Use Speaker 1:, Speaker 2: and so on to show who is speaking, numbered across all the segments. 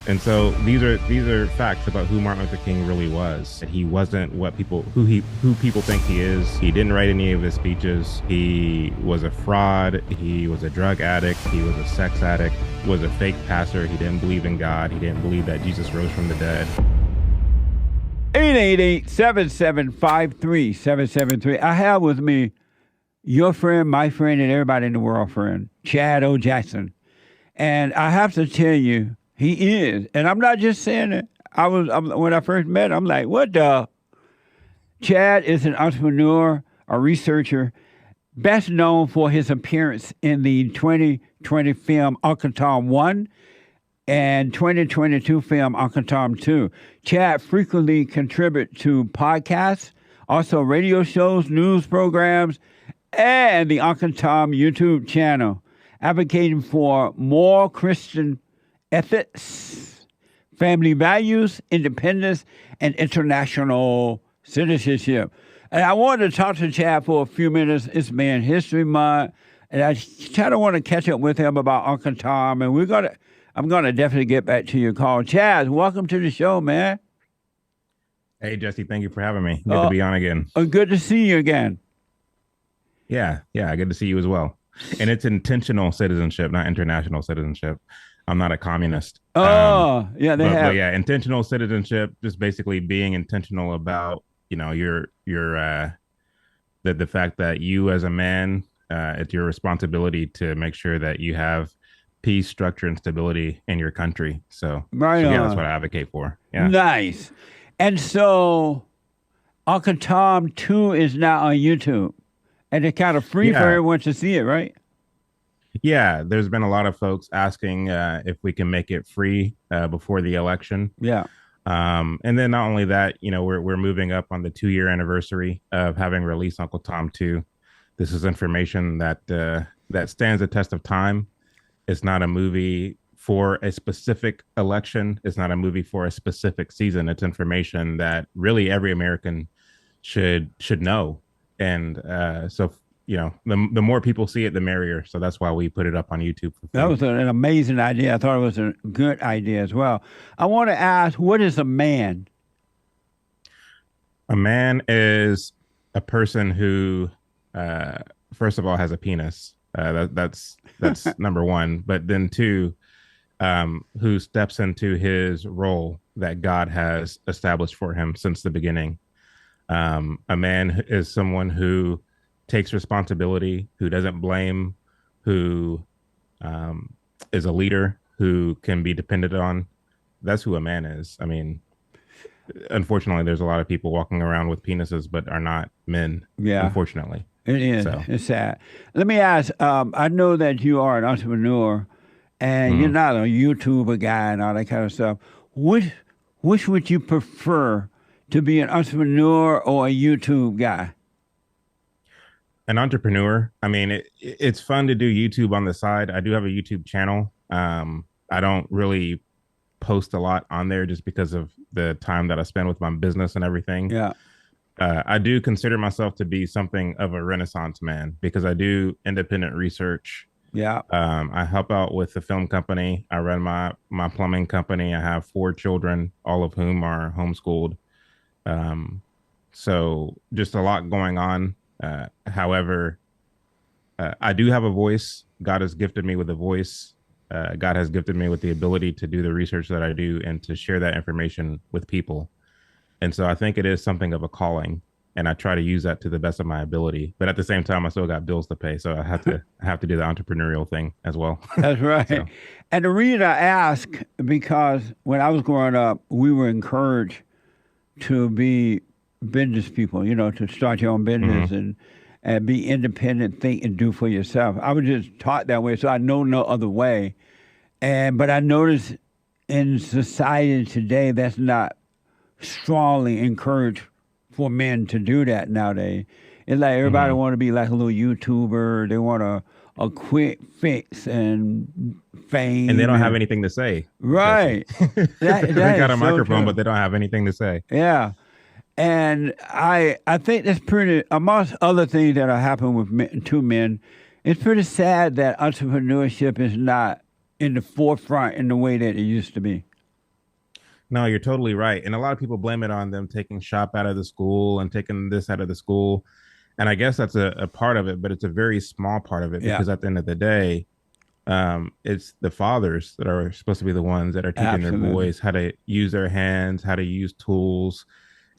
Speaker 1: And so these are facts about who Martin Luther King really was. He wasn't who people think he is. He didn't write any of his speeches. He was a fraud. He was a drug addict. He was a sex addict. Was a fake pastor. He didn't believe in God. He didn't believe that Jesus rose from the dead.
Speaker 2: 888-775-3773. I have with me your friend, my friend, and everybody in the world friend, Chad O. Jackson. And I have to tell you, he is. And I'm not just saying it. When I first met him, I'm like, what the? Chad is an entrepreneur, a researcher, best known for his appearance in the 2020 film Uncle Tom 1 and 2022 film Uncle Tom 2. Chad frequently contributes to podcasts, also radio shows, news programs, and the Uncle Tom YouTube channel, advocating for more Christian ethics, family values, independence, and international citizenship. And I wanted to talk to Chad for a few minutes. It's Man History Month, and I kind of want to catch up with him about Uncle Tom. And I'm gonna definitely get back to your call. Chad, welcome to the show, man.
Speaker 1: Hey, Jesse, thank you for having me. Good to be on again.
Speaker 2: Good to see you again.
Speaker 1: Yeah, good to see you as well. And it's intentional citizenship, not international citizenship. I'm not a communist.
Speaker 2: But
Speaker 1: intentional citizenship, just basically being intentional about, the fact that you as a man, it's your responsibility to make sure that you have peace, structure, and stability in your country. That's what I advocate for. Yeah.
Speaker 2: Nice. And so Uncle Tom 2 is now on YouTube. And it's kind of free for everyone to see it, right?
Speaker 1: Yeah, there's been a lot of folks asking if we can make it free before the election.
Speaker 2: Yeah.
Speaker 1: And then not only that, we're moving up on the 2-year anniversary of having released Uncle Tom 2. This is information that stands the test of time. It's not a movie for a specific election. It's not a movie for a specific season. It's information that really every American should know. And the more people see it, the merrier. So that's why we put it up on YouTube.
Speaker 2: That was an amazing idea. I thought it was a good idea as well. I want to ask, what is a man?
Speaker 1: A man is a person who, first of all, has a penis. That's number one. But then two, who steps into his role that God has established for him since the beginning. A man is someone who takes responsibility, who doesn't blame, who is a leader, who can be depended on. That's who a man is. I mean, unfortunately, there's a lot of people walking around with penises but are not men. Yeah, unfortunately.
Speaker 2: It is. So. It's sad. Let me ask, I know that you are an entrepreneur and you're not a YouTuber guy and all that kind of stuff. Which would you prefer, to be an entrepreneur or a YouTube guy?
Speaker 1: An entrepreneur. I mean, it's fun to do YouTube on the side. I do have a YouTube channel. I don't really post a lot on there just because of the time that I spend with my business and everything.
Speaker 2: Yeah.
Speaker 1: I do consider myself to be something of a Renaissance man because I do independent research.
Speaker 2: Yeah.
Speaker 1: I help out with the film company. I run my plumbing company. I have 4 children, all of whom are homeschooled. So just a lot going on. However, I do have a voice. God has gifted me with a voice. God has gifted me with the ability to do the research that I do and to share that information with people. And so I think it is something of a calling, and I try to use that to the best of my ability. But at the same time, I still got bills to pay. So I have to do the entrepreneurial thing as well.
Speaker 2: That's right. So. And the reason I ask, because when I was growing up, we were encouraged to be business people, to start your own business and be independent, think and do for yourself. I was just taught that way, so I know no other way. But I noticed in society today, that's not strongly encouraged for men to do that nowadays. It's like everybody want to be like a little YouTuber. They want a quick fix and fame.
Speaker 1: And they don't have anything to say.
Speaker 2: Right.
Speaker 1: They got a microphone, but they don't have anything to say.
Speaker 2: Yeah. And I think that's pretty, amongst other things that are happening with two men, it's pretty sad that entrepreneurship is not in the forefront in the way that it used to be.
Speaker 1: No, you're totally right. And a lot of people blame it on them taking shop out of the school and taking this out of the school. And I guess that's a part of it, but it's a very small part of it
Speaker 2: Yeah,
Speaker 1: because at the end of the day, it's the fathers that are supposed to be the ones that are teaching their
Speaker 2: absolutely.
Speaker 1: boys how to use their hands, how to use tools,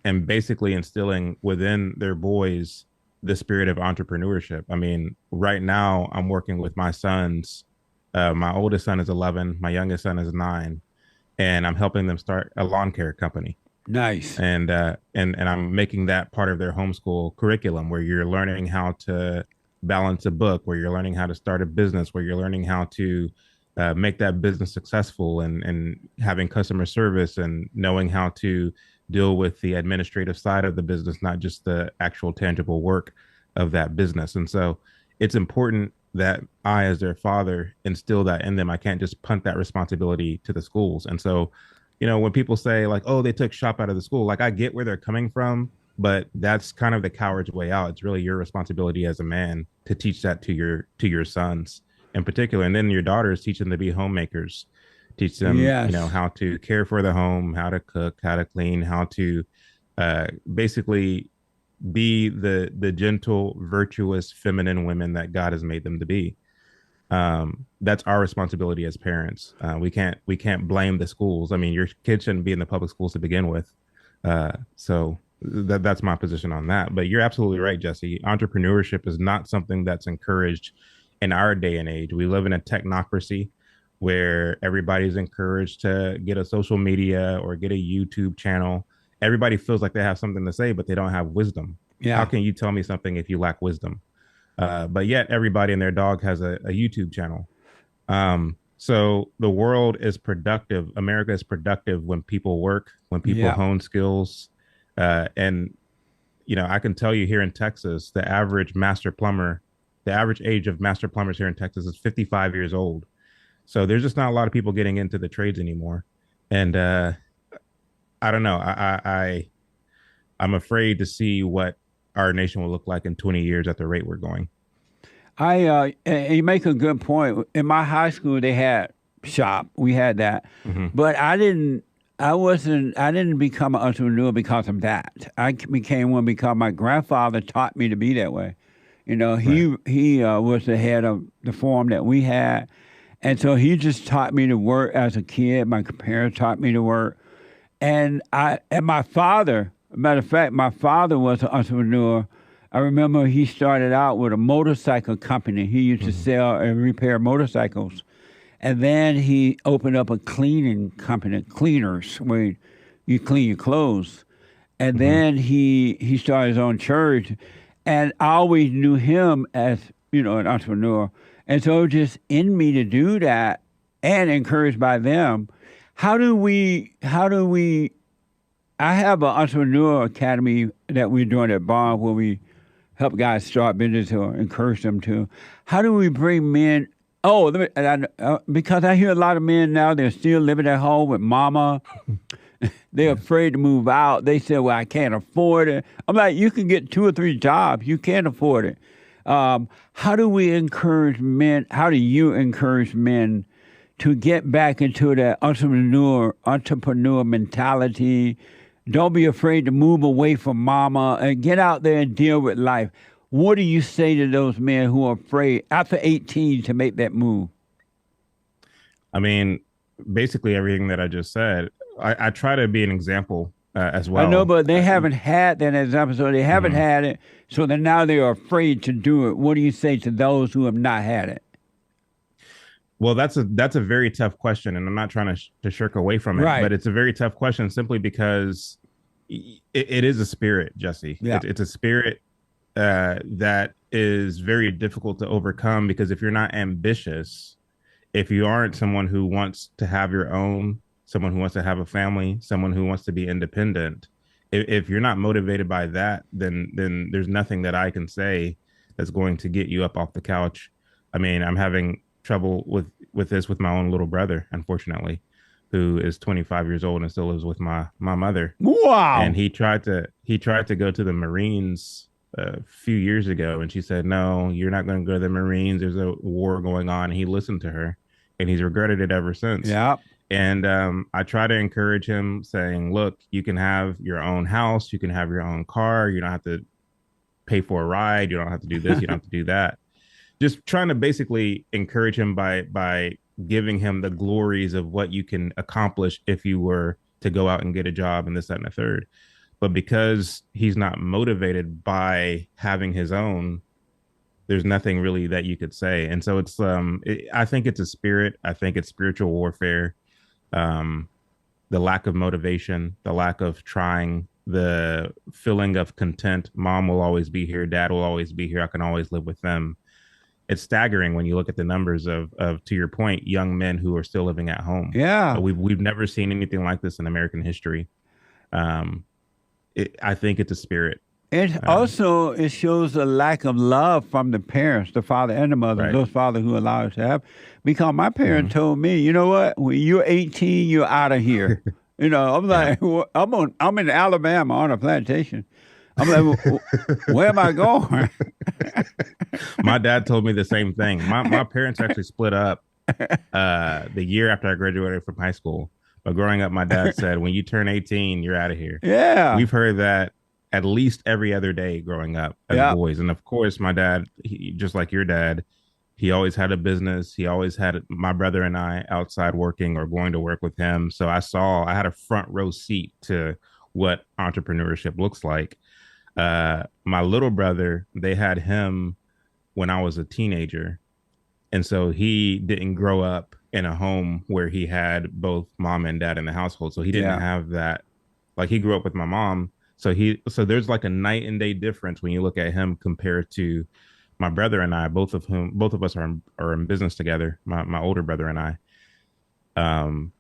Speaker 1: and basically instilling within their boys the spirit of entrepreneurship. I mean, right now I'm working with my sons. My oldest son is 11, my youngest son is 9, and I'm helping them start a lawn care company.
Speaker 2: Nice.
Speaker 1: And I'm making that part of their homeschool curriculum where you're learning how to balance a book, where you're learning how to start a business, where you're learning how to make that business successful, and having customer service and knowing how to deal with the administrative side of the business, not just the actual tangible work of that business. And so it's important that I, as their father, instill that in them. I can't just punt that responsibility to the schools. And so, when people say like, "Oh, they took shop out of the school," like I get where they're coming from, but that's kind of the coward's way out. It's really your responsibility as a man to teach that to your sons in particular, and then your daughters, teach them to be homemakers, teach them,
Speaker 2: Yes.
Speaker 1: how to care for the home, how to cook, how to clean, how to basically be the gentle, virtuous, feminine women that God has made them to be. That's our responsibility as parents. We can't blame the schools. I mean, your kids shouldn't be in the public schools to begin with. So that's my position on that. But you're absolutely right, Jesse. Entrepreneurship is not something that's encouraged in our day and age. We live in a technocracy where everybody's encouraged to get a social media or get a YouTube channel. Everybody feels like they have something to say, but they don't have wisdom. How
Speaker 2: Yeah.
Speaker 1: can you tell me something if you lack wisdom? But yet everybody and their dog has a YouTube channel. So the world is productive. America is productive when people work, when people
Speaker 2: Yeah.
Speaker 1: hone skills. And, I can tell you here in Texas, the average age of master plumbers here in Texas is 55 years old. So there's just not a lot of people getting into the trades anymore. And I don't know. I'm afraid to see what our nation will look like in 20 years at the rate we're going.
Speaker 2: And you make a good point. In my high school, they had shop. We had that,
Speaker 1: Mm-hmm.
Speaker 2: but I didn't. I wasn't. I didn't become an entrepreneur because of that. Became one because my grandfather taught me to be that way.
Speaker 1: Right.
Speaker 2: He was the head of the farm that we had, and so he just taught me to work as a kid. My parents taught me to work, and my father, matter of fact, my father was an entrepreneur. I remember he started out with a motorcycle company. He used to
Speaker 1: Mm-hmm.
Speaker 2: sell and repair motorcycles. And then he opened up a cleaning company, cleaners, where you clean your clothes. And
Speaker 1: Mm-hmm.
Speaker 2: then he started his own church. And I always knew him as, an entrepreneur. And so it was just in me to do that and encouraged by them. How do we I have an entrepreneur academy that we're doing at Bond where we help guys start business or encourage them to. How do we bring men? Oh, because I hear a lot of men now, they're still living at home with mama. They're
Speaker 1: Yeah.
Speaker 2: afraid to move out. They say, well, I can't afford it. I'm like, you can get 2 or 3 jobs. You can't afford it. How do we encourage men? How do you encourage men to get back into that entrepreneur mentality? Don't be afraid to move away from mama and get out there and deal with life. What do you say to those men who are afraid after 18 to make that move?
Speaker 1: I mean, basically everything that I just said. I try to be an example as
Speaker 2: I know,
Speaker 1: well.
Speaker 2: but they haven't had that example, so they haven't
Speaker 1: Mhm.
Speaker 2: had it. So then now they are afraid to do it. What do you say to those who have not had it?
Speaker 1: Well, that's a very tough question, and I'm not trying to shirk away from it,
Speaker 2: Right.
Speaker 1: but it's a very tough question simply because it is a spirit, Jesse.
Speaker 2: Yeah.
Speaker 1: It's a spirit that is very difficult to overcome because if you're not ambitious, if you aren't someone who wants to have your own, someone who wants to have a family, someone who wants to be independent, if you're not motivated by that, then there's nothing that I can say that's going to get you up off the couch. I mean, I'm having trouble with this with my own little brother, unfortunately, who is 25 years old and still lives with my mother. And
Speaker 2: Wow.
Speaker 1: he tried to go to the Marines a few years ago, and she said, "No, you're not going to go to the Marines. There's a war going on." And he listened to her, and he's regretted it ever since.
Speaker 2: Yeah.
Speaker 1: And I try to encourage him, saying, "Look, you can have your own house, you can have your own car. You don't have to pay for a ride. You don't have to do this. You don't have to do that." Just trying to basically encourage him by giving him the glories of what you can accomplish if you were to go out and get a job and this, that, and the third. But because he's not motivated by having his own, there's nothing really that you could say. And so I think it's a spirit. I think it's spiritual warfare. Um, the lack of motivation, the lack of trying, the feeling of content. Mom will always be here, dad will always be here. I can always live with them. It's staggering when you look at the numbers of to your point, young men who are still living at home.
Speaker 2: Yeah.
Speaker 1: We've never seen anything like this in American history. Um, I think it's a spirit.
Speaker 2: It
Speaker 1: Um,
Speaker 2: also it shows a lack of love from the parents, the father and the mother,
Speaker 1: right.
Speaker 2: those fathers who allow us to have. Because my parents
Speaker 1: Mhm.
Speaker 2: told me, you know what, when you're 18, you're out of here. You know, I'm
Speaker 1: Yeah.
Speaker 2: like, well, I'm in Alabama on a plantation. I'm like, well, where am I going?
Speaker 1: My dad told me the same thing. My parents actually split up the year after I graduated from high school. But growing up, my dad said, when you turn 18, you're out of here.
Speaker 2: Yeah,
Speaker 1: We've heard that at least every other day growing up as
Speaker 2: yeah,
Speaker 1: boys. And of course, my dad, just like your dad, he always had a business. He always had my brother and I outside working or going to work with him. So I had a front row seat to what entrepreneurship looks like. My little brother, they had him when I was a teenager. And so he didn't grow up in a home where he had both mom and dad in the household. So he didn't
Speaker 2: yeah.
Speaker 1: have that. Like he grew up with my mom. So there's like a night and day difference when you look at him compared to my brother and I, both of us are in business together. My older brother and I. Um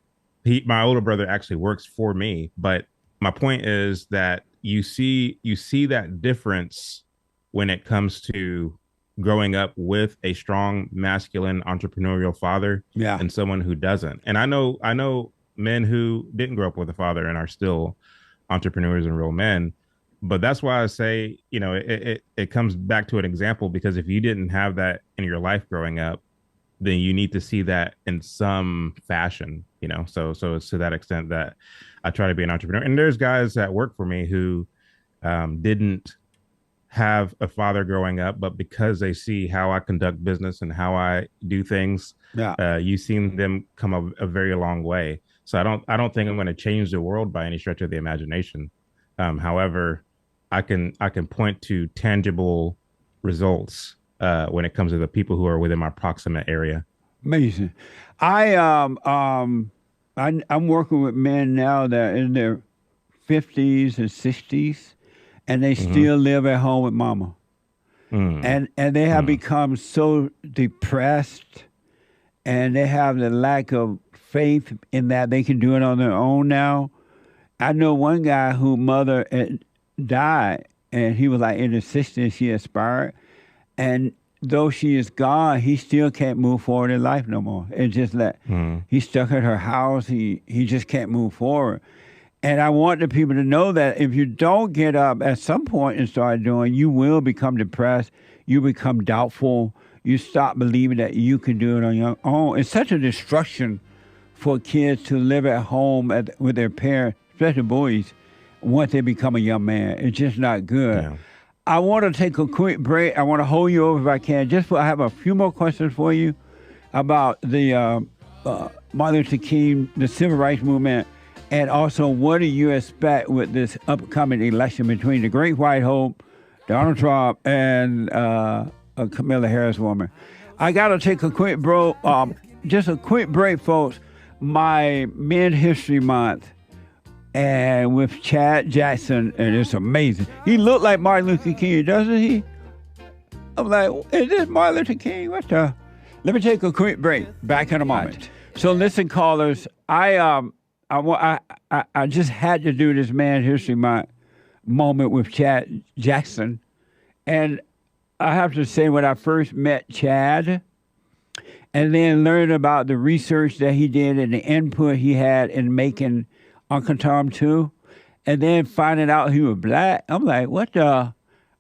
Speaker 1: my older brother actually works for me, but my point is that you see that difference when it comes to growing up with a strong masculine entrepreneurial father
Speaker 2: Yeah.
Speaker 1: and someone who doesn't. And I know men who didn't grow up with a father and are still entrepreneurs and real men. But that's why I say, it comes back to an example, because if you didn't have that in your life growing up, then you need to see that in some fashion. So it's to that extent that I try to be an entrepreneur. And there's guys that work for me who didn't have a father growing up, but because they see how I conduct business and how I do things,
Speaker 2: Yeah.
Speaker 1: you've seen them come a very long way. So I don't think I'm going to change the world by any stretch of the imagination. However, I can point to tangible results when it comes to the people who are within my proximate area.
Speaker 2: Amazing. I I'm working with men now that are in their 50s and 60s, and they
Speaker 1: Mm-hmm.
Speaker 2: still live at home with mama.
Speaker 1: Mm,
Speaker 2: And they have
Speaker 1: mm,
Speaker 2: become so depressed, and they have the lack of faith in that they can do it on their own now. I know one guy whose mother died, and he was like in his 60s. She expired, and though she is gone, he still can't move forward in life no more. It's just that
Speaker 1: mm.
Speaker 2: he's stuck at her house. He just can't move forward. And I want the people to know that if you don't get up at some point and start doing, you will become depressed. You become doubtful. You stop believing that you can do it on your own. It's such a destruction for kids to live at home with their parents, especially boys, once they become a young man. It's just not good.
Speaker 1: Yeah.
Speaker 2: I want to take a quick break. I want to hold you over if I can. I have a few more questions for you about the Martin Luther King, the civil rights movement, and also what do you expect with this upcoming election between the Great White Hope, Donald Trump, and a Kamala Harris woman. I got to take a quick break. Just a quick break, folks. My Men History Month and with Chad Jackson, and it's amazing. He looked like Martin Luther King, doesn't he? I'm like, is this Martin Luther King? What the? Let me take a quick break. Back in a moment. So listen, callers, I just had to do this Man History Month moment with Chad Jackson, and I have to say when I first met Chad, and then learned about the research that he did and the input he had in making Uncle Tom 2, and then finding out he was black, I'm like, what the?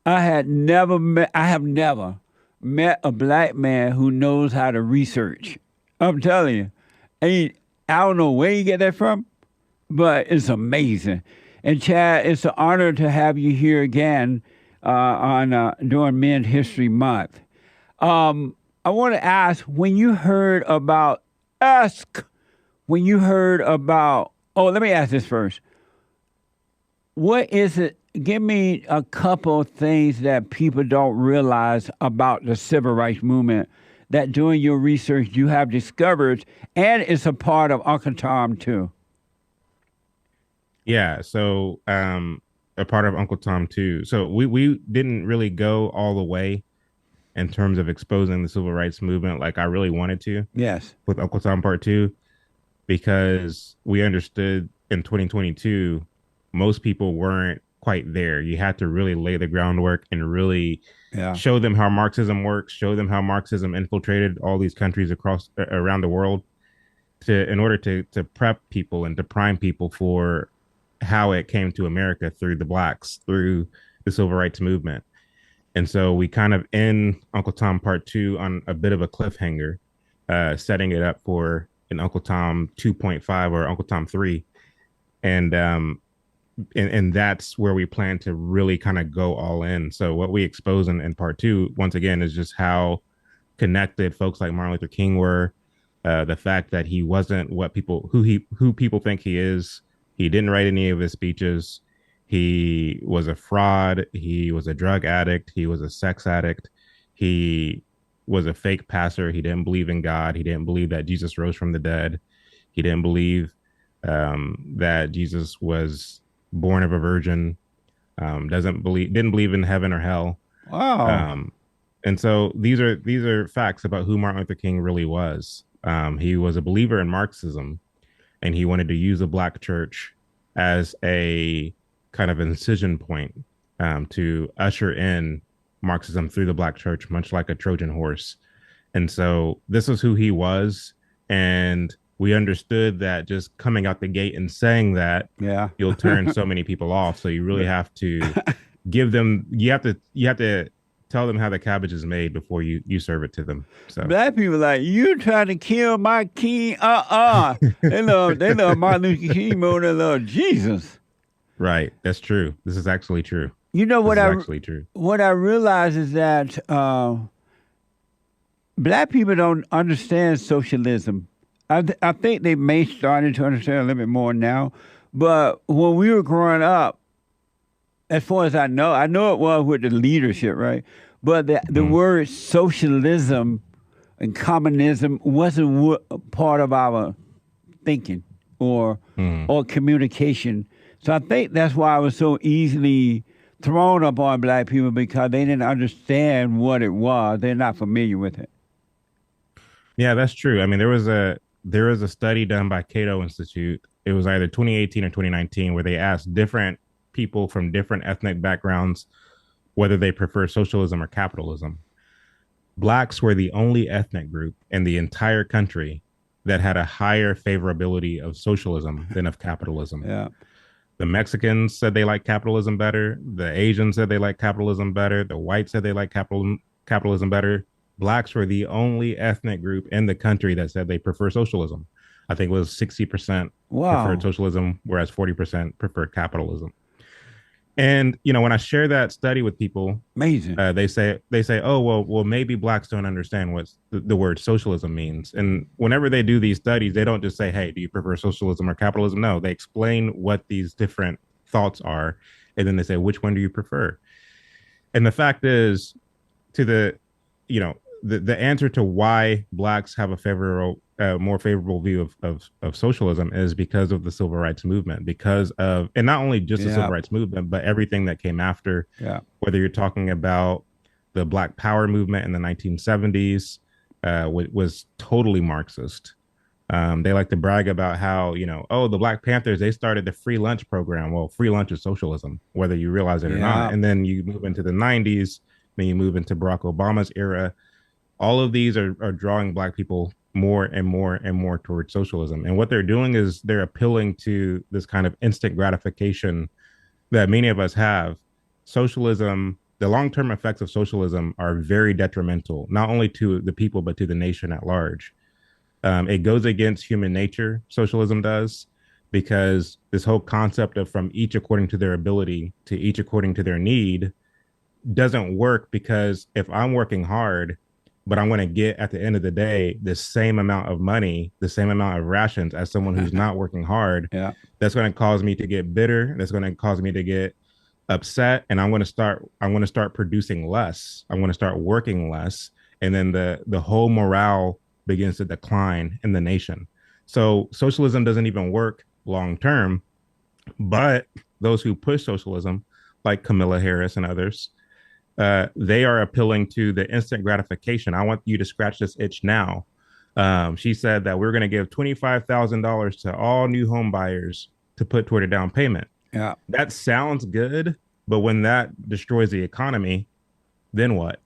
Speaker 2: I have never met a black man who knows how to research. I'm telling you. I don't know where you get that from, but it's amazing. And Chad, it's an honor to have you here again on during Men's History Month. I want to ask when you heard about ask when you heard about. Oh, let me ask this first. What is it? Give me a couple of things that people don't realize about the civil rights movement that doing your research you have discovered, and it's a part of Uncle Tom too.
Speaker 1: Yeah, so a part of Uncle Tom too. So we didn't really go all the way in terms of exposing the civil rights movement like I really wanted to
Speaker 2: Yes.
Speaker 1: with Uncle Tom Part 2 because we understood in 2022 most people weren't quite there. You had to really lay the groundwork and really
Speaker 2: Yeah.
Speaker 1: show them how Marxism works, show them how Marxism infiltrated all these countries across around the world to in order to prep people and to prime people for how it came to America through the blacks, through the civil rights movement. And so we kind of end Uncle Tom Part 2 on a bit of a cliffhanger, setting it up for an Uncle Tom 2.5 or Uncle Tom 3. And that's where we plan to really kind of go all in. So what we expose in Part 2, once again, is just how connected folks like Martin Luther King were, the fact that he wasn't who people think he is. He didn't write any of his speeches. He was a fraud. He was a drug addict. He was a sex addict. He was a fake pastor. He didn't believe in God. He didn't believe that Jesus rose from the dead. He didn't believe that Jesus was born of a virgin. Didn't believe in heaven or hell.
Speaker 2: Wow.
Speaker 1: And so these are facts about who Martin Luther King really was. He was a believer in Marxism, and he wanted to use the black church as a kind of incision point to usher in Marxism through the black church, much like a Trojan horse. And so this is who he was. And we understood that just coming out the gate and saying that,
Speaker 2: Yeah.
Speaker 1: you'll turn so many people off. So you really have to you have to tell them how the cabbage is made before you serve it to them. So
Speaker 2: Black people like you trying to kill my king. They love Martin Luther King more than they love Jesus.
Speaker 1: right, that's true. This is actually true.
Speaker 2: You know
Speaker 1: This
Speaker 2: what
Speaker 1: is actually true.
Speaker 2: what I realize is that black people don't understand socialism. I think they may starting to understand a little bit more now, but when we were growing up, as far as I know it was with the leadership, right? But the
Speaker 1: Mm,
Speaker 2: word socialism and communism wasn't part of our thinking or
Speaker 1: mm.
Speaker 2: or communication. So I think that's why I was so easily thrown upon black people because they didn't understand what it was. They're not familiar with it.
Speaker 1: Yeah, that's true. I mean, there was a study done by Cato Institute. It was either 2018 or 2019 where they asked different people from different ethnic backgrounds whether they prefer socialism or capitalism. Blacks were the only ethnic group in the entire country that had a higher favorability of socialism than of capitalism.
Speaker 2: Yeah.
Speaker 1: The Mexicans said they like capitalism better. The Asians said they like capitalism better. The whites said they like capitalism better. Blacks were the only ethnic group in the country that said they prefer socialism. I think it was 60% preferred
Speaker 2: Wow.
Speaker 1: socialism, whereas 40% preferred capitalism. And when I share that study with people,
Speaker 2: Amazing.
Speaker 1: they say, oh well, maybe blacks don't understand what the word socialism means. And whenever they do these studies, they don't just say, hey, do you prefer socialism or capitalism? No, they explain what these different thoughts are, and then they say, which one do you prefer? And the fact is, to the answer to why blacks have more favorable view of socialism is because of the civil rights movement, because of, and not only just the civil
Speaker 2: Yeah.
Speaker 1: rights movement, but everything that came after.
Speaker 2: Yeah.
Speaker 1: Whether you're talking about the Black Power movement in the 1970s, was totally Marxist. They like to brag about how, oh, the Black Panthers, they started the free lunch program. Well, free lunch is socialism, whether you realize it or not.
Speaker 2: Yeah.
Speaker 1: And then you move into the 90s, then you move into Barack Obama's era. All of these are drawing Black people more and more and more towards socialism. And what they're doing is they're appealing to this kind of instant gratification that many of us have. Socialism, the long-term effects of socialism are very detrimental, not only to the people, but to the nation at large. It goes against human nature, socialism does, because this whole concept of from each according to their ability to each according to their need doesn't work, because if I'm working hard, but I'm going to get at the end of the day the same amount of money, the same amount of rations as someone who's not working hard,
Speaker 2: Yeah.
Speaker 1: that's going to cause me to get bitter. That's going to cause me to get upset, and I'm going to start producing less. I'm going to start working less, and then the whole morale begins to decline in the nation. So socialism doesn't even work long term. But those who push socialism, like Kamala Harris and others, they are appealing to the instant gratification. I want you to scratch this itch now. She said that we're going to give $25,000 to all new home buyers to put toward a down payment.
Speaker 2: Yeah.
Speaker 1: That sounds good, but when that destroys the economy, then what?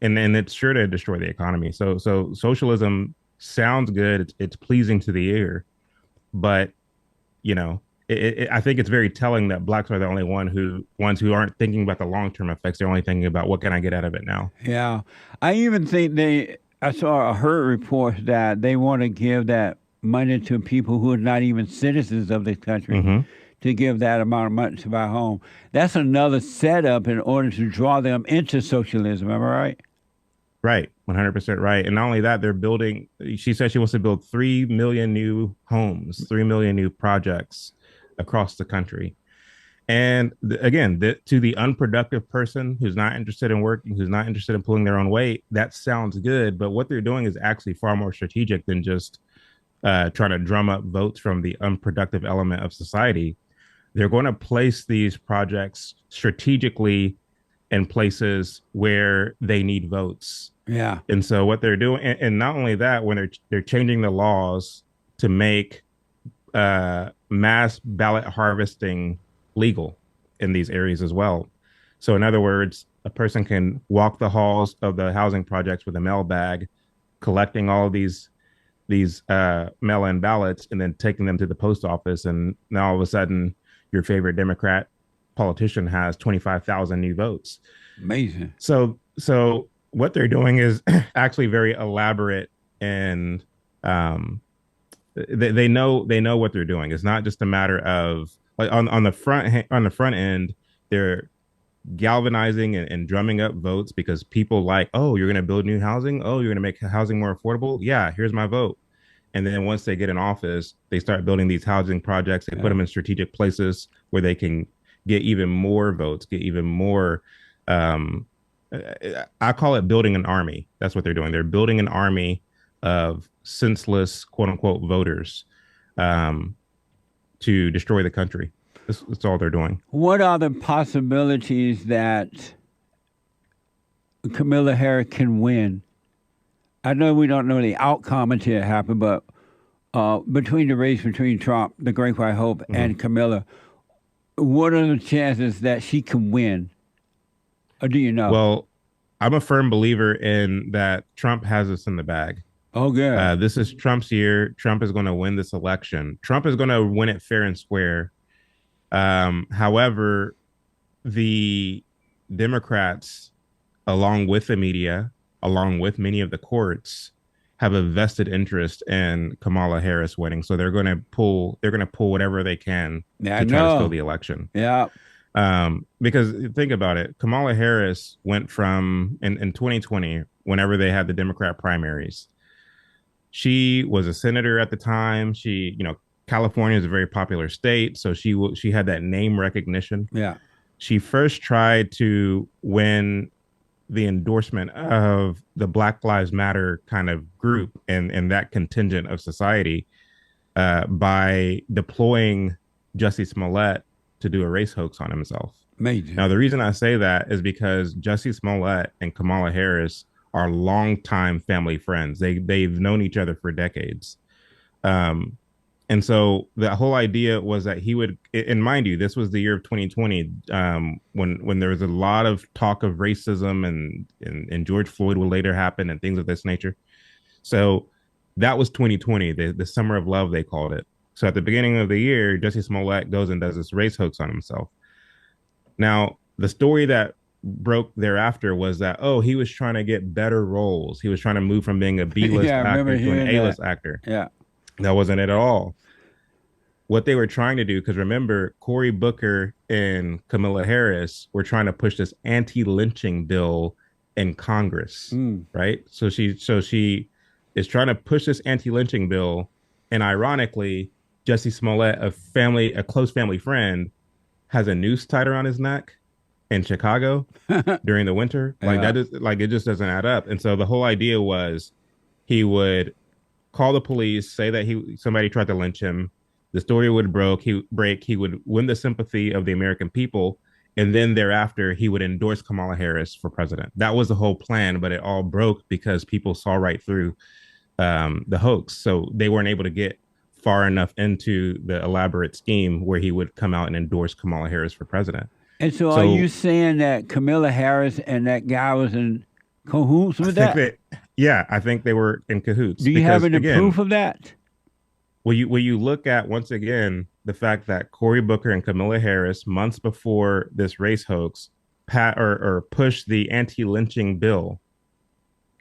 Speaker 1: And it's sure to destroy the economy. So socialism sounds good. It's pleasing to the ear, but you know, I think it's very telling that blacks are the only ones who aren't thinking about the long term effects. They're only thinking about what can I get out of it now.
Speaker 2: Yeah. I even think I saw a heard report that they want to give that money to people who are not even citizens of this country
Speaker 1: Mm-hmm.
Speaker 2: to give that amount of money to buy a home. That's another setup in order to draw them into socialism. Am I right?
Speaker 1: Right, 100% right. And not only that, they're building. She said she wants to build 3 million new homes, 3 million new projects across the country. And again, to the unproductive person who's not interested in working, who's not interested in pulling their own weight, that sounds good. But what they're doing is actually far more strategic than just trying to drum up votes from the unproductive element of society. They're going to place these projects strategically in places where they need votes.
Speaker 2: Yeah.
Speaker 1: And so what they're doing, and not only that, when they're changing the laws to make mass ballot harvesting legal in these areas as well. So in other words, a person can walk the halls of the housing projects with a mail bag, collecting all of these mail-in ballots, and then taking them to the post office. And now all of a sudden, your favorite Democrat politician has 25,000 new votes.
Speaker 2: Amazing.
Speaker 1: So what they're doing is actually very elaborate, and they know what they're doing. It's not just a matter of like on the front end, they're galvanizing and drumming up votes because people like, oh, you're going to build new housing, oh, you're going to make housing more affordable, yeah, here's my vote. And then once they get in office, they start building these housing projects. They put them in strategic places where they can get even more votes, get even more. Um, I call it building an army. That's what they're doing. They're building an army of senseless, quote unquote, voters um, to destroy the country. That's all they're doing.
Speaker 2: What are the possibilities that Kamala Harris can win? I know we don't know the outcome until it happened, but between the race between Trump, the Great White Hope, and Kamala, what are the chances that she can win? Or do you know?
Speaker 1: Well, I'm a firm believer in that Trump has us in the bag.
Speaker 2: Oh, good.
Speaker 1: This is Trump's year. Trump is going to win this election. Trump is going to win it fair and square. However, the Democrats, along with the media, along with many of the courts, have a vested interest in Kamala Harris winning. So they're going to pull whatever they can
Speaker 2: Yeah, I
Speaker 1: to try to steal
Speaker 2: know.
Speaker 1: the election.
Speaker 2: Yeah.
Speaker 1: Because think about it, Kamala Harris went from in 2020, whenever they had the Democrat primaries, she was a senator at the time. California is a very popular state, so she had that name recognition.
Speaker 2: Yeah.
Speaker 1: She first tried to win the endorsement of the Black Lives Matter kind of group and that contingent of society by deploying Jussie Smollett to do a race hoax on himself.
Speaker 2: Amazing.
Speaker 1: Now, the reason I say that is because Jussie Smollett and Kamala Harris are longtime family friends. They've known each other for decades. And so the whole idea was that he would, and mind you, this was the year of 2020, when there was a lot of talk of racism and George Floyd would later happen and things of this nature. So that was 2020, the summer of love, they called it. So at the beginning of the year, Jussie Smollett goes and does this race hoax on himself. Now, the story that broke thereafter was that, oh, he was trying to get better roles. He was trying to move from being a B-list
Speaker 2: Yeah, I remember
Speaker 1: actor to an
Speaker 2: hearing that.
Speaker 1: A-list actor.
Speaker 2: Yeah.
Speaker 1: That wasn't it at all. What they were trying to do, because remember, Cory Booker and Kamala Harris were trying to push this anti-lynching bill in Congress,
Speaker 2: Mm.
Speaker 1: right? So she is trying to push this anti-lynching bill, and ironically, Jesse Smollett, a close family friend, has a noose tied around his neck in Chicago during the winter. Like
Speaker 2: Yeah.
Speaker 1: that is like it just doesn't add up. And so the whole idea was he would call the police, say that somebody tried to lynch him. The story would break. He would win the sympathy of the American people, and then thereafter he would endorse Kamala Harris for president. That was the whole plan, but it all broke because people saw right through the hoax. So they weren't able to get far enough into the elaborate scheme where he would come out and endorse Kamala Harris for president.
Speaker 2: And so, are you
Speaker 1: So
Speaker 2: saying that Camilla Harris and that guy was in cahoots
Speaker 1: I
Speaker 2: with
Speaker 1: think
Speaker 2: that?
Speaker 1: that, yeah, I think they were in cahoots
Speaker 2: Do you have
Speaker 1: because
Speaker 2: any
Speaker 1: again,
Speaker 2: proof of that?
Speaker 1: when you look at once again the fact that Cory Booker and Kamala Harris months before this race hoax or pushed the anti-lynching bill,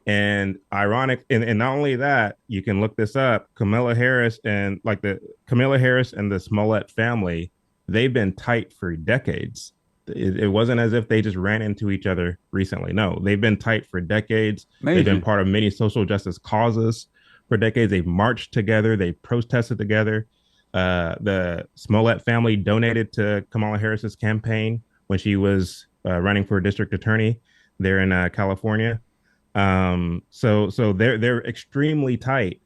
Speaker 1: and ironic, and not only that, you can look this up. Kamala Harris and the Smollett family, they've been tight for decades. It wasn't as if they just ran into each other recently. No, they've been tight for decades. They've been
Speaker 2: Amazing.
Speaker 1: part of many social justice causes for decades. They've marched together. They protested together. The Smollett family donated to Kamala Harris's campaign when she was running for district attorney there in California. So they're extremely tight.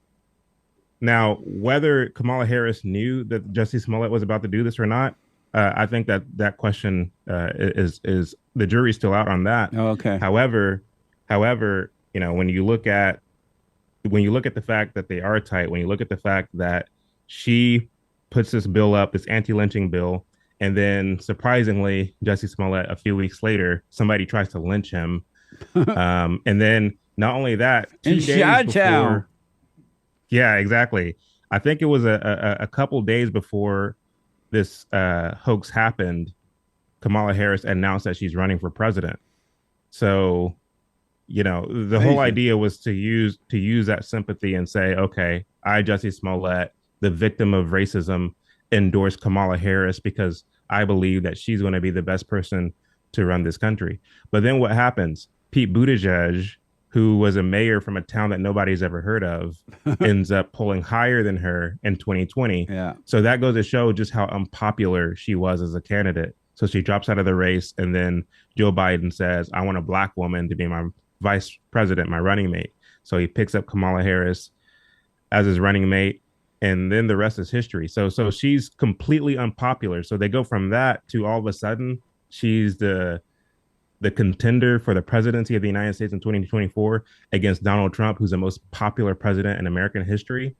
Speaker 1: Now, whether Kamala Harris knew that Jesse Smollett was about to do this or not, I think that question is the jury's still out on that.
Speaker 2: Oh, okay.
Speaker 1: However, however, when you look at the fact that they are tight, when you look at the fact that she puts this bill up, this anti-lynching bill, and then surprisingly, Jesse Smollett, a few weeks later, somebody tries to lynch him. And then not only that,
Speaker 2: In
Speaker 1: 2 days
Speaker 2: Chi-Town.
Speaker 1: before, yeah, exactly. I think it was a couple days before this hoax happened. Kamala Harris announced that she's running for president. So, the whole
Speaker 2: Amazing.
Speaker 1: idea was to use that sympathy and say, okay, I, Jesse Smollett, the victim of racism, endorse Kamala Harris because I believe that she's going to be the best person to run this country. But then what happens? Pete Buttigieg, who was a mayor from a town that nobody's ever heard of, ends up polling higher than her in 2020.
Speaker 2: Yeah.
Speaker 1: So that goes to show just how unpopular she was as a candidate. So she drops out of the race, and then Joe Biden says, I want a black woman to be my vice president, my running mate. So he picks up Kamala Harris as his running mate, and then the rest is history. So she's completely unpopular. So they go from that to all of a sudden she's the contender for the presidency of the United States in 2024 against Donald Trump, who's the most popular president in American history.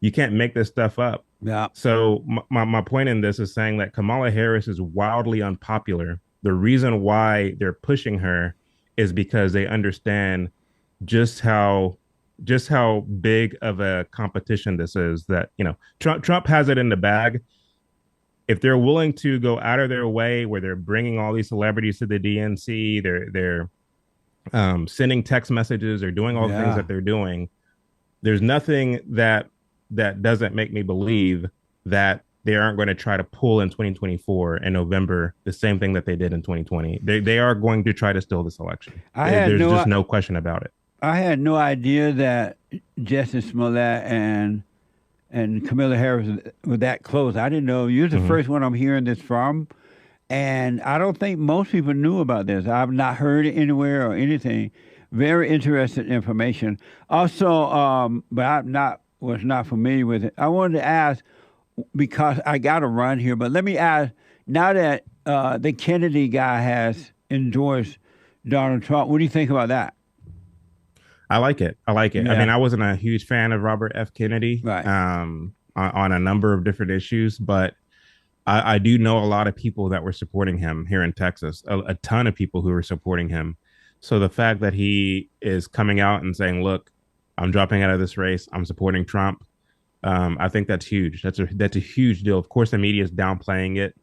Speaker 1: You can't make this stuff up.
Speaker 2: Yeah.
Speaker 1: So my point in this is saying that Kamala Harris is wildly unpopular. The reason why they're pushing her is because they understand just how big of a competition this is. That Trump has it in the bag. If they're willing to go out of their way, where they're bringing all these celebrities to the DNC, they're sending text messages, or doing all the things
Speaker 2: Yeah.
Speaker 1: that they're doing. There's nothing that doesn't make me believe that they aren't going to try to pull in 2024 in November the same thing that they did in 2020. They are going to try to steal this election.
Speaker 2: I had
Speaker 1: There's
Speaker 2: no
Speaker 1: just no question about it.
Speaker 2: I had no idea that Justice Smollett and Camilla Harris were that close. I didn't know. You're the
Speaker 1: Mhm.
Speaker 2: first one I'm hearing this from, and I don't think most people knew about this. I've not heard it anywhere or anything. Very interesting information. Also, but I'm not was not familiar with it. I wanted to ask because I got to run here, but let me ask. Now that the Kennedy guy has endorsed Donald Trump, what do you think about that?
Speaker 1: I like it. I like it. I mean,
Speaker 2: Yeah.
Speaker 1: I wasn't a huge fan of Robert F. Kennedy
Speaker 2: Right.
Speaker 1: on a number of different issues, but I do know a lot of people that were supporting him here in Texas, a ton of people who were supporting him. So the fact that he is coming out and saying, look, I'm dropping out of this race, I'm supporting Trump. I think that's huge. That's a huge deal. Of course, the media is downplaying it,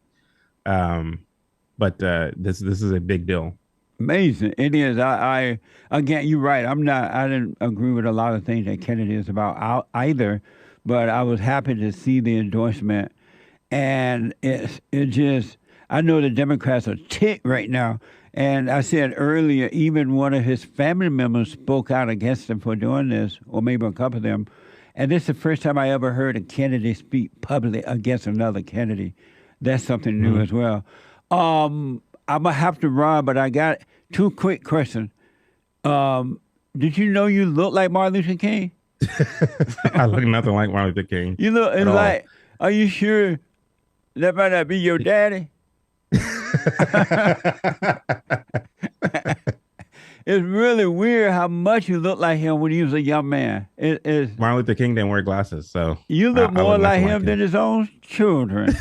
Speaker 1: but this is a big deal.
Speaker 2: Amazing. It is. I again, you're right. I didn't agree with a lot of things that Kennedy is about either, but I was happy to see the endorsement. And it just, I know the Democrats are ticked right now. And I said earlier, even one of his family members spoke out against him for doing this, or maybe a couple of them. And this is the first time I ever heard a Kennedy speak publicly against another Kennedy. That's something new as well. I'm gonna have to run, but I got two quick questions. Did you know you look like Martin Luther King?
Speaker 1: I look nothing like Martin Luther King
Speaker 2: You look
Speaker 1: at
Speaker 2: it's
Speaker 1: all.
Speaker 2: like, are you sure that might not be your daddy? It's really weird how much you look like him when he was a young man. It is.
Speaker 1: Martin Luther King didn't wear glasses, so
Speaker 2: You look
Speaker 1: I
Speaker 2: more
Speaker 1: look
Speaker 2: like
Speaker 1: nothing like
Speaker 2: him than
Speaker 1: him.
Speaker 2: his own children.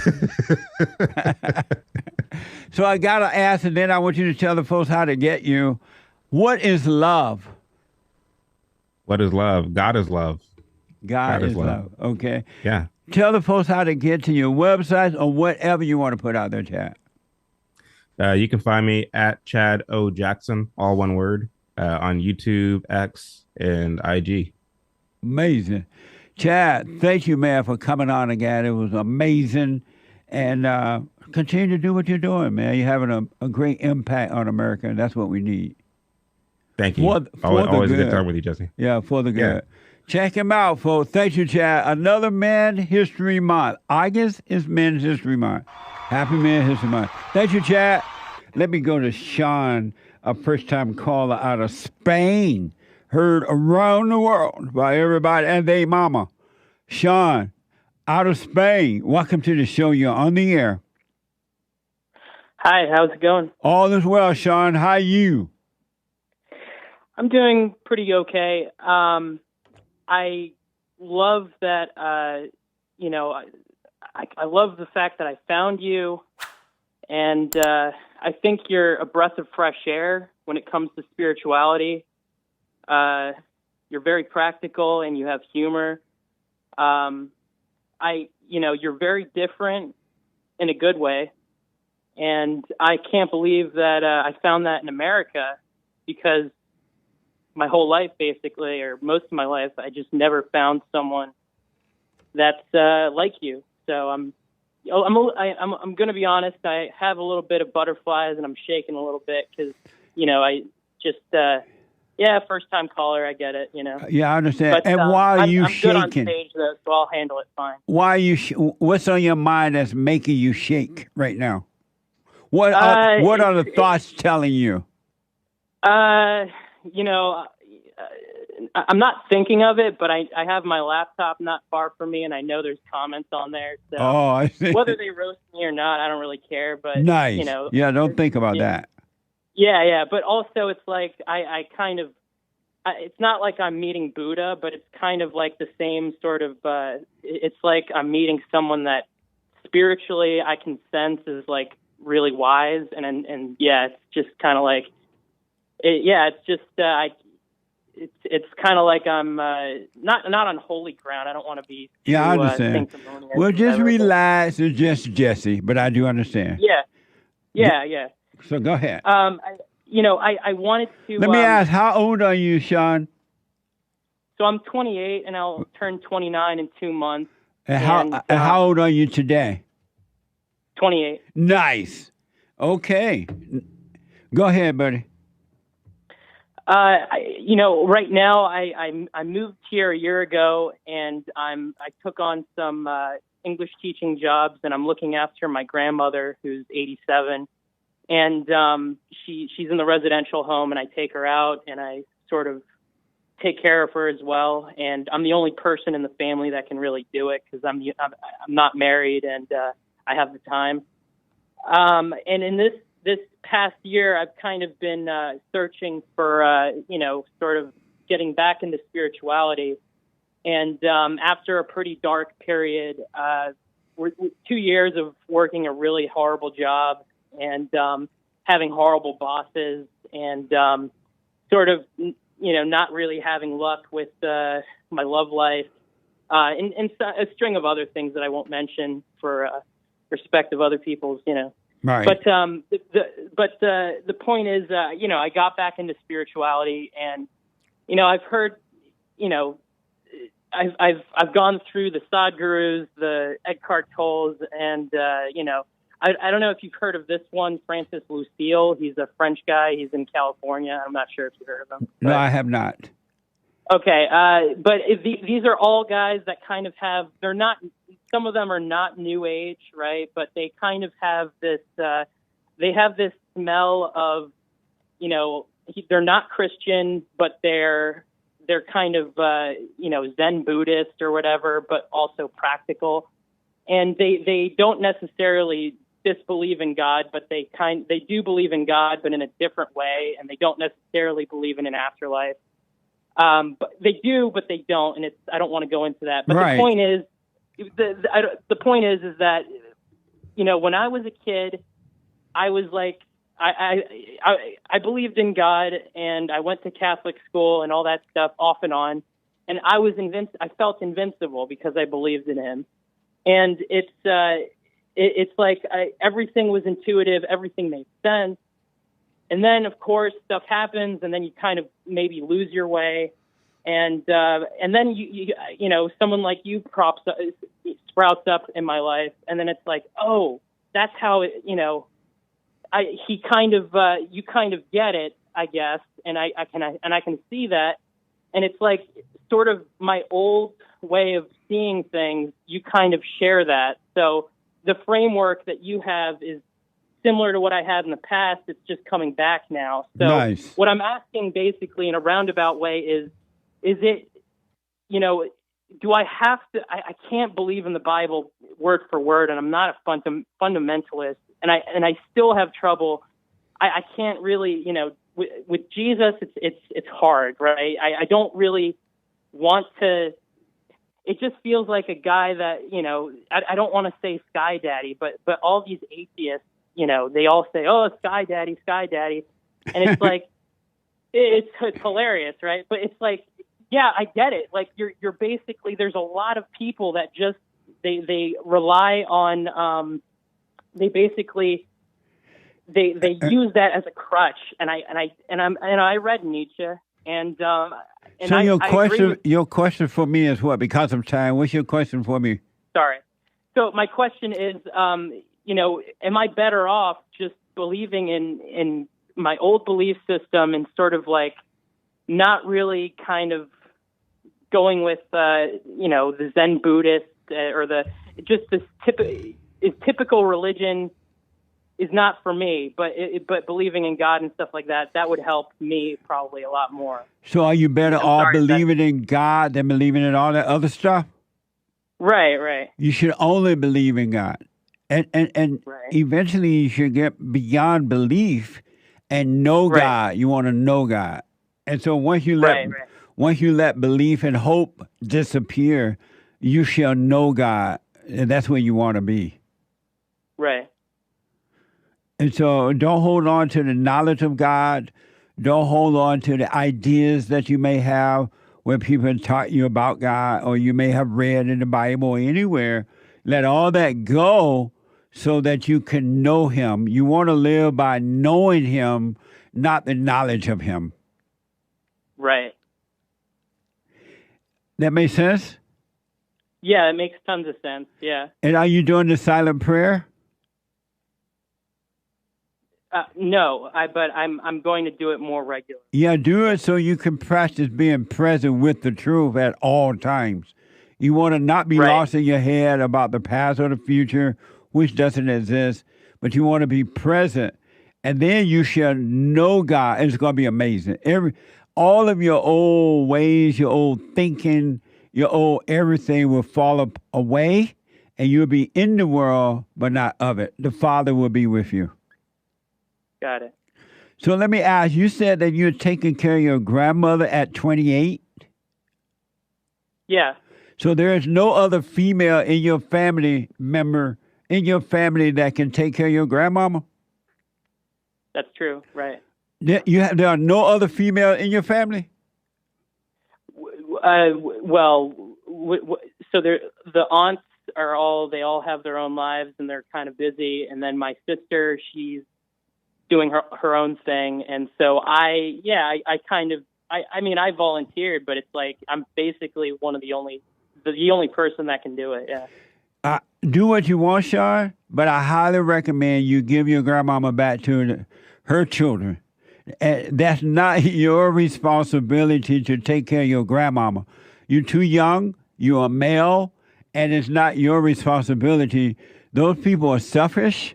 Speaker 2: So I gotta ask, and then I want you to tell the folks how to get you. What is love?
Speaker 1: What is love? God is love.
Speaker 2: God
Speaker 1: God is
Speaker 2: is
Speaker 1: love.
Speaker 2: love. Okay.
Speaker 1: Yeah.
Speaker 2: Tell the folks how to get to your websites or whatever you want to put out there, Chad.
Speaker 1: You can find me at Chad O Jackson, all one word, on YouTube, X, and IG.
Speaker 2: Amazing. Chad, thank you, man, for coming on again. It was amazing. And continue to do what you're doing, man. You're having a great impact on America, and that's what we need.
Speaker 1: Thank you.
Speaker 2: For the
Speaker 1: Always a good
Speaker 2: good.
Speaker 1: talking with you, Jesse.
Speaker 2: Yeah, for the
Speaker 1: Yeah.
Speaker 2: good. Check him out, folks. Thank you, Chad. Another Man History Month. August is Men's History Month. Happy Man History Month. Thank you, Chad. Let me go to Sean, a first-time caller out of Spain, heard around the world by everybody and they mama. Sean, out of Spain, welcome to the show. You're on the air.
Speaker 3: Hi, how's it going?
Speaker 2: All is well, Sean. How you?
Speaker 3: I'm doing pretty okay. I love that, you know, I love the fact that I found you, and I think you're a breath of fresh air when it comes to spirituality. You're very practical and you have humor. You're very different in a good way. And I can't believe that I found that in America, because my whole life, basically, or most of my life, I just never found someone that's like you. So I'm going to be honest. I have a little bit of butterflies, and I'm shaking a little bit because, I just first time caller. I get it.
Speaker 2: Yeah, I understand.
Speaker 3: But
Speaker 2: And why are you
Speaker 3: I'm good on
Speaker 2: shaking?
Speaker 3: stage though, so I'll handle it fine.
Speaker 2: Why are you? What's on your mind that's making you shake right now? What are the thoughts telling you?
Speaker 3: I'm not thinking of it, but I have my laptop not far from me, and I know there's comments on there. So
Speaker 2: I see.
Speaker 3: whether they roast me or not, I don't really care. But
Speaker 2: Nice. Yeah, don't think about that.
Speaker 3: Yeah. But also, it's like I kind of. It's not like I'm meeting Buddha, but it's kind of like the same sort of. It's like I'm meeting someone that spiritually I can sense is like really wise, and yeah, it's just kind of like. It's just it's kind of like I'm not on holy ground. I don't want to be too,
Speaker 2: Yeah, I understand.
Speaker 3: sanctimonious
Speaker 2: Well,
Speaker 3: or
Speaker 2: just
Speaker 3: whatever, but-
Speaker 2: relax. It's just Jesse, but I do understand.
Speaker 3: Yeah.
Speaker 2: So go ahead.
Speaker 3: I wanted to.
Speaker 2: Let me ask, how old are you, Sean?
Speaker 3: So I'm 28, and I'll turn 29 in 2 months.
Speaker 2: And how old are you today?
Speaker 3: 28.
Speaker 2: Nice. Okay. Go ahead, buddy.
Speaker 3: Right now I moved here a year ago, and I took on some English teaching jobs, and I'm looking after my grandmother who's 87, and she's in the residential home, and I take her out and I sort of take care of her as well. And I'm the only person in the family that can really do it because I'm not married, and I have the time. And in this past year, I've kind of been searching for, sort of getting back into spirituality. And after a pretty dark period, 2 years of working a really horrible job and having horrible bosses and sort of, not really having luck with my love life and a string of other things that I won't mention for respect of other people's,
Speaker 2: Right.
Speaker 3: But the point is, I got back into spirituality, and I've heard, I've gone through the Sadhgurus, the Eckhart Tolles, and I don't know if you've heard of this one, Francis Lucille. He's a French guy. He's in California. I'm not sure if you heard of him.
Speaker 2: No, I have not.
Speaker 3: Okay, but these are all guys that kind of have. They're not. Some of them are not New Age, right? But they kind of have this. They have this smell of, they're not Christian, but they're kind of Zen Buddhist or whatever, but also practical, and they don't necessarily disbelieve in God, but they do believe in God, but in a different way, and they don't necessarily believe in an afterlife. But they do, but they don't, and I don't want to go into that. But
Speaker 2: right.
Speaker 3: The point is, the point is that when I was a kid, I was like, I believed in God, and I went to Catholic school and all that stuff off and on, and I felt invincible because I believed in Him, and it's like everything was intuitive, everything made sense. And then, of course, stuff happens, and then you kind of maybe lose your way, and then you someone like you sprouts up in my life, and then it's like, oh, that's how it, you kind of get it, I guess, and I can see that, and it's like sort of my old way of seeing things. You kind of share that, so the framework that you have is similar to what I had in the past. It's just coming back now. So
Speaker 2: nice.
Speaker 3: What I'm asking basically in a roundabout way is it, do I have to, I can't believe in the Bible word for word, and I'm not a fundamentalist, and I still have trouble. I can't really, with Jesus, it's hard, right? I don't really want to, it just feels like a guy that, I don't want to say sky daddy, but all these atheists, they all say, oh, sky daddy, and it's like, it's hilarious, right? But it's like, yeah, I get it. Like you're basically, there's a lot of people that just, they rely on, they basically, they use that as a crutch. And I read Nietzsche, and
Speaker 2: so
Speaker 3: your
Speaker 2: your question for me is what? Because of time, what's your question for me?
Speaker 3: Sorry. So my question is, am I better off just believing in my old belief system and sort of like not really kind of going with, the Zen Buddhist or typical religion is not for me, but believing in God and stuff like that would help me probably a lot more.
Speaker 2: So are you better off believing in God than believing in all that other stuff?
Speaker 3: Right.
Speaker 2: You should only believe in God. And
Speaker 3: right.
Speaker 2: Eventually you should get beyond belief and know
Speaker 3: right.
Speaker 2: God. You want to know God. And so once you let belief and hope disappear, you shall know God. And that's where you want to be.
Speaker 3: Right.
Speaker 2: And so don't hold on to the knowledge of God. Don't hold on to the ideas that you may have where people have taught you about God, or you may have read in the Bible or anywhere. Let all that go so that you can know Him. You want to live by knowing Him, not the knowledge of Him.
Speaker 3: Right.
Speaker 2: That makes sense?
Speaker 3: Yeah, it makes tons of sense. Yeah.
Speaker 2: And are you doing the silent prayer?
Speaker 3: No, but I'm going to do it more regularly.
Speaker 2: Yeah, do it so you can practice being present with the truth at all times. You want to not be lost in your head about the past or the future, which doesn't exist, but you want to be present, and then you shall know God. It's going to be amazing. All of your old ways, your old thinking, your old everything will fall away, and you'll be in the world, but not of it. The Father will be with you.
Speaker 3: Got it.
Speaker 2: So let me ask, you said that you were taking care of your grandmother at 28?
Speaker 3: Yeah.
Speaker 2: So there is no other female in your family member, in your family that can take care of your grandmama?
Speaker 3: That's true, right.
Speaker 2: There are no other female in your family?
Speaker 3: So the aunts they all have their own lives and they're kind of busy. And then my sister, she's doing her own thing. And so I mean, I volunteered, but it's like I'm basically one of the only person that can do it. Yeah.
Speaker 2: Do what you want, Sean, but I highly recommend you give your grandmama back to her children. And that's not your responsibility to take care of your grandmama. You're too young, you're a male, and it's not your responsibility. Those people are selfish,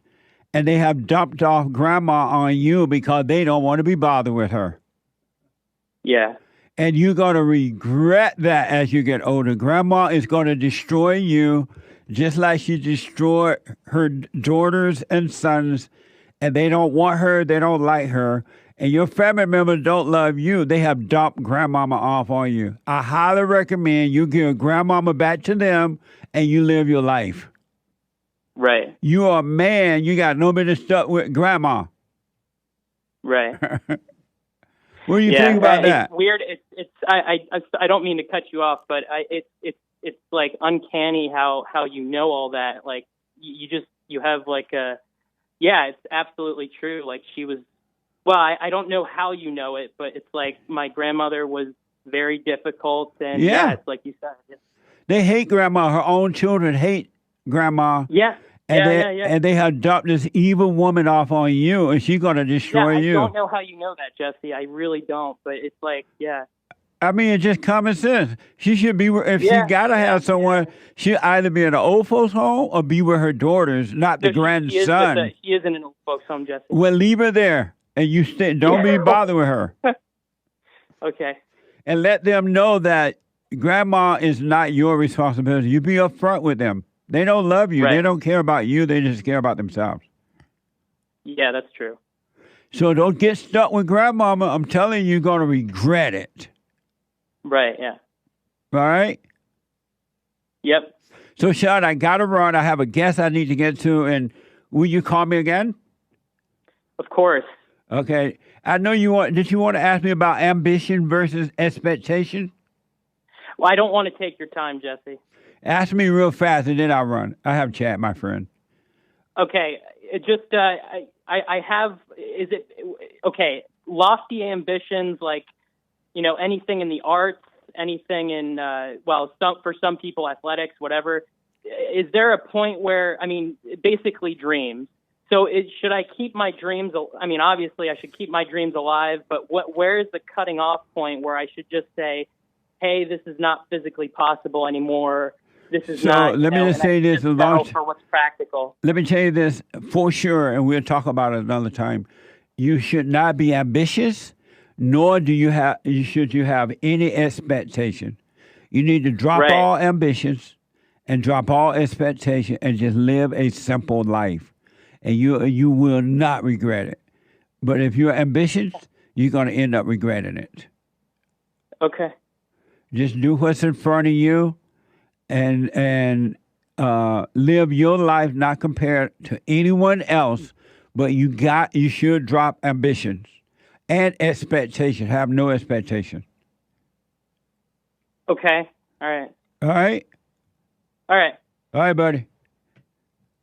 Speaker 2: and they have dumped off grandma on you because they don't want to be bothered with her.
Speaker 3: Yeah.
Speaker 2: And you're going to regret that as you get older. Grandma is going to destroy you just like she destroyed her daughters and sons, and they don't want her, they don't like her, and your family members don't love you. They have dumped grandmama off on you. I highly recommend you give grandmama back to them and you live your life.
Speaker 3: Right.
Speaker 2: You are a man, you got no business stuck with grandma.
Speaker 3: Right.
Speaker 2: What do you think about that?
Speaker 3: It's weird. I don't mean to cut you off, but it's like uncanny how you know all that. Like you have like it's absolutely true. Like she was, well, I don't know how you know it, but it's like my grandmother was very difficult, and it's like you said.
Speaker 2: They hate grandma. Her own children hate grandma.
Speaker 3: Yeah.
Speaker 2: And they have dumped this evil woman off on you, and she's going to destroy you.
Speaker 3: I don't know how you know that, Jesse. I really don't, but it's like,
Speaker 2: I mean, it's just common sense. She should be, if she got to have someone, she'll either be in an old folks home or be with her daughters, not the grandson.
Speaker 3: She is in an old folks home, Jesse.
Speaker 2: Well, leave her there, and you don't be bothered with her.
Speaker 3: Okay.
Speaker 2: And let them know that grandma is not your responsibility. You be upfront with them. They don't love you. Right. They don't care about you. They just care about themselves.
Speaker 3: Yeah, that's true.
Speaker 2: So don't get stuck with grandmama. I'm telling you, you're going to regret it.
Speaker 3: Right, yeah.
Speaker 2: All right?
Speaker 3: Yep.
Speaker 2: So, Sean, I got to run. I have a guest I need to get to. And will you call me again?
Speaker 3: Of course.
Speaker 2: Okay. I know did you want to ask me about ambition versus expectation?
Speaker 3: Well, I don't want to take your time, Jesse.
Speaker 2: Ask me real fast, and then I'll run. I have chat, my friend.
Speaker 3: Okay. It just, I have, lofty ambitions, like, anything in the arts, anything in, for some people, athletics, whatever. Is there a point where, basically dreams. So should I keep my dreams, obviously I should keep my dreams alive, but where is the cutting off point where I should just say, hey, this is not physically possible anymore. This is not.
Speaker 2: Let me just say this
Speaker 3: for what's practical.
Speaker 2: Let me tell you this for sure, and we'll talk about it another time. You should not be ambitious, nor should you have any expectation. You need to drop all ambitions and drop all expectation and just live a simple life, and you will not regret it. But if you're ambitious, you're going to end up regretting it.
Speaker 3: Okay.
Speaker 2: Just do what's in front of you. And live your life not compared to anyone else, but you should drop ambitions and expectations. Have no expectation.
Speaker 3: Okay. All right.
Speaker 2: All right?
Speaker 3: All right.
Speaker 2: All right, buddy.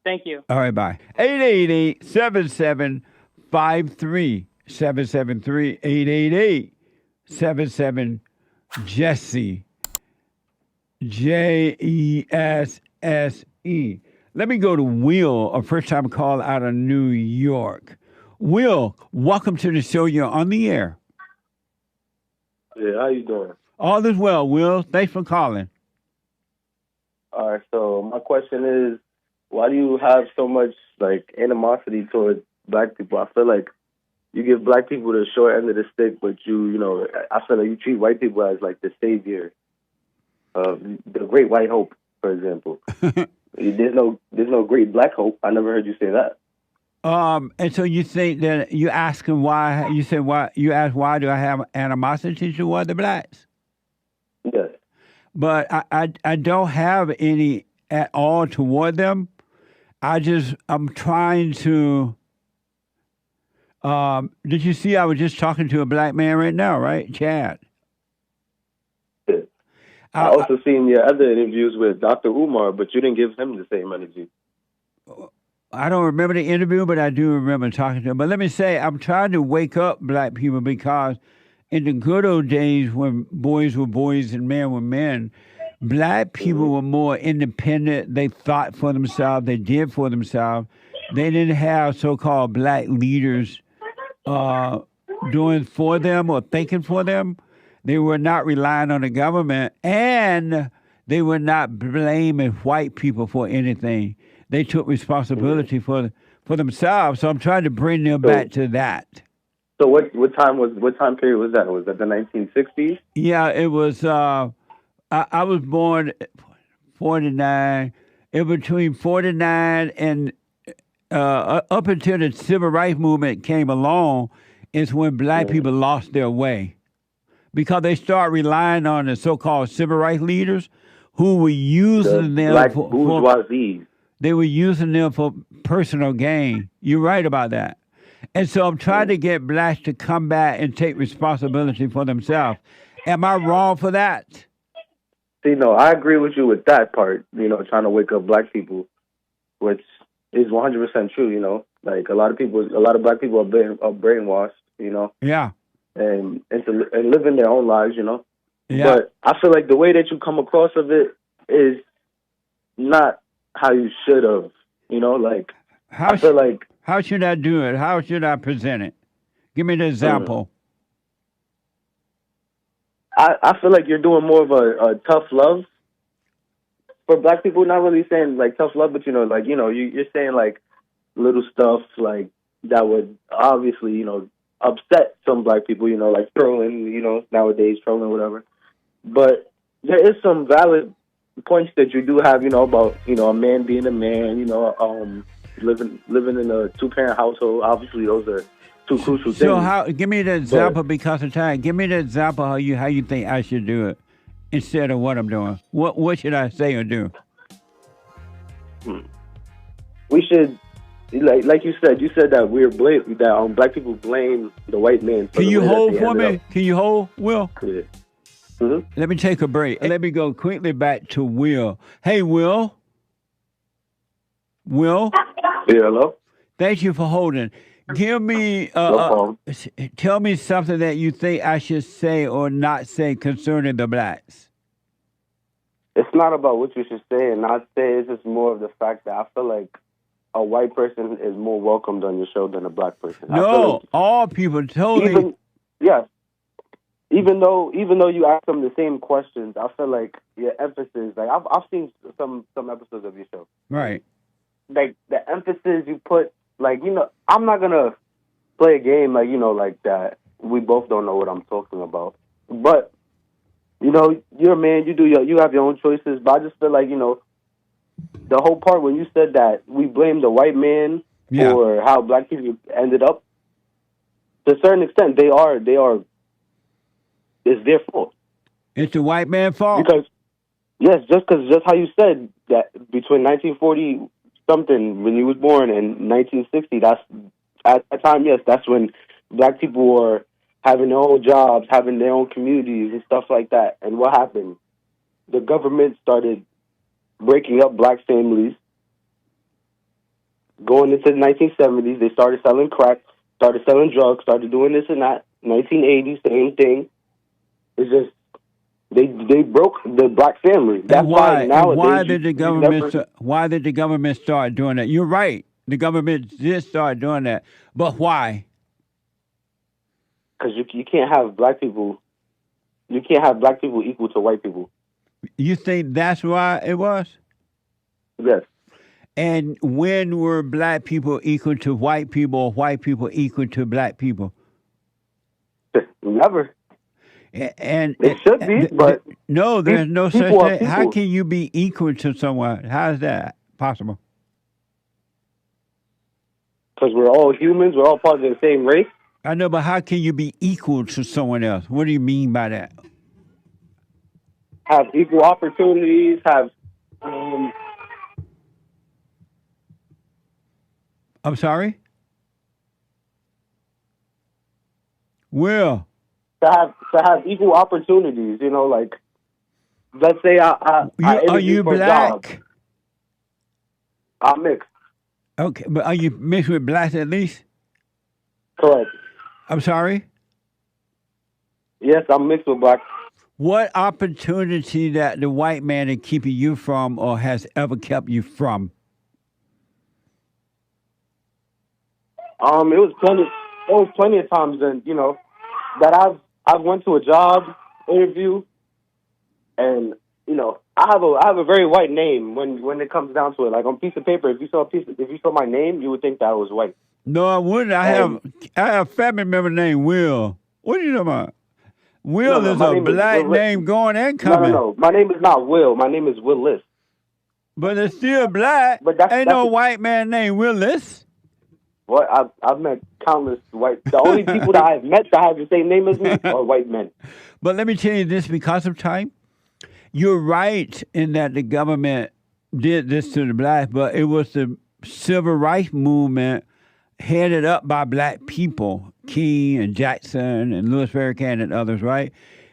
Speaker 3: Thank you.
Speaker 2: All right, bye. 888-7753. 773 888-77-JESSE. JESSE. Let me go to Will, a first-time call out of New York. Will, welcome to the show. You're on the air.
Speaker 4: Yeah, how you doing?
Speaker 2: All is well, Will. Thanks for calling.
Speaker 4: All right, so my question is, why do you have so much animosity towards black people? I feel like you give black people the short end of the stick, but I feel like you treat white people as the savior. The great white hope, for example. There's no great black hope. I never heard you say that.
Speaker 2: And so you think that you ask him why? You said why? You ask why do I have animosity toward the blacks?
Speaker 4: Yes.
Speaker 2: But I don't have any at all toward them. I'm trying to. Did you see? I was just talking to a black man right now, right, Chad?
Speaker 4: I also seen your other interviews with Dr. Umar, but you didn't give him the same energy.
Speaker 2: I don't remember the interview, but I do remember talking to him. But let me say, I'm trying to wake up black people because in the good old days when boys were boys and men were men, black people were more independent. They thought for themselves. They did for themselves. They didn't have so-called black leaders doing for them or thinking for them. They were not relying on the government, and they were not blaming white people for anything. They took responsibility for themselves. So I'm trying to bring them back to that.
Speaker 4: So what time period was that? Was that the 1960s?
Speaker 2: Yeah, it was. I was born 49. It was between 49 and up until the civil rights movement came along, is when black people lost their way. Because they start relying on the so-called civil rights leaders who were using them
Speaker 4: black bourgeoisie.
Speaker 2: They were using them for personal gain. You're right about that. And so I'm trying to get blacks to come back and take responsibility for themselves. Am I wrong for that?
Speaker 4: See, no, I agree with you with that part, trying to wake up black people, which is 100% true, Like a lot of black people are brainwashed,
Speaker 2: Yeah.
Speaker 4: and living their own lives,
Speaker 2: Yeah.
Speaker 4: But I feel like the way that you come across of it is not how you should have, like I feel like.
Speaker 2: How should I do it? How should I present it? Give me the example.
Speaker 4: I feel like you're doing more of a tough love for black people. Not really saying like tough love, but you're saying like little stuff like that would obviously upset some black people. Like trolling. Nowadays trolling whatever. But there is some valid points that you do have. About a man being a man. Living in a 2-parent household. Obviously, those are two crucial things.
Speaker 2: So give me the example because of time. Give me the example how you think I should do it instead of what I'm doing. What should I say or do?
Speaker 4: We should, like you said that black people blame the white man.
Speaker 2: Can you hold for me? Can you hold, Will?
Speaker 4: Yeah. Mm-hmm.
Speaker 2: Let me take a break. Let me go quickly back to Will. Hey, Will. Will?
Speaker 4: Yeah, hello?
Speaker 2: Thank you for holding. Give me, tell me something that you think I should say or not say concerning the blacks.
Speaker 4: It's not about what you should say and not say. It's just more of the fact that I feel like a white person is more welcomed on your show than a black person.
Speaker 2: No, all people totally.
Speaker 4: Even though you ask them the same questions, I feel like your emphasis. Like I've seen some episodes of your show.
Speaker 2: Right.
Speaker 4: Like the emphasis you put, like I'm not gonna play a game like that. We both don't know what I'm talking about, but you're a man. You have your own choices. But I just feel like the whole part when you said that we blame the white man for how black people ended up. To a certain extent, they are. It's their fault.
Speaker 2: It's the white man's fault.
Speaker 4: Because just how you said that between 1940. Something when you was born in 1960. That's at that time. Yes, that's when black people were having their own jobs, having their own communities and stuff like that. And what happened? The government started breaking up black families. Going into the 1970s, they started selling crack, started selling drugs, started doing this and that. 1980s, same thing. It's just they broke the black family. That's why nowadays.
Speaker 2: Why did the government start doing that? You're right. The government did start doing that, but why?
Speaker 4: Because you can't have black people. You can't have black people equal to white people.
Speaker 2: You think that's why it was?
Speaker 4: Yes.
Speaker 2: And when were black people equal to white people or white people equal to black people?
Speaker 4: Never.
Speaker 2: And
Speaker 4: it should be, but
Speaker 2: no, there's no such thing. How can you be equal to someone? How is that possible?
Speaker 4: Because we're all humans. We're all part of the same race.
Speaker 2: I know, but how can you be equal to someone else? What do you mean by that?
Speaker 4: Have equal opportunities. Have.
Speaker 2: I'm sorry? Will.
Speaker 4: To have equal opportunities, like let's say I
Speaker 2: Are you
Speaker 4: interview for a job.
Speaker 2: black?
Speaker 4: I'm mixed.
Speaker 2: Okay, but are you mixed with blacks at least?
Speaker 4: Correct.
Speaker 2: I'm sorry?
Speaker 4: Yes, I'm mixed with black.
Speaker 2: What opportunity that the white man is keeping you from or has ever kept you from?
Speaker 4: It was plenty of times, and that I've went to a job interview, and I have a very white name when it comes down to it. Like on a piece of paper, if you saw my name, you would think that I was white.
Speaker 2: No, I wouldn't. I have a family member named Will. What are you talking about? Will
Speaker 4: No,
Speaker 2: is
Speaker 4: my
Speaker 2: a
Speaker 4: name is
Speaker 2: black
Speaker 4: Will.
Speaker 2: name going and coming.
Speaker 4: No. My name is not Will. My name is Willis.
Speaker 2: But it's still black.
Speaker 4: But
Speaker 2: Ain't no white man named Willis.
Speaker 4: Well, I've met countless white. The only people that I've met that have the same name as me are white men.
Speaker 2: But let me tell you this because of time. You're right in that the government did this to the blacks, but it was the civil rights movement headed up by black people, King and Jackson and Louis Farrakhan and others, right?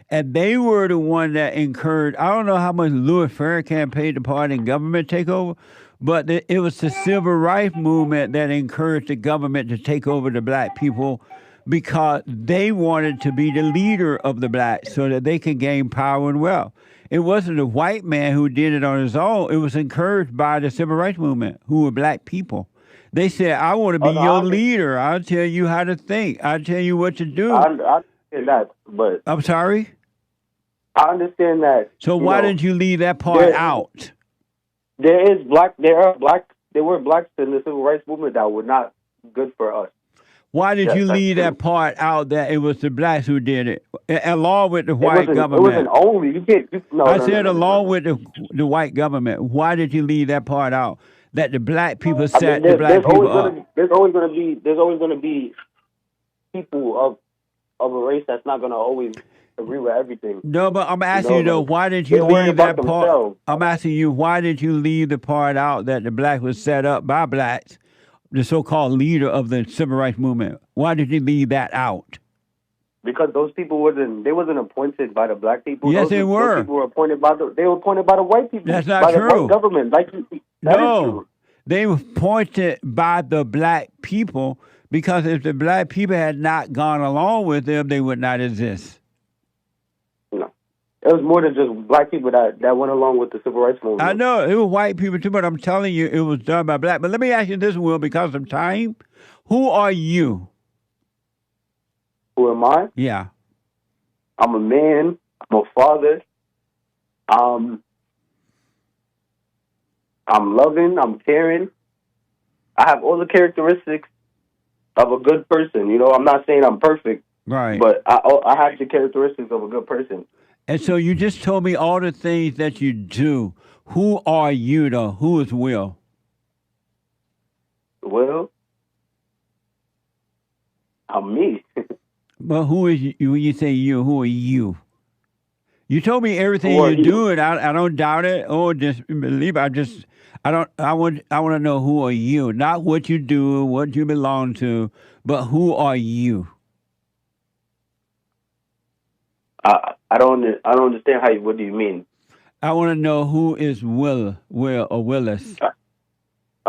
Speaker 2: And they were the one that encouraged, I don't know how much Louis Farrakhan paid the part in government takeover, but it was the civil rights movement that encouraged the government to take over the black people because they wanted to be the leader of the blacks so that they could gain power and wealth. It wasn't a white man who did it on his own. It was encouraged by the civil rights movement, who were black people. They said, I want to be your leader. I'll tell you how to think. I'll tell you what to do.
Speaker 4: I understand that, but...
Speaker 2: I'm sorry?
Speaker 4: I understand that.
Speaker 2: So why didn't you leave that part out?
Speaker 4: There were blacks in the civil rights movement that were not good for us.
Speaker 2: Why did you leave that part out that it was the blacks who did it, along with the white government?
Speaker 4: It wasn't only. You can't.
Speaker 2: I said along with the white government. Why did you leave that part out? That the black people set the black people up.
Speaker 4: There's always going to be people of a race that's not going to always agree with everything.
Speaker 2: No, but I'm asking you though, why did you leave that part?
Speaker 4: Themselves.
Speaker 2: I'm asking you, why did you leave the part out that the black was set up by blacks, the so-called leader of the civil rights movement? Why did you leave that out?
Speaker 4: Because those people wasn't appointed by the black people.
Speaker 2: Yes, they were.
Speaker 4: Those people were appointed by the white people.
Speaker 2: That's not
Speaker 4: by
Speaker 2: true.
Speaker 4: The white government.
Speaker 2: No, they were appointed by the black people because if the black people had not gone along with them, they would not exist.
Speaker 4: No, it was more than just black people that went along with the civil rights movement.
Speaker 2: I know it was white people too, but I'm telling you, it was done by black. But let me ask you this, Will, because of time. Who are you?
Speaker 4: Who am I?
Speaker 2: Yeah.
Speaker 4: I'm a man. I'm a father. I'm loving. I'm caring. I have all the characteristics of a good person. I'm not saying I'm perfect.
Speaker 2: Right.
Speaker 4: But I have the characteristics of a good person.
Speaker 2: And so you just told me all the things that you do. Who are you, though? Who is Will?
Speaker 4: Will? I'm me.
Speaker 2: But who is you? When you say you, who are you? You told me everything you do, and I don't doubt it or disbelieve. I want to know who are you, not what you do, what you belong to, but who are you?
Speaker 4: I don't understand what do you mean?
Speaker 2: I want to know who is Will or Willis.
Speaker 4: All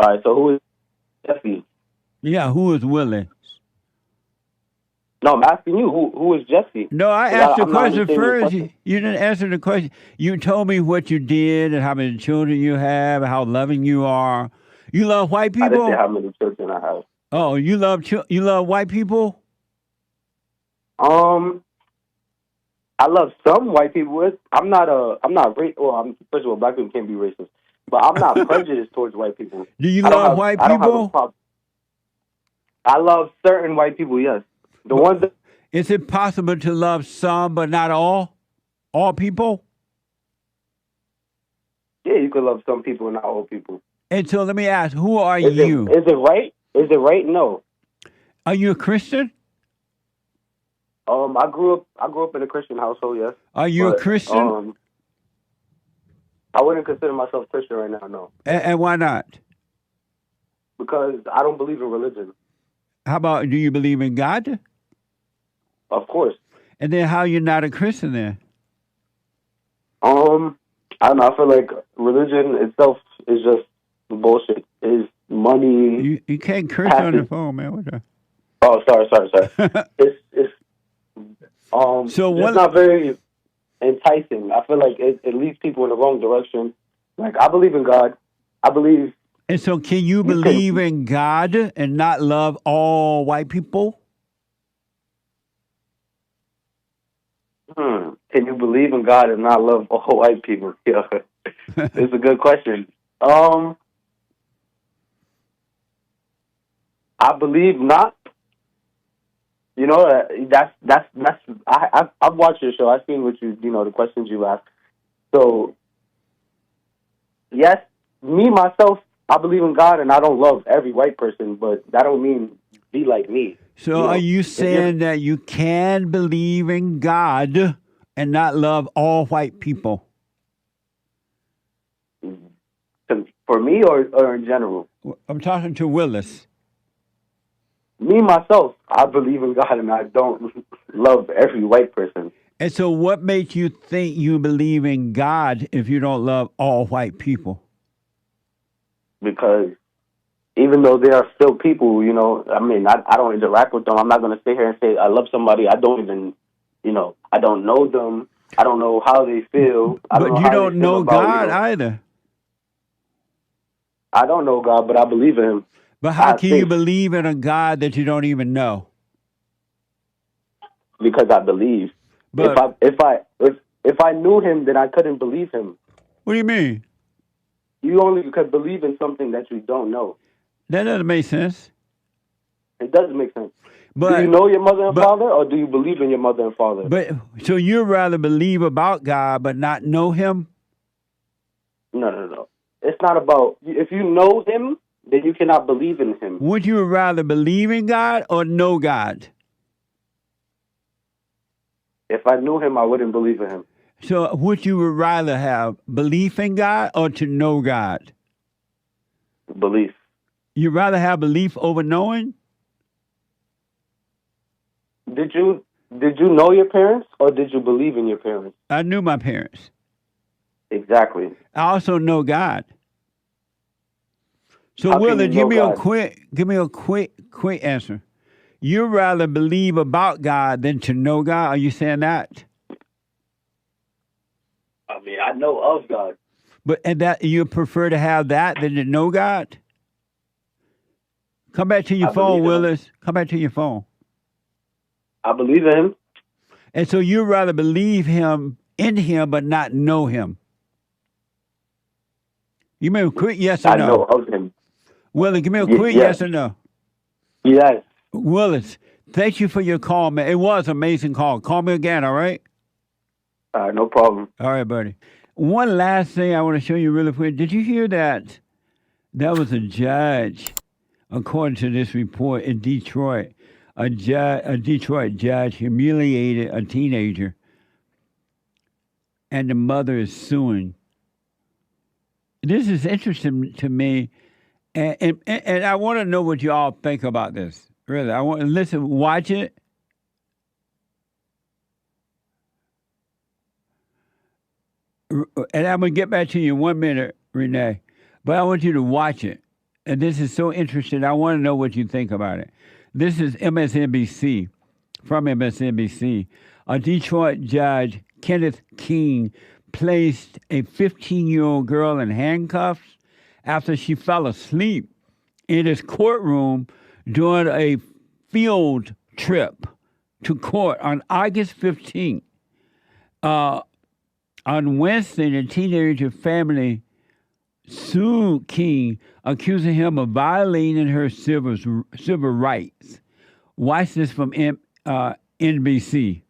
Speaker 4: right, so who is Jesse?
Speaker 2: Yeah, who is Willis?
Speaker 4: No, I'm asking you, who is Jesse?
Speaker 2: No, I asked the question first. You didn't answer the question. You told me what you did and how many children you have and how loving you are. You love white people?
Speaker 4: I didn't say how many children I have.
Speaker 2: Oh, you love white people?
Speaker 4: I love some white people. I'm not racist. Well, first of all, black people can't be racist, but I'm not prejudiced towards white people.
Speaker 2: Do you love white people?
Speaker 4: I don't have a problem. I love certain white people. Yes, the ones that.
Speaker 2: Is it possible to love some but not all? All people?
Speaker 4: Yeah, you can love some people and not all people.
Speaker 2: And so let me ask, who are you?
Speaker 4: Is it right? Is it right? No.
Speaker 2: Are you a Christian?
Speaker 4: I grew up in a Christian household, yes.
Speaker 2: Are you a Christian?
Speaker 4: I wouldn't consider myself Christian right now, no.
Speaker 2: And why not?
Speaker 4: Because I don't believe in religion.
Speaker 2: How about, do you believe in God?
Speaker 4: Of course.
Speaker 2: And then how you're not a Christian then?
Speaker 4: I don't know. I feel like religion itself is just bullshit. Is money.
Speaker 2: You can't curse on the phone, man. What the?
Speaker 4: Oh, sorry. It's
Speaker 2: So
Speaker 4: it's
Speaker 2: what?
Speaker 4: not very enticing. I feel like it leads people in the wrong direction. Like, I believe in God. I believe.
Speaker 2: And so, can you believe in God and not love all white people?
Speaker 4: Can you believe in God and not love all white people? Yeah, it's a good question. I believe not. You know, I've watched your show. I've seen what the questions you asked. So, yes, me, myself, I believe in God and I don't love every white person, but that don't mean be like me.
Speaker 2: So are you saying that you can believe in God and not love all white people?
Speaker 4: For me or in general?
Speaker 2: I'm talking to Willis.
Speaker 4: Me, myself, I believe in God and I don't love every white person.
Speaker 2: And so what makes you think you believe in God if you don't love all white people?
Speaker 4: Because even though they are still people, I mean, I don't interact with them. I'm not going to sit here and say I love somebody. I don't even, I don't know them. I don't know how they feel.
Speaker 2: But you don't know God either.
Speaker 4: I don't know God, but I believe in him.
Speaker 2: But how can you believe in a God that you don't even know?
Speaker 4: Because I believe. But if I knew him, then I couldn't believe him.
Speaker 2: What do you mean?
Speaker 4: You only could believe in something that you don't know.
Speaker 2: That doesn't make sense.
Speaker 4: It doesn't make sense.
Speaker 2: But,
Speaker 4: do you know your mother and father, or do you believe in your mother and father?
Speaker 2: But so you'd rather believe about God but not know him?
Speaker 4: No. It's not about, if you know him, then you cannot believe in him.
Speaker 2: Would you rather believe in God or know God?
Speaker 4: If I knew him, I wouldn't believe in him.
Speaker 2: So would you rather have belief in God or to know God?
Speaker 4: Belief.
Speaker 2: You'd rather have belief over knowing?
Speaker 4: Did you know your parents or did you believe in your parents?
Speaker 2: I knew my parents.
Speaker 4: Exactly.
Speaker 2: I also know God. So Willie, give me a quick answer. You'd rather believe about God than to know God? Are you saying that?
Speaker 4: I mean, I know of God.
Speaker 2: And that you prefer to have that than to know God? Come back to your phone, Willis. Come back to your phone.
Speaker 4: I believe in him.
Speaker 2: And so you'd rather believe in him, but not know him? You mean a quick yes or no?
Speaker 4: I know of him.
Speaker 2: Willis, give me a quick yes or no.
Speaker 4: Yes.
Speaker 2: Willis, thank you for your call, man. It was an amazing call. Call me again, all right?
Speaker 4: All right, no problem.
Speaker 2: All right, buddy. One last thing I want to show you really quick. Did you hear that? That was a judge, according to this report in Detroit. A Detroit judge humiliated a teenager, and the mother is suing. This is interesting to me, and I want to know what you all think about this. Really, I want to watch it. And I'm going to get back to you in 1 minute, Renee. But I want you to watch it. And this is so interesting. I want to know what you think about it. This is MSNBC, from MSNBC. A Detroit judge, Kenneth King, placed a 15-year-old girl in handcuffs after she fell asleep in his courtroom during a field trip to court on August 15th. On Wednesday, the teenager family sued King, accusing him of violating her civil rights. Watch this from NBC.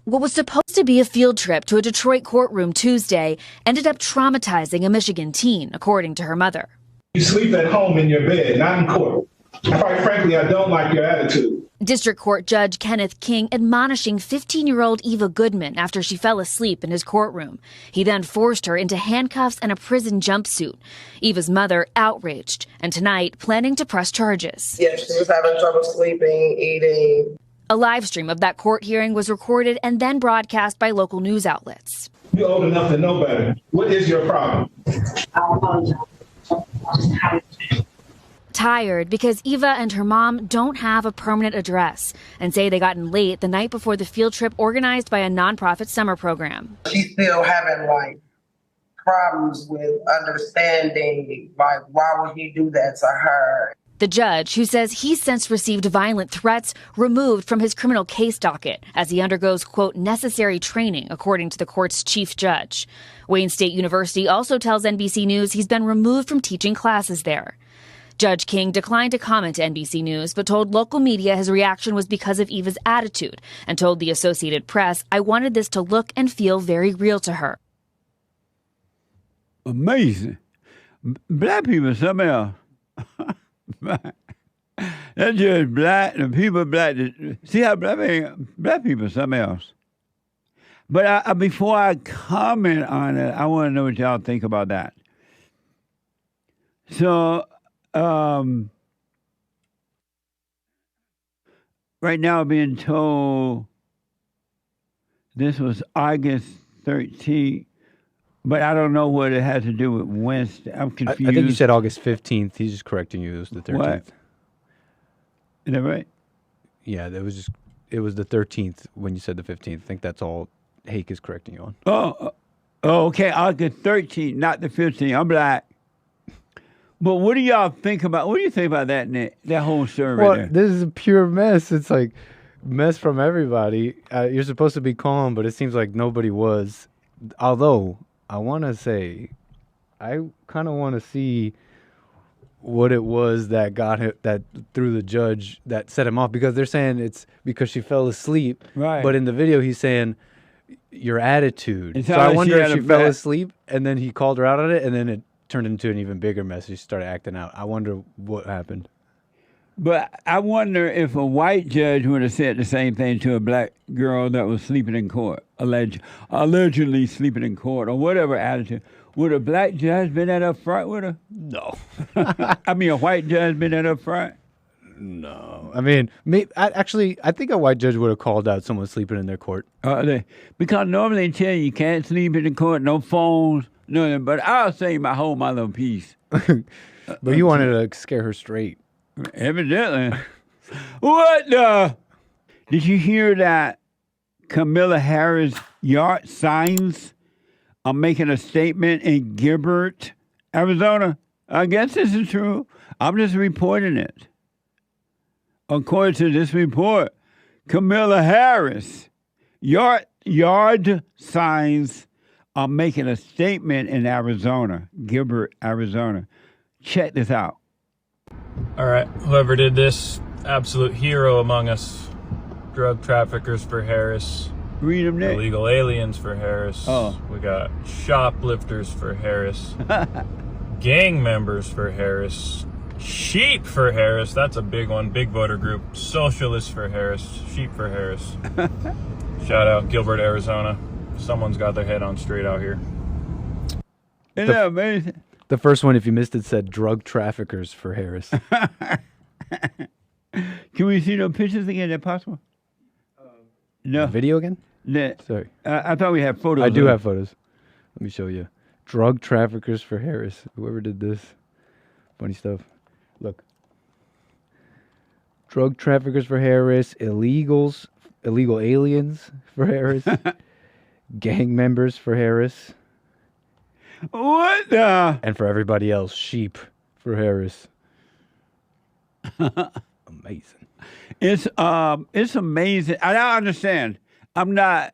Speaker 5: What was supposed to be a field trip to a Detroit courtroom Tuesday ended up traumatizing a Michigan teen, according to her mother.
Speaker 6: You sleep at home in your bed, not in court. Quite frankly, I don't like your attitude.
Speaker 5: District Court Judge Kenneth King admonishing 15-year-old Eva Goodman after she fell asleep in his courtroom. He then forced her into handcuffs and a prison jumpsuit. Eva's mother outraged, and tonight planning to press charges.
Speaker 7: Yes, she was having trouble sleeping, eating.
Speaker 5: A live stream of that court hearing was recorded and then broadcast by local news outlets.
Speaker 6: You're old enough to know better. What is your problem?
Speaker 5: Tired because Eva and her mom don't have a permanent address and say they got in late the night before the field trip organized by a nonprofit summer program.
Speaker 7: She's still having like problems with understanding, like, why would he do that to her?
Speaker 5: The judge, who says he's since received violent threats, removed from his criminal case docket as he undergoes, quote, necessary training, according to the court's chief judge. Wayne State University also tells NBC News he's been removed from teaching classes there. Judge King declined to comment to NBC News, but told local media his reaction was because of Eva's attitude and told the Associated Press, I wanted this to look and feel very real to her.
Speaker 2: Amazing. Black people are something else. That's just black, the people black. See how black people are something else. But before I comment on it, I want to know what y'all think about that. So, right now I'm being told this was August 13th, but I don't know what it has to do with Wednesday. I'm confused.
Speaker 8: I think you said August 15th. He's just correcting you. It was the 13th.
Speaker 2: What? Is that right?
Speaker 8: Yeah, it was the 13th when you said the 15th. I think that's all Hake is correcting you on.
Speaker 2: Oh, okay. August 13th, not the 15th. I'm black. But what do y'all think about? What do you think about that, Nick? That whole story right there?
Speaker 8: This is a pure mess. It's like mess from everybody. You're supposed to be calm, but it seems like nobody was. Although I want to say, I kind of want to see what it was that got him, that through the judge that set him off, because they're saying it's because she fell asleep.
Speaker 2: Right.
Speaker 8: But in the video, he's saying your attitude.
Speaker 2: It's
Speaker 8: So
Speaker 2: how
Speaker 8: I
Speaker 2: she
Speaker 8: wonder
Speaker 2: had
Speaker 8: if
Speaker 2: a
Speaker 8: she fell
Speaker 2: bad-
Speaker 8: asleep and then he called her out on it, and then it turned into an even bigger mess. She started acting out. I wonder what happened.
Speaker 2: But I wonder if a white judge would have said the same thing to a black girl that was sleeping in court, allegedly sleeping in court, or whatever attitude. Would a black judge been that up front with her?
Speaker 8: No.
Speaker 2: I mean, a white judge been that up front?
Speaker 8: No. I mean, I think a white judge would have called out someone sleeping in their court.
Speaker 2: Because normally they tell you can't sleep in the court, no phones, nothing. But I'll say my little piece.
Speaker 8: But you wanted to scare her straight.
Speaker 2: Evidently. What the? Did you hear that Kamala Harris yard signs are making a statement in Gilbert, Arizona? I guess this is true. I'm just reporting it. According to this report, Kamala Harris yard signs are making a statement in Arizona, Gilbert, Arizona. Check this out.
Speaker 9: All right, whoever did this, absolute hero among us. Drug traffickers for Harris.
Speaker 2: Read them, Nick.
Speaker 9: Illegal aliens for Harris.
Speaker 2: Oh.
Speaker 9: We got shoplifters for Harris. Gang members for Harris. Sheep for Harris. That's a big one. Big voter group. Socialists for Harris. Sheep for Harris. Shout out Gilbert, Arizona. Someone's got their head on straight out here.
Speaker 2: Isn't that amazing?
Speaker 8: The first one, if you missed it, said drug traffickers for Harris.
Speaker 2: Can we see those pictures again, if possible? No.
Speaker 8: Video again?
Speaker 2: No.
Speaker 8: Sorry.
Speaker 2: I thought we had photos.
Speaker 8: I do
Speaker 2: of
Speaker 8: have photos. Let me show you. Drug traffickers for Harris. Whoever did this. Funny stuff. Look. Drug traffickers for Harris. Illegal aliens for Harris. Gang members for Harris.
Speaker 2: What the?
Speaker 8: And for everybody else, sheep for Harris. Amazing.
Speaker 2: It's amazing. I don't understand. I'm not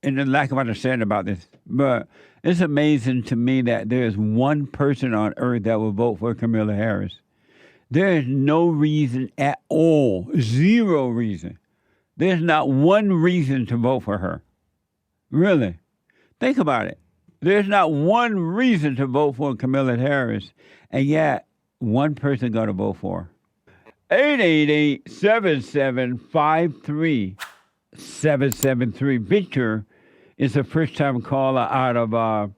Speaker 2: in the lack of understanding about this, but it's amazing to me that there's one person on earth that will vote for Kamala Harris. There is no reason at all, zero reason. There's not one reason to vote for her. Really. Think about it. There's not one reason to vote for Kamala Harris, and yet one person got to vote for her. 888-7753-773. Victor is a first-time caller out of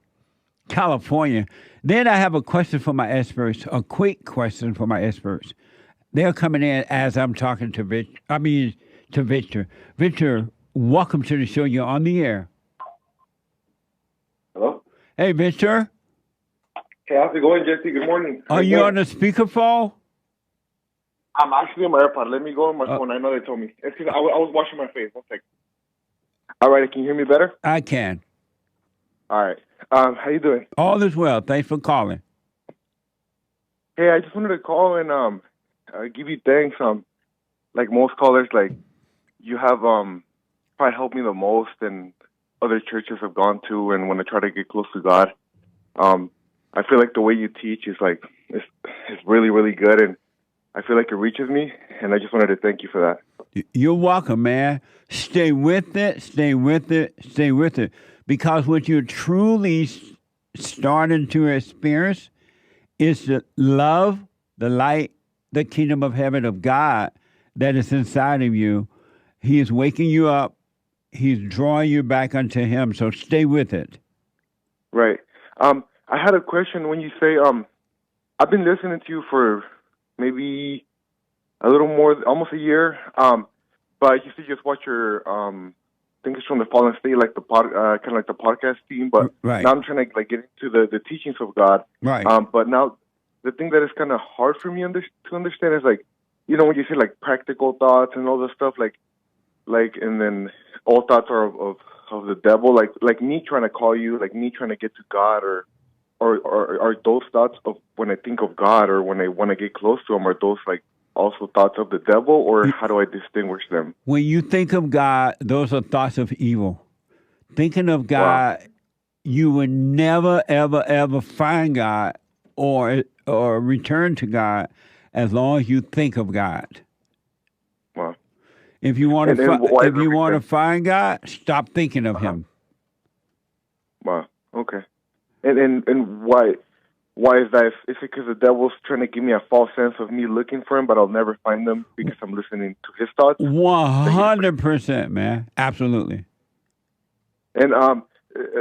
Speaker 2: California. Then I have a question for my experts, a quick question for my experts. They're coming in as I'm talking to Victor. Victor, welcome to the show. You're on the air. Hey, Victor.
Speaker 10: Hey, how's it going, Jesse? Good morning.
Speaker 2: Are you on the speakerphone?
Speaker 10: I'm actually on my AirPod. Let me go on my phone. I know they told me. It's because I was washing my face. One second. All right, can you hear me better?
Speaker 2: I can.
Speaker 10: All right. How you doing?
Speaker 2: All is well. Thanks for calling.
Speaker 10: Hey, I just wanted to call and give you thanks. Like most callers, like you have probably helped me the most, and other churches have gone to, and when I try to get close to God, I feel like the way you teach is like it's really, really good, and I feel like it reaches me, and I just wanted to thank you for that.
Speaker 2: You're welcome, man. Stay with it, stay with it, stay with it. Because what you're truly starting to experience is the love, the light, the kingdom of heaven of God that is inside of you. He is waking you up. He's drawing you back unto him. So stay with it.
Speaker 10: Right. I had a question when you say, I've been listening to you for maybe a little more, almost a year. But you said just watch your, I think it's from the Fallen State, like the kind of like the podcast team. But
Speaker 2: right.
Speaker 10: Now I'm trying to like get into the teachings of God.
Speaker 2: Right.
Speaker 10: But now the thing that is kind of hard for me to understand is like, you know, when you say like practical thoughts and all this stuff, like, and then all thoughts are of the devil, like me trying to call you, like me trying to get to God, or are those thoughts of when I think of God or when I want to get close to him, are those like also thoughts of the devil, or how do I distinguish them?
Speaker 2: When you think of God, those are thoughts of evil. Thinking of God, you would never, ever, ever find God or return to God as long as you think of God.
Speaker 10: Wow.
Speaker 2: If you want to find God, stop thinking of him.
Speaker 10: Wow. Okay. And why is that? Is it because the devil's trying to give me a false sense of me looking for him, but I'll never find him because I'm listening to his thoughts?
Speaker 2: 100%, man. Absolutely.
Speaker 10: And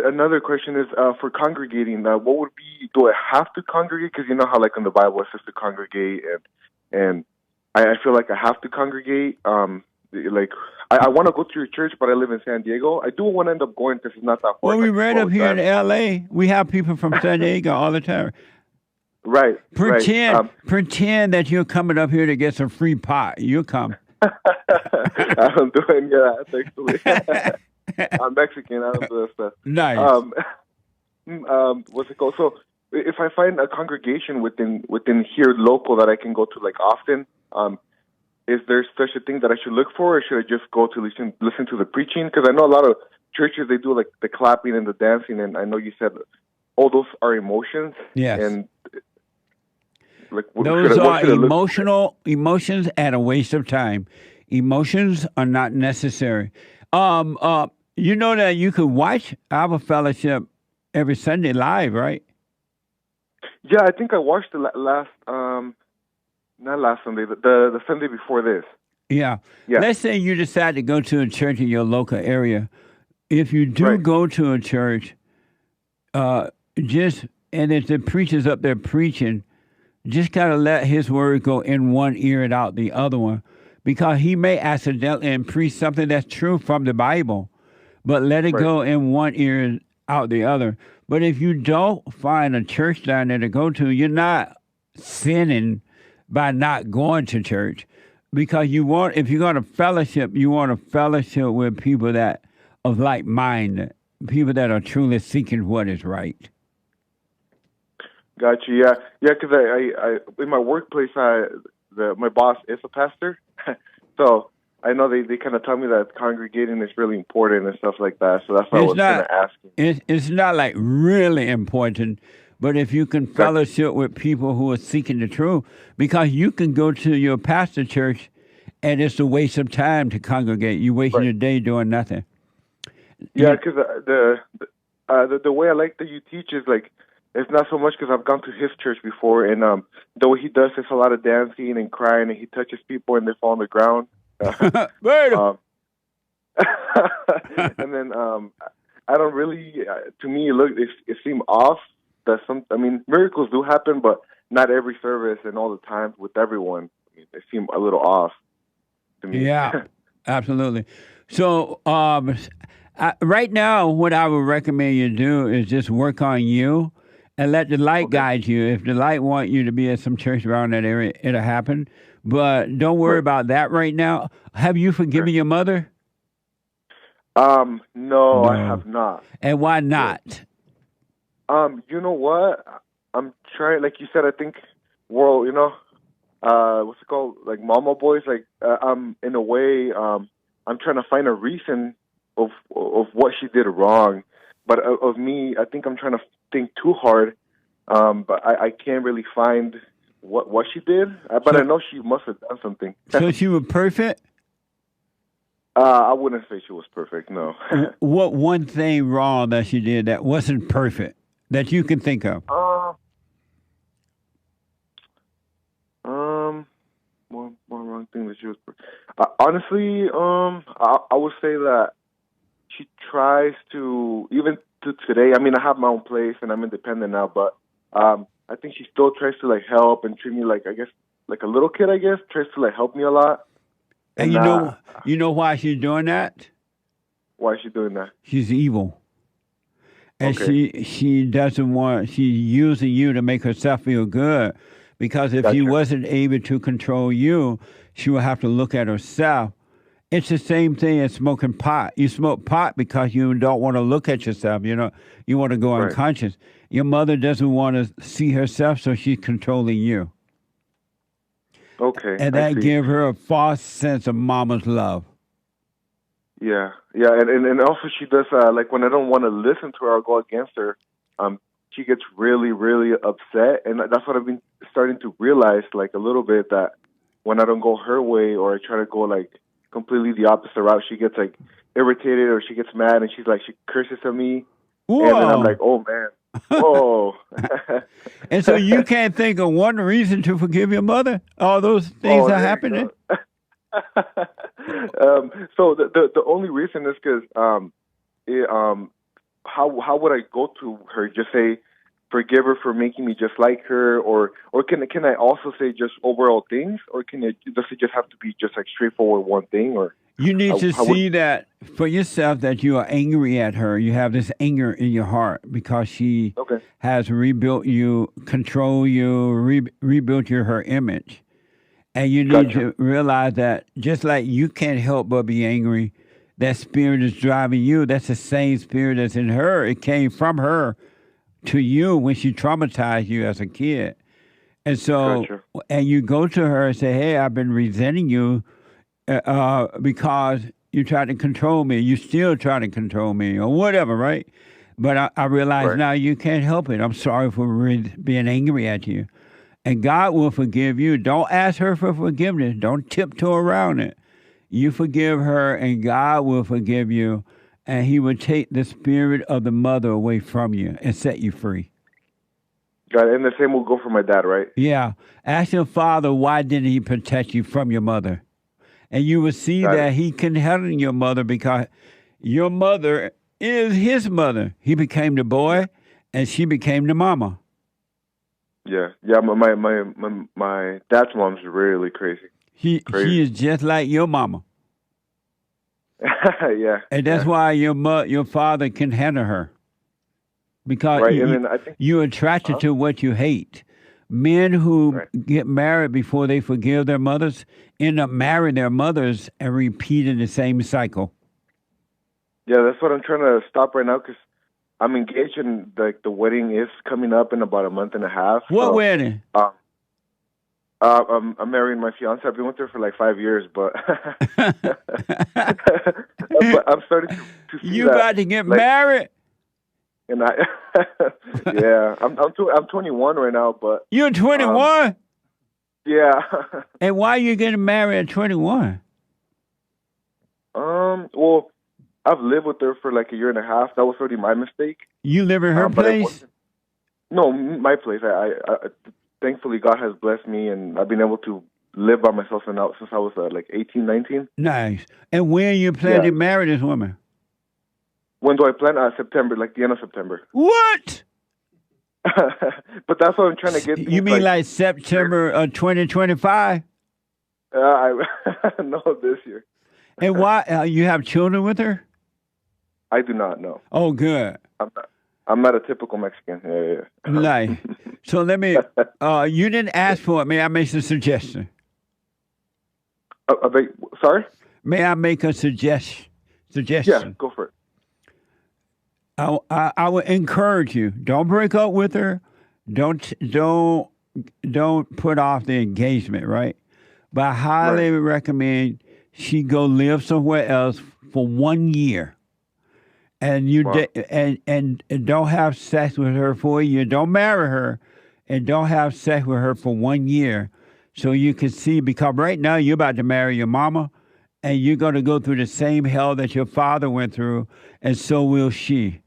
Speaker 10: another question is for congregating. What would be? Do I have to congregate? Because you know how, like in the Bible, it says to congregate, and I feel like I have to congregate. Like I want to go to your church, but I live in San Diego. I do want to end up going because it's not that far.
Speaker 2: Well, we read up here in L.A. We have people from San Diego all the time.
Speaker 10: Right.
Speaker 2: Pretend that you're coming up here to get some free pot. You'll come.
Speaker 10: I don't do any of that, actually. I'm Mexican. I don't do that stuff.
Speaker 2: Nice.
Speaker 10: What's it called? So, if I find a congregation within here local that I can go to like often, is there such a thing that I should look for, or should I just go to listen to the preaching? Because I know a lot of churches, they do like the clapping and the dancing, and I know you said all those are emotions.
Speaker 2: Yes.
Speaker 10: And like
Speaker 2: those are emotions at a waste of time. Emotions are not necessary. You know that you could watch our fellowship every Sunday live, right?
Speaker 10: Yeah, I think I watched the last. Not last Sunday, the Sunday before this.
Speaker 2: Yeah. Let's say you decide to go to a church in your local area. If you do go to a church, and if the preacher's up there preaching, just gotta let his word go in one ear and out the other one, because he may accidentally preach something that's true from the Bible, but let it go in one ear and out the other. But if you don't find a church down there to go to, you're not sinning by not going to church, because if you're going to fellowship, you want to fellowship with people that of like mind, people that are truly seeking what is right.
Speaker 10: Gotcha. Yeah. Because I in my workplace, my boss is a pastor, so I know they kind of tell me that congregating is really important and stuff like that. So that's why I was kind of asking.
Speaker 2: It's not like really important. But if you can fellowship with people who are seeking the truth, because you can go to your pastor church and it's a waste of time to congregate. You're wasting your day doing nothing.
Speaker 10: Yeah, because the way I like that you teach is like, it's not so much because I've gone to his church before, and the way he does is a lot of dancing and crying, and he touches people and they fall on the ground. And then I don't really, to me, it seemed off. Miracles do happen, but not every service and all the time with everyone. I mean, they seem a little off to me.
Speaker 2: Yeah, absolutely. So Right now, what I would recommend you do is just work on you and let the light guide you. If the light want you to be at some church around that area, it'll happen. But don't worry about that right now. Have you forgiven your mother?
Speaker 10: No, I have not.
Speaker 2: And why not?
Speaker 10: You know what? I'm trying, like you said, I think, well, what's it called? Like mama boys, like, in a way, I'm trying to find a reason of what she did wrong. But of me, I think I'm trying to think too hard. But I can't really find what she did. But I know she must have done something.
Speaker 2: So she was perfect?
Speaker 10: I wouldn't say she was perfect, no.
Speaker 2: What one thing wrong that she did that wasn't perfect that you can think of?
Speaker 10: One wrong thing that she was. Honestly, I would say that she tries to, even to today. I mean, I have my own place and I'm independent now, but I think she still tries to like help and treat me like, I guess, like a little kid. I guess tries to like help me a lot.
Speaker 2: And you know why she's doing that?
Speaker 10: Why is she doing that?
Speaker 2: She's evil. And she doesn't want, she's using you to make herself feel good. Because if she wasn't able to control you, she would have to look at herself. It's the same thing as smoking pot. You smoke pot because you don't want to look at yourself. You want to go unconscious. Your mother doesn't want to see herself, so she's controlling you.
Speaker 10: Okay.
Speaker 2: And that gives her a false sense of mama's love.
Speaker 10: Yeah, and also she does, like when I don't want to listen to her or go against her, she gets really, really upset. And that's what I've been starting to realize, like a little bit, that when I don't go her way or I try to go like completely the opposite route, she gets like irritated or she gets mad and she's like, she curses at me.
Speaker 2: Whoa.
Speaker 10: And then I'm like, oh man, whoa.
Speaker 2: And so you can't think of one reason to forgive your mother? All those things are happening?
Speaker 10: So the only reason is because how would I go to her? Just say forgive her for making me just like her, or can I also say just overall things, or does it just have to be just like straightforward one thing? Or
Speaker 2: you need to see that for yourself that you are angry at her. You have this anger in your heart because she has rebuilt you, control you, rebuilt her image. And you need to realize that just like you can't help but be angry, that spirit is driving you. That's the same spirit that's in her. It came from her to you when she traumatized you as a kid. And so, and you go to her and say, hey, I've been resenting you because you tried to control me. You still try to control me or whatever, right? But I realize now you can't help it. I'm sorry for being angry at you. And God will forgive you. Don't ask her for forgiveness. Don't tiptoe around it. You forgive her, and God will forgive you, and he will take the spirit of the mother away from you and set you free.
Speaker 10: Got it. And the same will go for my dad, right?
Speaker 2: Yeah. Ask your father, why didn't he protect you from your mother? And you will see that he can handle your mother because your mother is his mother. He became the boy, and she became the mama.
Speaker 10: Yeah. My dad's mom's really crazy.
Speaker 2: She is just like your mama.
Speaker 10: Yeah.
Speaker 2: And that's why your father can handle her. Because you're attracted to what you hate. Men who get married before they forgive their mothers end up marrying their mothers and repeating the same cycle.
Speaker 10: Yeah, that's what I'm trying to stop right now because I'm engaged and like the wedding is coming up in about a month and a half.
Speaker 2: What wedding?
Speaker 10: I'm marrying my fiance. I've been with her for like 5 years, but, but I'm starting to see
Speaker 2: you got to get married.
Speaker 10: And I'm 21 right now, but
Speaker 2: you're 21.
Speaker 10: Yeah.
Speaker 2: And why are you getting married at 21?
Speaker 10: Well, I've lived with her for like a year and a half. That was already my mistake.
Speaker 2: You live in her place?
Speaker 10: No, my place. I thankfully God has blessed me, and I've been able to live by myself since I was like 18, 19.
Speaker 2: Nice. And when you plan to marry this woman?
Speaker 10: When do I plan? September, like the end of September.
Speaker 2: What?
Speaker 10: But that's what I'm trying to get.
Speaker 2: You mean like September 2025?
Speaker 10: No, this year.
Speaker 2: And why? You have children with her?
Speaker 10: I do not know.
Speaker 2: Oh, good.
Speaker 10: I'm not a typical Mexican. Yeah.
Speaker 2: Nice. So let me. You didn't ask for it. May I make a suggestion?
Speaker 10: Sorry.
Speaker 2: May I make a suggestion?
Speaker 10: Yeah, go for it.
Speaker 2: I would encourage you. Don't break up with her. Don't put off the engagement, right? But I highly recommend she go live somewhere else for 1 year, and and don't have sex with her for a year. Don't marry her, and don't have sex with her for 1 year, so you can see. Because right now you're about to marry your mama, and you're going to go through the same hell that your father went through, and so will she.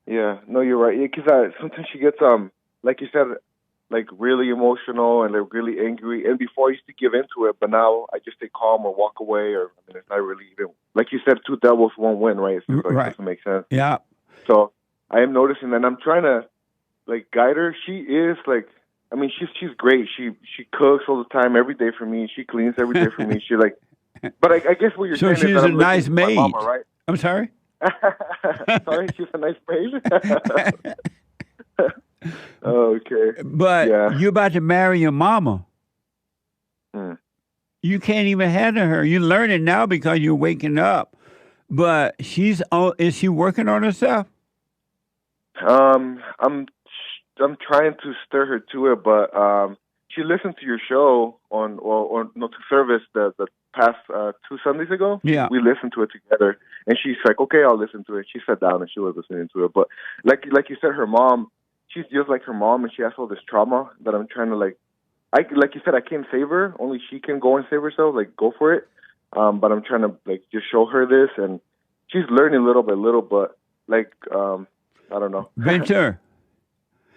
Speaker 10: Yeah, no, you're right. Yeah, because sometimes she gets like you said, like really emotional and like really angry. And before I used to give into it, but now I just stay calm or walk away. Or I mean, it's not really even like you said, two devils, one win, right? It seems like it doesn't make sense.
Speaker 2: Yeah.
Speaker 10: So I am noticing, and I'm trying to like guide her. She is like, I mean, she's great. She cooks all the time, every day for me. She cleans every day for me. She like, but I guess what you're saying
Speaker 2: she's
Speaker 10: is that
Speaker 2: a nice maid,
Speaker 10: mama, right?
Speaker 2: I'm sorry.
Speaker 10: Sorry, she's a nice maid. Okay.
Speaker 2: But you're about to marry your mama. You can't even handle her. You're learning now because you're waking up. But is she working on herself?
Speaker 10: I'm trying to stir her to it, but she listened to your show to service the past 2 Sundays ago.
Speaker 2: Yeah.
Speaker 10: We listened to it together, and she's like, okay, I'll listen to it. She sat down and she was listening to it. But like you said, her mom, she's just like her mom, and she has all this trauma that I'm trying to like you said, I can't save her. Only she can go and save herself. Like, go for it. But I'm trying to like just show her this, and she's learning little by little. But like, I don't know.
Speaker 2: Venture.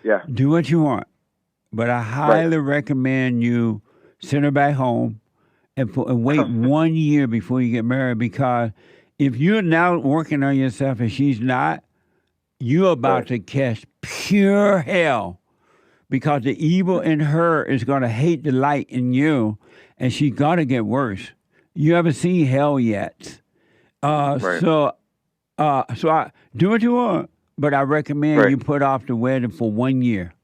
Speaker 10: Yeah.
Speaker 2: Do what you want, but I highly recommend you send her back home and wait 1 year before you get married. Because if you're now working on yourself and she's not, you're about to catch pure hell. Because the evil in her is going to hate the light in you, and she's going to get worse. You haven't seen hell yet. So I do what you want, but I recommend you put off the wedding for 1 year.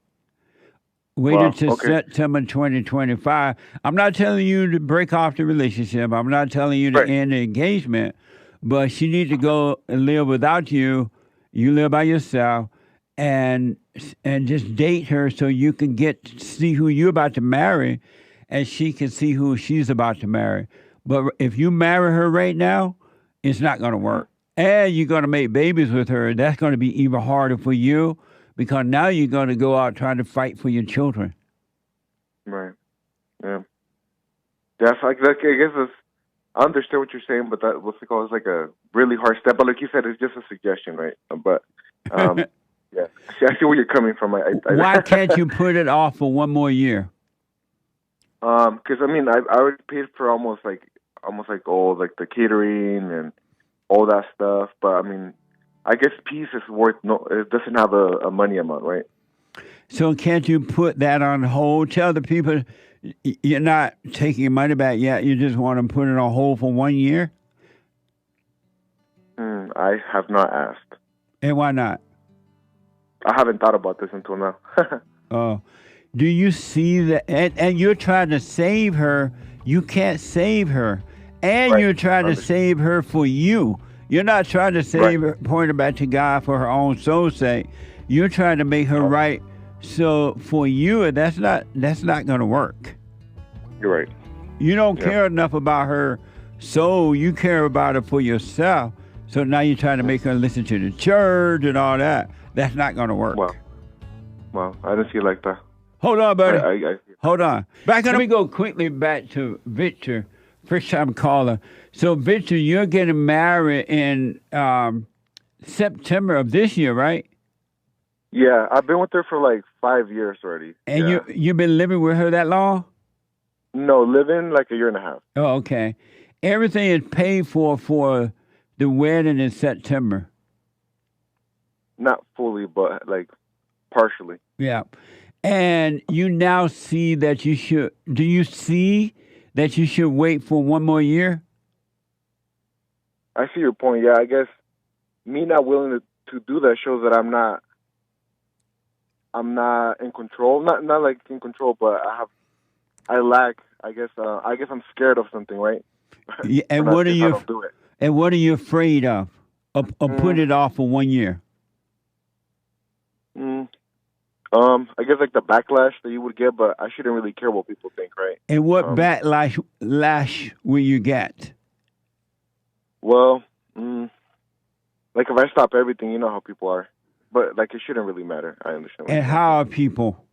Speaker 2: Wait until September 2025. I'm not telling you to break off the relationship. I'm not telling you to end the engagement, but she needs to go and live without you. You live by yourself, and just date her so you can see who you're about to marry, and she can see who she's about to marry. But if you marry her right now, it's not going to work. And you're going to make babies with her. That's going to be even harder for you, because now you're going to go out trying to fight for your children.
Speaker 10: Right. Yeah. That's I guess I understand what you're saying, but that it's like a really hard step. But like you said, it's just a suggestion, right? But yeah, I see where you're coming from.
Speaker 2: Why can't you put it off for 1 more year?
Speaker 10: Because I mean, I already paid for almost like all like the catering and all that stuff. But I mean, I guess peace is worth it doesn't have a money amount, right?
Speaker 2: So can't you put that on hold? Tell the people you're not taking your money back yet. You just want to put it on hold for 1 year?
Speaker 10: I have not asked.
Speaker 2: And why not?
Speaker 10: I haven't thought about this until now.
Speaker 2: Oh. Do you see that? And you're trying to save her. You can't save her. And you're trying to save her for you. You're not trying to save her, point her back to God for her own soul's sake. You're trying to make her right. So for you, that's not going to work.
Speaker 10: You're right.
Speaker 2: You don't care enough about her soul. You care about her for yourself. So now you're trying to make her listen to the church and all that. That's not going to work.
Speaker 10: Well, I didn't see it like that.
Speaker 2: Hold on, buddy. Hold on. Let me go quickly back to Victor, first-time caller. So, Victor, you're getting married in September of this year, right?
Speaker 10: Yeah, I've been with her for like 5 years already.
Speaker 2: And you've been living with her that long?
Speaker 10: No, living like 1.5 years.
Speaker 2: Oh, okay. Everything is paid for the wedding in September.
Speaker 10: Not fully, but like partially.
Speaker 2: Yeah. And you now see that do you see that you should wait for 1 more year?
Speaker 10: I see your point. Yeah, I guess me not willing to do that shows that I'm not in control. Not like in control, but I lack. I guess I'm scared of something, right?
Speaker 2: Yeah, and
Speaker 10: I don't do it.
Speaker 2: And what are you afraid of? Put it off for 1 year.
Speaker 10: I guess like the backlash that you would get, but I shouldn't really care what people think, right?
Speaker 2: And what backlash will you get?
Speaker 10: Well, like if I stop everything, you know how people are. But like it shouldn't really matter. I understand.
Speaker 2: And how are people?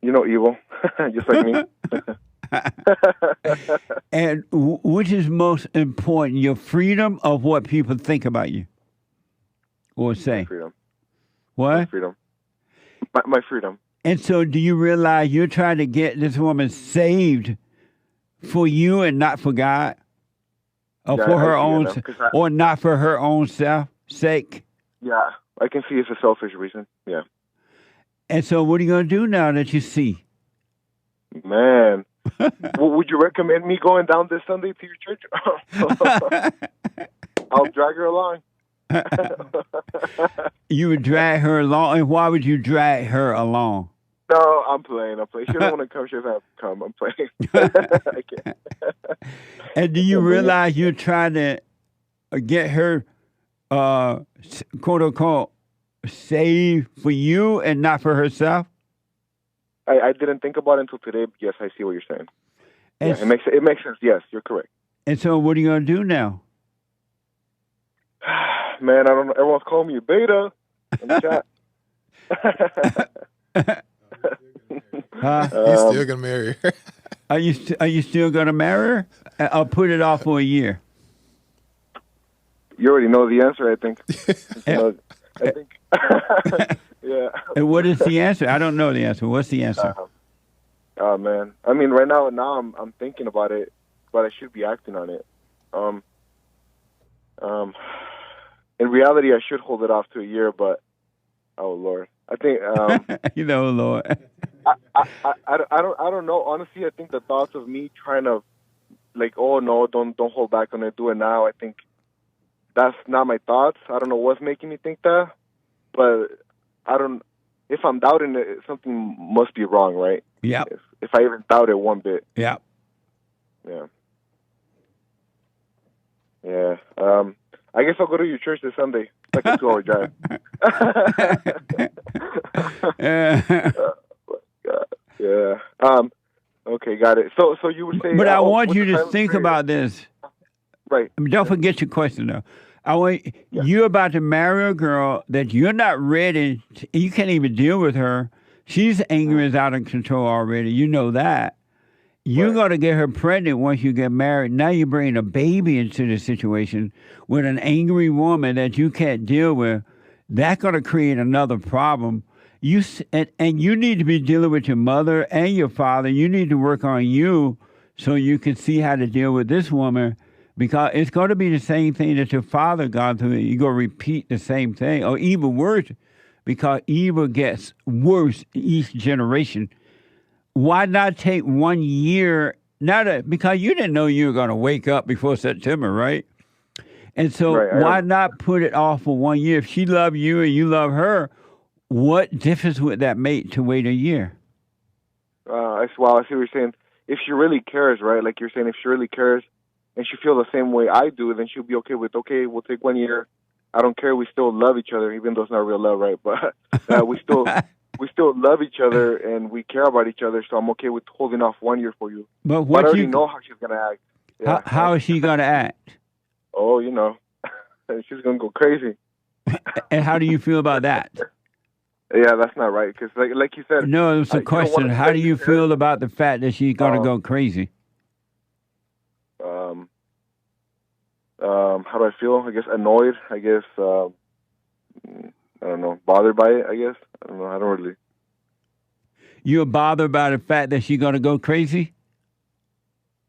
Speaker 10: You know, evil, just like me.
Speaker 2: And which is most important, your freedom of what people think about you or say?
Speaker 10: My freedom.
Speaker 2: What?
Speaker 10: My freedom. My freedom.
Speaker 2: And so do you realize you're trying to get this woman saved for you and not for God? Or for her own, or not for her own sake?
Speaker 10: Yeah, I can see it's a selfish reason. Yeah.
Speaker 2: And so what are you going to do now that you see?
Speaker 10: Man. Well, would you recommend me going down this Sunday to your church? I'll drag her along.
Speaker 2: You would drag her along? And why would you drag her along?
Speaker 10: No, I'm playing. She don't want to come. She doesn't have to come. I'm playing. I can't.
Speaker 2: And do you realize you're trying to get her, quote unquote, saved for you and not for herself?
Speaker 10: I didn't think about it until today. But yes, I see what you're saying. Yeah, it makes sense. Yes, you're correct.
Speaker 2: And so, what are you going to do now?
Speaker 10: Man, I don't know. Everyone's calling me a beta in the chat.
Speaker 11: You're still gonna marry her.
Speaker 2: Are you still gonna marry her? I'll put it off for a year.
Speaker 10: You already know the answer, I think. I think. Yeah.
Speaker 2: And what is the answer? I don't know the answer. What's the answer?
Speaker 10: Oh man, I mean, right now I'm thinking about it, but I should be acting on it. In reality, I should hold it off to a year, but oh Lord, I think
Speaker 2: you know, Lord.
Speaker 10: I don't know. Honestly, I think the thoughts of me trying to, like, oh no, don't hold back on it, do it now. I think that's not my thoughts. I don't know what's making me think that, but if I'm doubting it, something must be wrong, right?
Speaker 2: Yeah.
Speaker 10: If I even doubt it one bit.
Speaker 2: Yeah.
Speaker 10: Yeah. Yeah. I guess I'll go to your church this Sunday. It's like a 2-hour drive. Yeah. Okay, got it. So you would say.
Speaker 2: But I want you to think about this.
Speaker 10: Right.
Speaker 2: I mean, don't forget your question, though. You're about to marry a girl that you're not ready. You can't even deal with her. She's anger is out of control already. You know that. You're going to get her pregnant once you get married. Now you're bringing a baby into the situation with an angry woman that you can't deal with. That's going to create another problem. And you need to be dealing with your mother and your father. You need to work on you so you can see how to deal with this woman, because it's going to be the same thing that your father gone through. You're going to repeat the same thing, or even worse, because evil gets worse each generation. Why not take 1 year? Because you didn't know you were going to wake up before September, right? And so why not put it off for 1 year? If she loves you and you love her, what difference would that make to wait a year?
Speaker 10: I see what you're saying. If she really cares, right? Like you're saying, if she really cares and she feels the same way I do, then she'll be okay with, okay, we'll take 1 year. I don't care. We still love each other, even though it's not real love, right? But we still love each other and we care about each other. So I'm okay with holding off 1 year for you.
Speaker 2: But
Speaker 10: I already know how she's gonna act.
Speaker 2: Yeah. How is she gonna act?
Speaker 10: Oh, you know, she's gonna go crazy.
Speaker 2: And how do you feel about that?
Speaker 10: Yeah, that's not right. Because like you said,
Speaker 2: no, it's a question. How do you feel about the fact that she's gonna go crazy?
Speaker 10: How do I feel? I guess annoyed. I guess I don't know, bothered by it. I guess I don't know. I don't really.
Speaker 2: You're bothered by the fact that she's gonna go crazy?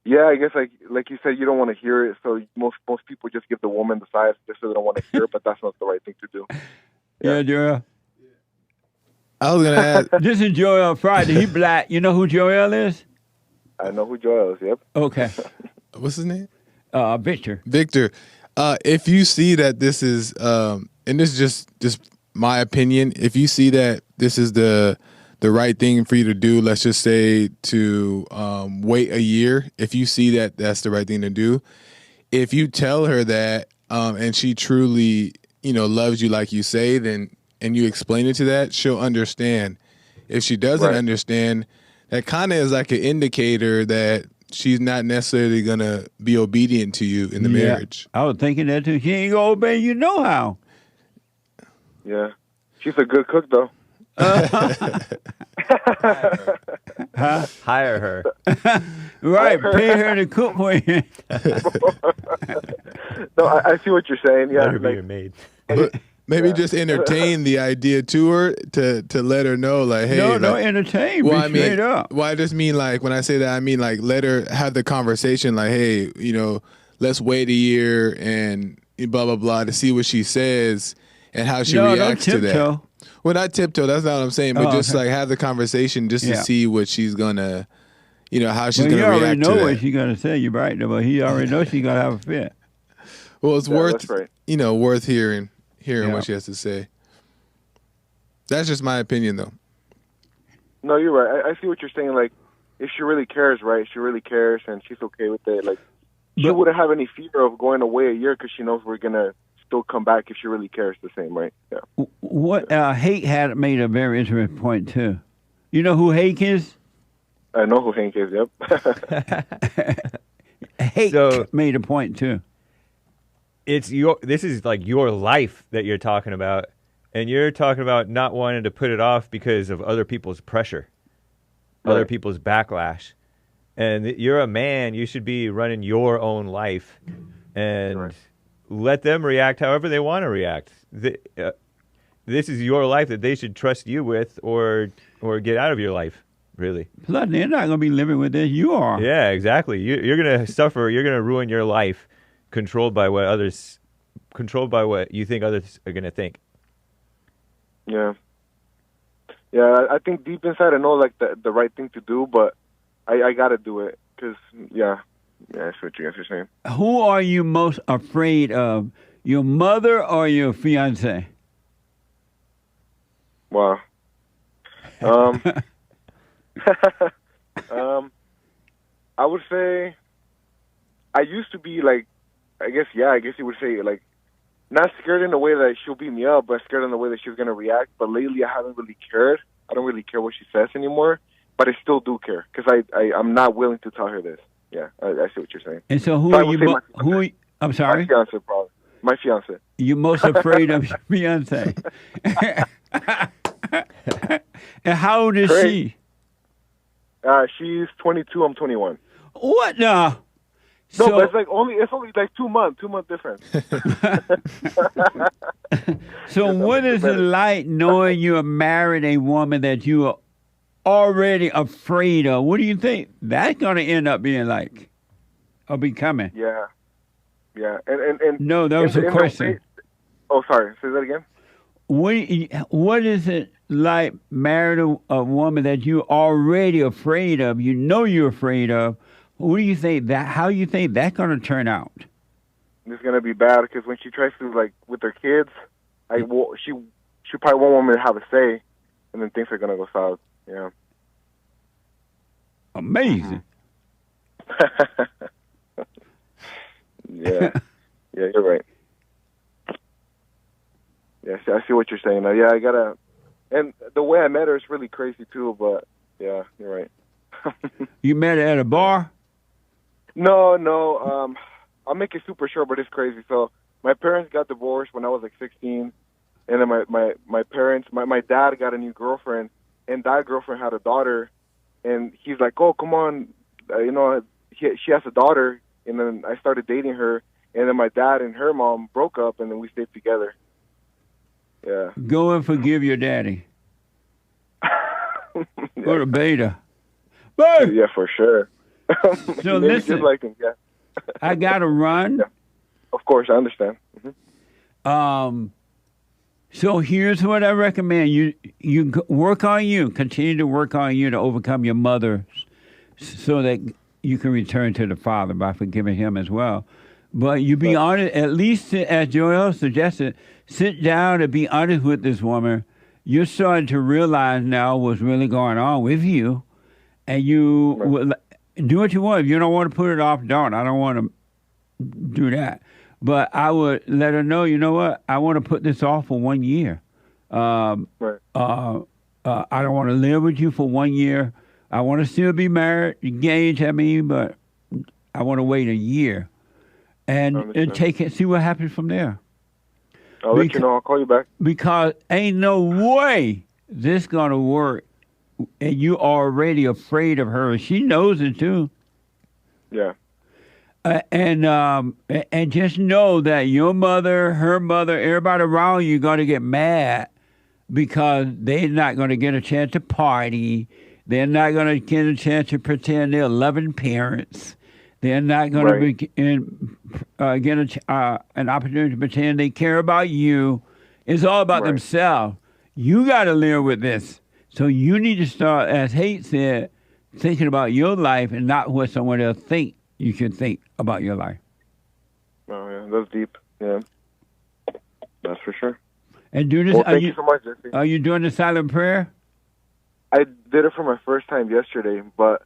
Speaker 10: Yeah, I guess like you said, you don't want to hear it. So most people just give the woman the side just so they don't want to hear it. But that's not the right thing to do.
Speaker 2: Yeah, Joel.
Speaker 11: I was gonna add.
Speaker 2: This is Joel Friday. He black. You know who Joel is?
Speaker 10: I know who Joel is. Yep.
Speaker 2: Okay.
Speaker 11: What's his name?
Speaker 2: Victor.
Speaker 11: Victor. If you see that this is, and this is just my opinion, if you see that this is the right thing for you to do, let's just say to wait a year. If you see that that's the right thing to do, if you tell her that and she truly, loves you like you say, then and you explain it to that, she'll understand. If she doesn't understand, that kind of is like an indicator that she's not necessarily gonna be obedient to you in the marriage.
Speaker 2: I was thinking that too. She ain't gonna obey you no how.
Speaker 10: Yeah, she's a good cook though.
Speaker 12: Hire her.
Speaker 2: Right, pay her to cook for you.
Speaker 10: No, I see what you're saying. Yeah,
Speaker 12: Let her be your maid.
Speaker 11: But maybe just entertain the idea to her to let her know, like, hey,
Speaker 2: no, entertain.
Speaker 11: Well,
Speaker 2: Straight up.
Speaker 11: Well, I just mean, like, when I say that, I mean, like, let her have the conversation, like, hey, let's wait a year and blah blah blah to see what she says and how she reacts to that. Well, not tiptoe. That's not what I'm saying. But just like have the conversation just to see what she's gonna, how she's gonna react to that.
Speaker 2: He already know what she's gonna say. You're right, but he already knows she's gonna have a fit.
Speaker 11: Well, it's worth worth hearing what she has to say. That's just my opinion, though.
Speaker 10: No, you're right. I see what you're saying. Like, if she really cares, right? She really cares, and she's okay with it. Like, she wouldn't have any fear of going away a year because she knows we're gonna still come back if she really cares the same, right? Yeah.
Speaker 2: What Hake had made a very interesting point too. You know who Hake is?
Speaker 10: I know who Hank is. Yep.
Speaker 2: Hake made a point too.
Speaker 12: This is like your life that you're talking about, and you're talking about not wanting to put it off because of other people's pressure, other people's backlash. And you're a man, you should be running your own life and let them react however they want to react. This is your life that they should trust you with or get out of your life, really.
Speaker 2: Plus, they're not going to be living with this. You are.
Speaker 12: Yeah, exactly. You're going to suffer. You're going to ruin your life controlled by what you think others are going to think.
Speaker 10: Yeah. Yeah, I think deep inside I know like the right thing to do, but I got to do it because, yeah, that's what you guys are saying.
Speaker 2: Who are you most afraid of, your mother or your fiance?
Speaker 10: Wow. I would say I used to be like, I guess you would say like, not scared in the way that she'll beat me up, but scared in the way that she's going to react. But lately I haven't really cared. I don't really care what she says anymore, but I still do care because I'm not willing to tell her this. Yeah, I see what you're saying.
Speaker 2: And so I'm sorry?
Speaker 10: My fiance, probably. My fiance.
Speaker 2: You're most afraid of your fiance. And how old is she?
Speaker 10: She's 22. I'm 21.
Speaker 2: What now?
Speaker 10: No, but it's only like 2 months difference.
Speaker 2: So what is it like knowing you have married a woman that you are already afraid of? What do you think that's going to end up being like or becoming?
Speaker 10: Yeah. And
Speaker 2: no, that was a question.
Speaker 10: Sorry. Say that again.
Speaker 2: What is it like marrying a woman that you're already afraid of? You know you're afraid of. What do you think how you think that's going to turn out?
Speaker 10: It's going to be bad because when she tries to, like, with her kids, she probably won't want me to have a say, and then things are going to go south. Yeah.
Speaker 2: Amazing.
Speaker 10: Yeah, you're right. Yeah, I see what you're saying now. Yeah, I got to, and the way I met her is really crazy too, but yeah, you're right.
Speaker 2: You met her at a bar?
Speaker 10: No. I'll make it super short, but it's crazy. So my parents got divorced when I was like 16, and then my parents, my dad got a new girlfriend, and that girlfriend had a daughter, and he's like, oh, come on, she has a daughter, and then I started dating her, and then my dad and her mom broke up, and then we stayed together. Yeah.
Speaker 2: Go and forgive your daddy. What a beta.
Speaker 10: Yeah, for sure.
Speaker 2: So listen,
Speaker 10: just like him, yeah.
Speaker 2: I got to run.
Speaker 10: Yeah. Of course, I understand.
Speaker 2: Mm-hmm. So here's what I recommend. You work on you. Continue to work on you to overcome your mother so that you can return to the Father by forgiving him as well. But you be honest, at least as Joel suggested, sit down and be honest with this woman. You're starting to realize now what's really going on with you, and you will do what you want. If you don't want to put it off, don't. I don't want to do that. But I would let her know, you know what, I want to put this off for 1 year. I don't want to live with you for 1 year. I want to still be married, engaged, but I want to wait a year and take it, see what happens from there.
Speaker 10: I'll let you know. I'll call you back.
Speaker 2: Because ain't no way this going to work, and you already afraid of her. She knows it too.
Speaker 10: Yeah.
Speaker 2: And just know that your mother, her mother, everybody around you going to get mad because they're not going to get a chance to party. They're not going to get a chance to pretend they're loving parents. They're not going to get an opportunity to pretend they care about you. It's all about themselves. You got to live with this. So you need to start, as Haight said, thinking about your life and not what someone else think you should think about your life.
Speaker 10: Oh, yeah, that's deep. Yeah, that's for sure.
Speaker 2: And do this.
Speaker 10: Well, thank you so much, Jesse.
Speaker 2: Are you doing the silent prayer?
Speaker 10: I did it for my first time yesterday, but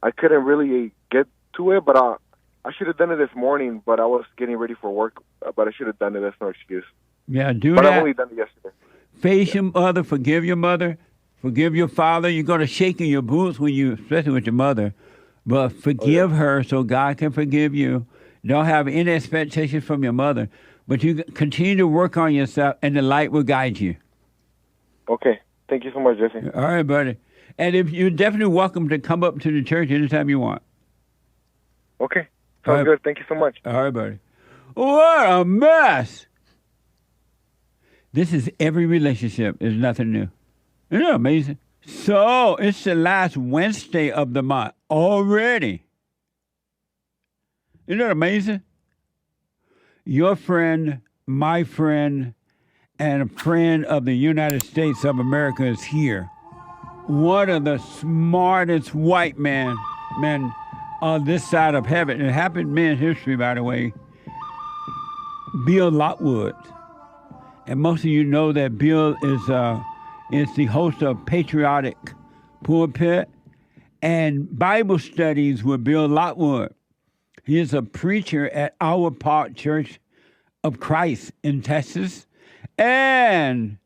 Speaker 10: I couldn't really get to it. But I should have done it this morning, but I was getting ready for work. But I should have done it. That's no excuse.
Speaker 2: Yeah, do
Speaker 10: but
Speaker 2: that.
Speaker 10: I've only done it yesterday.
Speaker 2: Face your mother. Forgive your mother. Forgive your father. You're going to shake in your boots when you, especially with your mother. But forgive her so God can forgive you. Don't have any expectations from your mother. But you continue to work on yourself, and the light will guide you.
Speaker 10: Okay. Thank you so much, Jesse.
Speaker 2: All right, buddy. And if you're definitely welcome to come up to the church anytime you want.
Speaker 10: Okay. Sounds good. Thank you so much.
Speaker 2: All right, buddy. What a mess. This is every relationship. There's nothing new. Isn't that amazing? So it's the last Wednesday of the month already. Isn't that amazing? Your friend, my friend, and a friend of the United States of America is here. One of the smartest white men on this side of heaven. It happened in men's history, by the way. Bill Lockwood. And most of you know that Bill is the host of Patriotic Pulpit and Bible studies with Bill Lockwood. He is a preacher at Our Park Church of Christ in Texas. And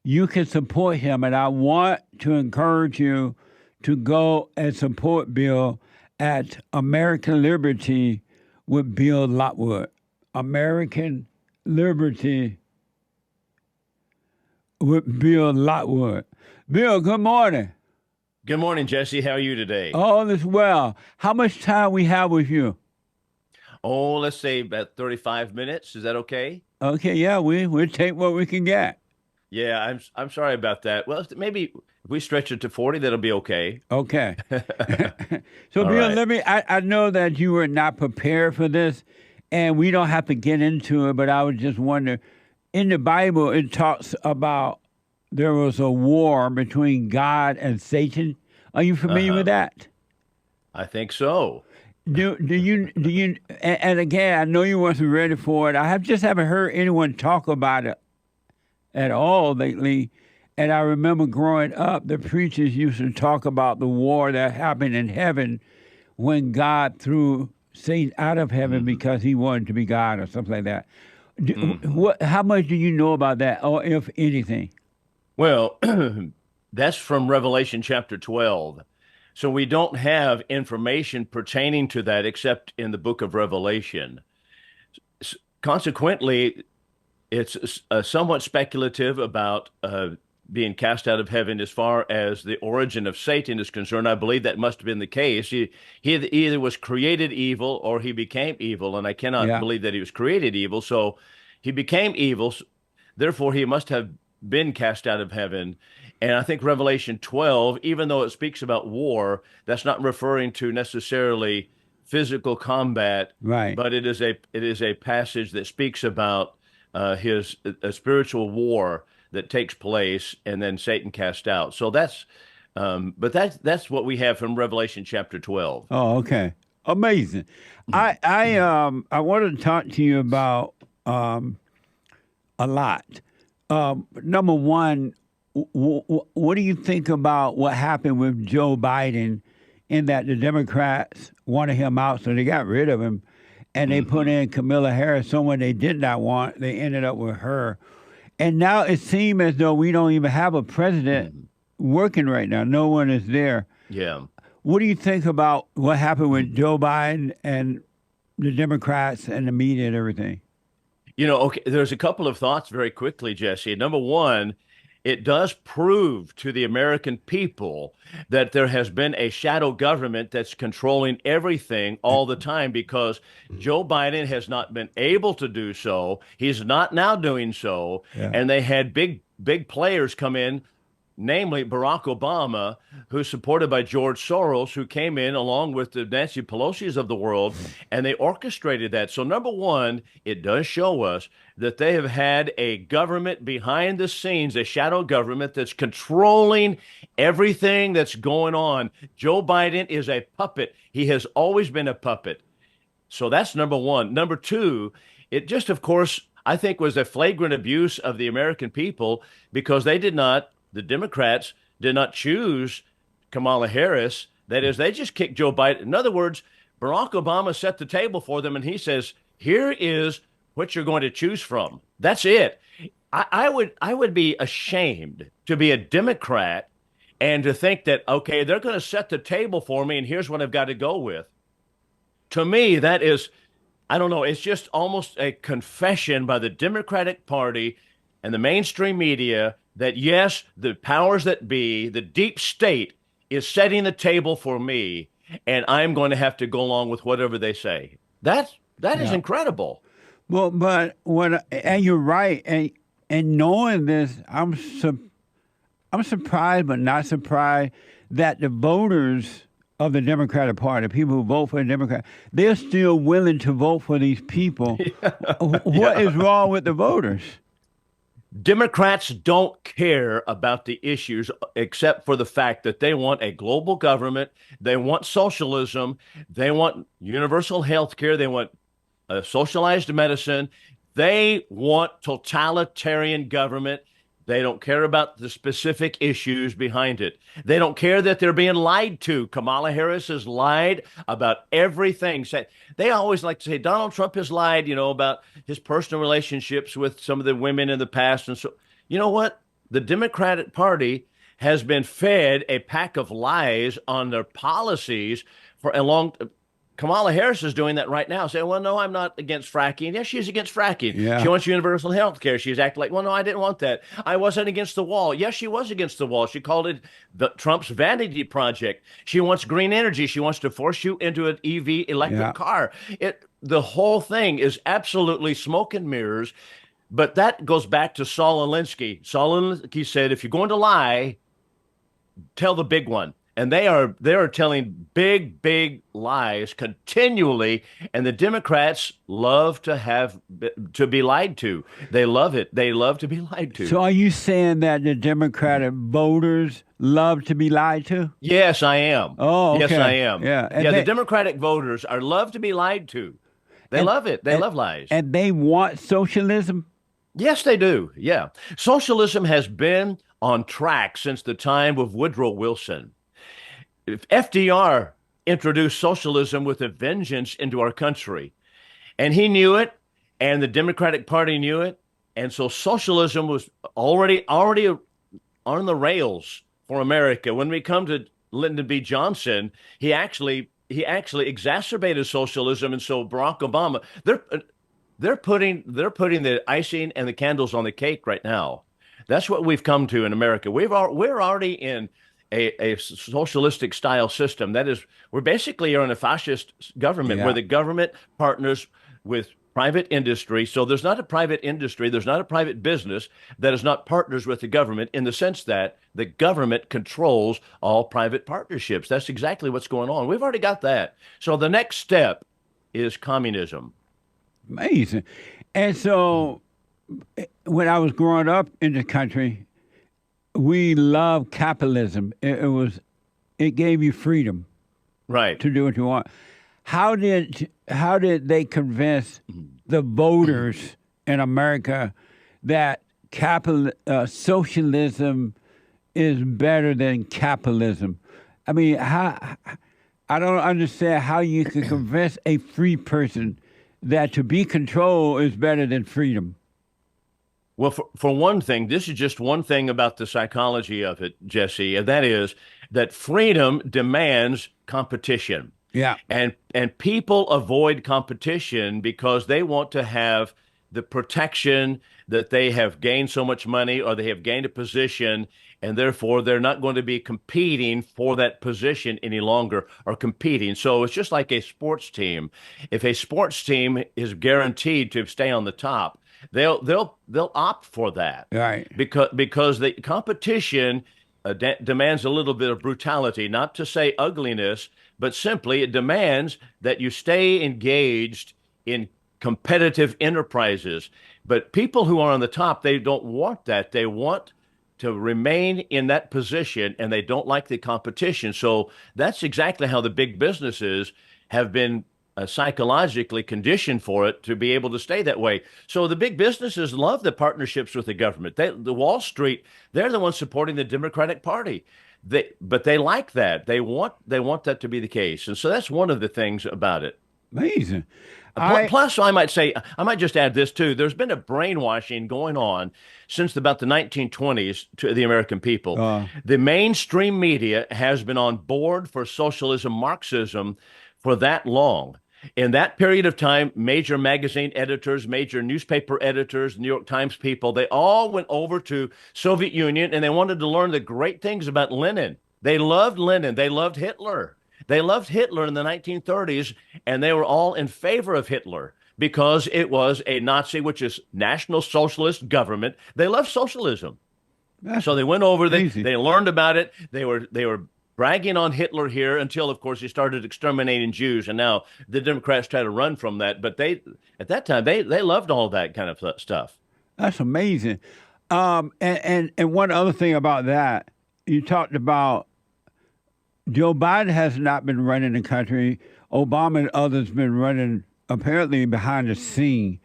Speaker 2: you can support him. And I want to encourage you to go and support Bill at American Liberty with Bill Lockwood. American Liberty with Bill Lockwood. Bill, good morning.
Speaker 13: Good morning, Jesse. How are you today?
Speaker 2: All is well. How much time we have with you?
Speaker 13: Oh, let's say about 35 minutes. Is that okay?
Speaker 2: Okay, yeah, we'll take what we can get.
Speaker 13: Yeah, I'm sorry about that. Well, maybe if we stretch it to 40, that'll be okay.
Speaker 2: Okay. So,
Speaker 13: All
Speaker 2: Bill,
Speaker 13: right.
Speaker 2: I know that you were not prepared for this, and we don't have to get into it, but I was just wondering, in the Bible, it talks about there was a war between God and Satan. Are you familiar with that?
Speaker 13: I think so.
Speaker 2: Do you and again, I know you wasn't ready for it. I haven't heard anyone talk about it at all lately. And I remember growing up, the preachers used to talk about the war that happened in heaven when God threw Satan out of heaven because he wanted to be God or something like that. How much do you know about that, or if anything?
Speaker 13: Well, that's from Revelation chapter 12. So we don't have information pertaining to that except in the book of Revelation. Consequently, it's somewhat speculative about being cast out of heaven as far as the origin of Satan is concerned. I believe that must have been the case. He either was created evil or he became evil, and I cannot believe that he was created evil. So he became evil, therefore he must have been cast out of heaven. And I think Revelation 12, even though it speaks about war, that's not referring to necessarily physical combat,
Speaker 2: right?
Speaker 13: But it is a passage that speaks about a spiritual war that takes place, and then Satan cast out. So that's what we have from Revelation chapter 12.
Speaker 2: Oh, okay. Amazing. I wanted to talk to you about a lot. Number one, what do you think about what happened with Joe Biden in that the Democrats wanted him out, so they got rid of him, and they put in Kamala Harris, someone they did not want. They ended up with her. And now it seems as though we don't even have a president working right now. No one is there.
Speaker 13: Yeah.
Speaker 2: What do you think about what happened with Joe Biden and the Democrats and the media and everything?
Speaker 13: Okay, there's a couple of thoughts very quickly, Jesse. Number one, it does prove to the American people that there has been a shadow government that's controlling everything all the time, because Joe Biden has not been able to do so. He's not now doing so. Yeah. And they had big players come in, namely Barack Obama, who's supported by George Soros, who came in along with the Nancy Pelosi's of the world, and they orchestrated that. So number one, it does show us that they have had a government behind the scenes, a shadow government that's controlling everything that's going on. Joe Biden is a puppet. He has always been a puppet. So that's number one. Number two, it just, of course, I think was a flagrant abuse of the American people, because the Democrats did not choose Kamala Harris. That is, they just kicked Joe Biden. In other words, Barack Obama set the table for them, and he says, here is what you're going to choose from. That's it. I would be ashamed to be a Democrat and to think that, okay, they're going to set the table for me, and here's what I've got to go with. To me, that is, I don't know, it's just almost a confession by the Democratic Party and the mainstream media that, yes, the powers that be, the deep state, is setting the table for me, and I'm going to have to go along with whatever they say. That is incredible.
Speaker 2: Well, but and you're right, and knowing this, I'm surprised, but not surprised that the voters of the Democratic Party, people who vote for the Democrat, they're still willing to vote for these people. What is wrong with the voters?
Speaker 13: Democrats don't care about the issues except for the fact that they want a global government, they want socialism, they want universal health care, they want socialized medicine, they want totalitarian government. They don't care about the specific issues behind it. They don't care that they're being lied to. Kamala Harris has lied about everything. They always like to say Donald Trump has lied, about his personal relationships with some of the women in the past. And so, you know what? The Democratic Party has been fed a pack of lies on their policies for a long time. Kamala Harris is doing that right now, saying, well, no, I'm not against fracking. Yes, she's against fracking. Yeah. She wants universal health care. She's acting like, well, no, I didn't want that. I wasn't against the wall. Yes, she was against the wall. She called it Trump's vanity project. She wants green energy. She wants to force you into an EV electric car. The whole thing is absolutely smoke and mirrors. But that goes back to Saul Alinsky. Saul Alinsky said, if you're going to lie, tell the big one. And they are telling big lies continually, and the Democrats love to be lied to. They love it. They love to be lied to.
Speaker 2: So are you saying that the Democratic voters love to be lied to?
Speaker 13: Yes, I am.
Speaker 2: Oh, okay.
Speaker 13: Yes, I am.
Speaker 2: Yeah,
Speaker 13: the Democratic voters love to be lied to. They love it. They love lies.
Speaker 2: And they want socialism?
Speaker 13: Yes, they do. Yeah. Socialism has been on track since the time of Woodrow Wilson. FDR introduced socialism with a vengeance into our country, and he knew it, and the Democratic Party knew it, and so socialism was already on the rails for America. When we come to Lyndon B. Johnson, he actually exacerbated socialism, and so Barack Obama, they're putting the icing and the candles on the cake right now. That's what we've come to in America. We're already in a socialistic style system. That is, we're basically in a fascist government where the government partners with private industry. So there's not a private industry, there's not a private business that is not partners with the government, in the sense that the government controls all private partnerships. That's exactly what's going on. We've already got that. So the next step is communism.
Speaker 2: Amazing. And so when I was growing up in the country, we loved capitalism. It gave you freedom,
Speaker 13: right,
Speaker 2: to do what you want. how did they convince the voters in America that socialism is better than capitalism? I mean, I don't understand how you can convince a free person that to be controlled is better than freedom.
Speaker 13: Well, for one thing, this is just one thing about the psychology of it, Jesse, and that is that freedom demands competition.
Speaker 2: Yeah.
Speaker 13: And people avoid competition because they want to have the protection that they have gained so much money or they have gained a position, and therefore they're not going to be competing for that position any longer or competing. So it's just like a sports team. If a sports team is guaranteed to stay on the top, they'll opt for that,
Speaker 2: right?
Speaker 13: Because the competition demands a little bit of brutality, not to say ugliness, but simply it demands that you stay engaged in competitive enterprises. But people who are on the top, they don't want that. They want to remain in that position, and they don't like the competition. So that's exactly how the big businesses have been psychologically conditioned for it to be able to stay that way. So the big businesses love the partnerships with the government. The Wall Street, they're the ones supporting the Democratic Party. But they like that. They want that to be the case. And so that's one of the things about it.
Speaker 2: Amazing.
Speaker 13: Plus, I might just add this too. There's been a brainwashing going on since about the 1920s to the American people. The mainstream media has been on board for socialism, Marxism for that long. In that period of time, major magazine editors, major newspaper editors, New York Times people, they all went over to Soviet Union and they wanted to learn the great things about Lenin. They loved Lenin. They loved Hitler. They loved Hitler in the 1930s, and they were all in favor of Hitler because it was a Nazi, which is National Socialist government. They loved socialism. So they went over, they learned about it. They were bragging on Hitler here until, of course, he started exterminating Jews, and now the Democrats try to run from that. But at that time, they loved all that kind of stuff.
Speaker 2: That's amazing. And one other thing about that, you talked about Joe Biden has not been running the country. Obama and others been running apparently behind the scene.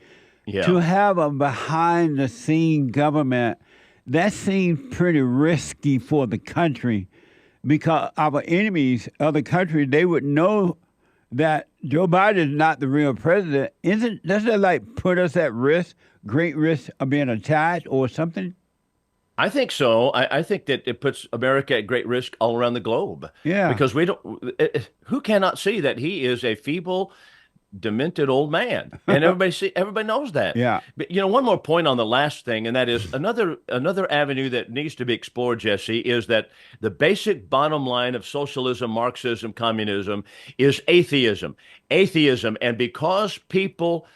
Speaker 13: Yeah.
Speaker 2: To have a behind the scene government, that seems pretty risky for the country. Because our enemies, other countries, they would know that Joe Biden is not the real president. Doesn't that like put us at risk, great risk of being attacked or something?
Speaker 13: I think so. I think that it puts America at great risk all around the globe.
Speaker 2: Yeah.
Speaker 13: Because who cannot see that he is a feeble, demented old man, and everybody knows that.
Speaker 2: Yeah.
Speaker 13: But one more point on the last thing, and that is another avenue that needs to be explored, Jesse, is that the basic bottom line of socialism, Marxism, communism is atheism. Atheism, and because people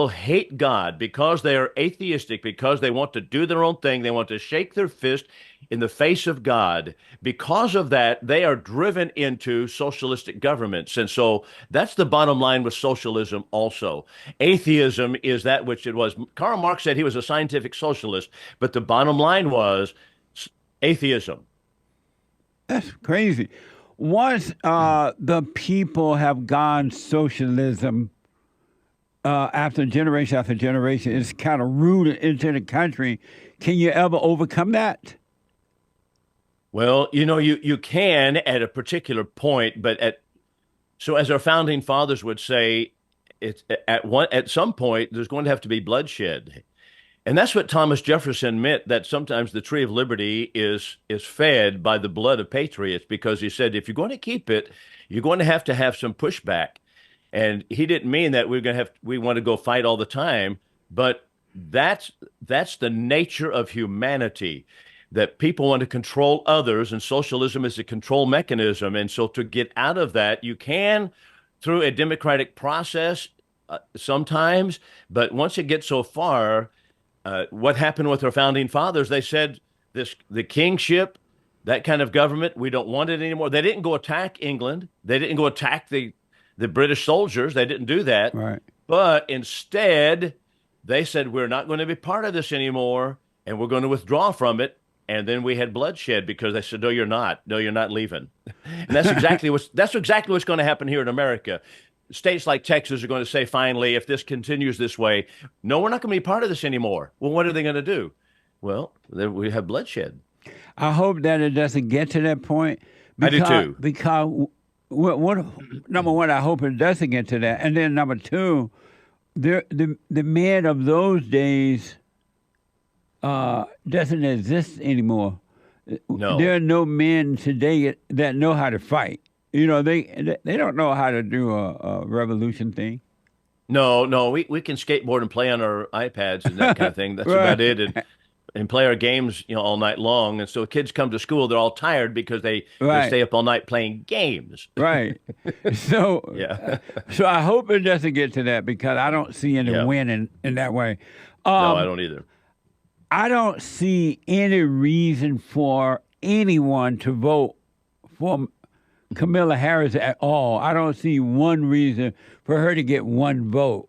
Speaker 13: hate God, because they are atheistic, because they want to do their own thing, they want to shake their fist in the face of God. Because of that, they are driven into socialistic governments. And so that's the bottom line with socialism also. Atheism is that which it was. Karl Marx said he was a scientific socialist, but the bottom line was atheism.
Speaker 2: That's crazy. Once the people have gone socialism, after generation, it's kind of rooted into the country. Can you ever overcome that?
Speaker 13: Well, you can at a particular point, but so as our founding fathers would say, it's at some point there's going to have to be bloodshed, and that's what Thomas Jefferson meant. That sometimes the tree of liberty is fed by the blood of patriots, because he said if you're going to keep it, you're going to have some pushback. And he didn't mean that we want to go fight all the time, but that's the nature of humanity, that people want to control others, and socialism is a control mechanism. And so to get out of that, you can through a democratic process sometimes, but once it gets so far, what happened with our founding fathers, they said the kingship, that kind of government, we don't want it anymore. They didn't go attack England. They didn't go attack the British soldiers. They didn't do that.
Speaker 2: Right.
Speaker 13: But instead, they said, we're not going to be part of this anymore, and we're going to withdraw from it. And then we had bloodshed because they said, no, you're not. No, you're not leaving. And that's exactly what's going to happen here in America. states like Texas are going to say finally, if this continues this way, no, we're not going to be part of this anymore. Well, what are they going to do? Well, we have bloodshed.
Speaker 2: I hope that it doesn't get to that point.
Speaker 13: I do too.
Speaker 2: Because number one, I hope it doesn't get to that, and then number two, the men of those days doesn't exist anymore.
Speaker 13: No,
Speaker 2: there are no men today that know how to fight. You know, they don't know how to do a revolution thing.
Speaker 13: No, we can skateboard and play on our iPads and that kind of thing. That's
Speaker 2: Right.
Speaker 13: about it. And play our games, all night long. And so kids come to school, they're all tired because they stay up all night playing games.
Speaker 2: Right. So
Speaker 13: Yeah.
Speaker 2: so I hope it doesn't get to that because I don't see any winning in that way.
Speaker 13: No, I don't either.
Speaker 2: I don't see any reason for anyone to vote for Kamala Harris at all. I don't see one reason for her to get one vote.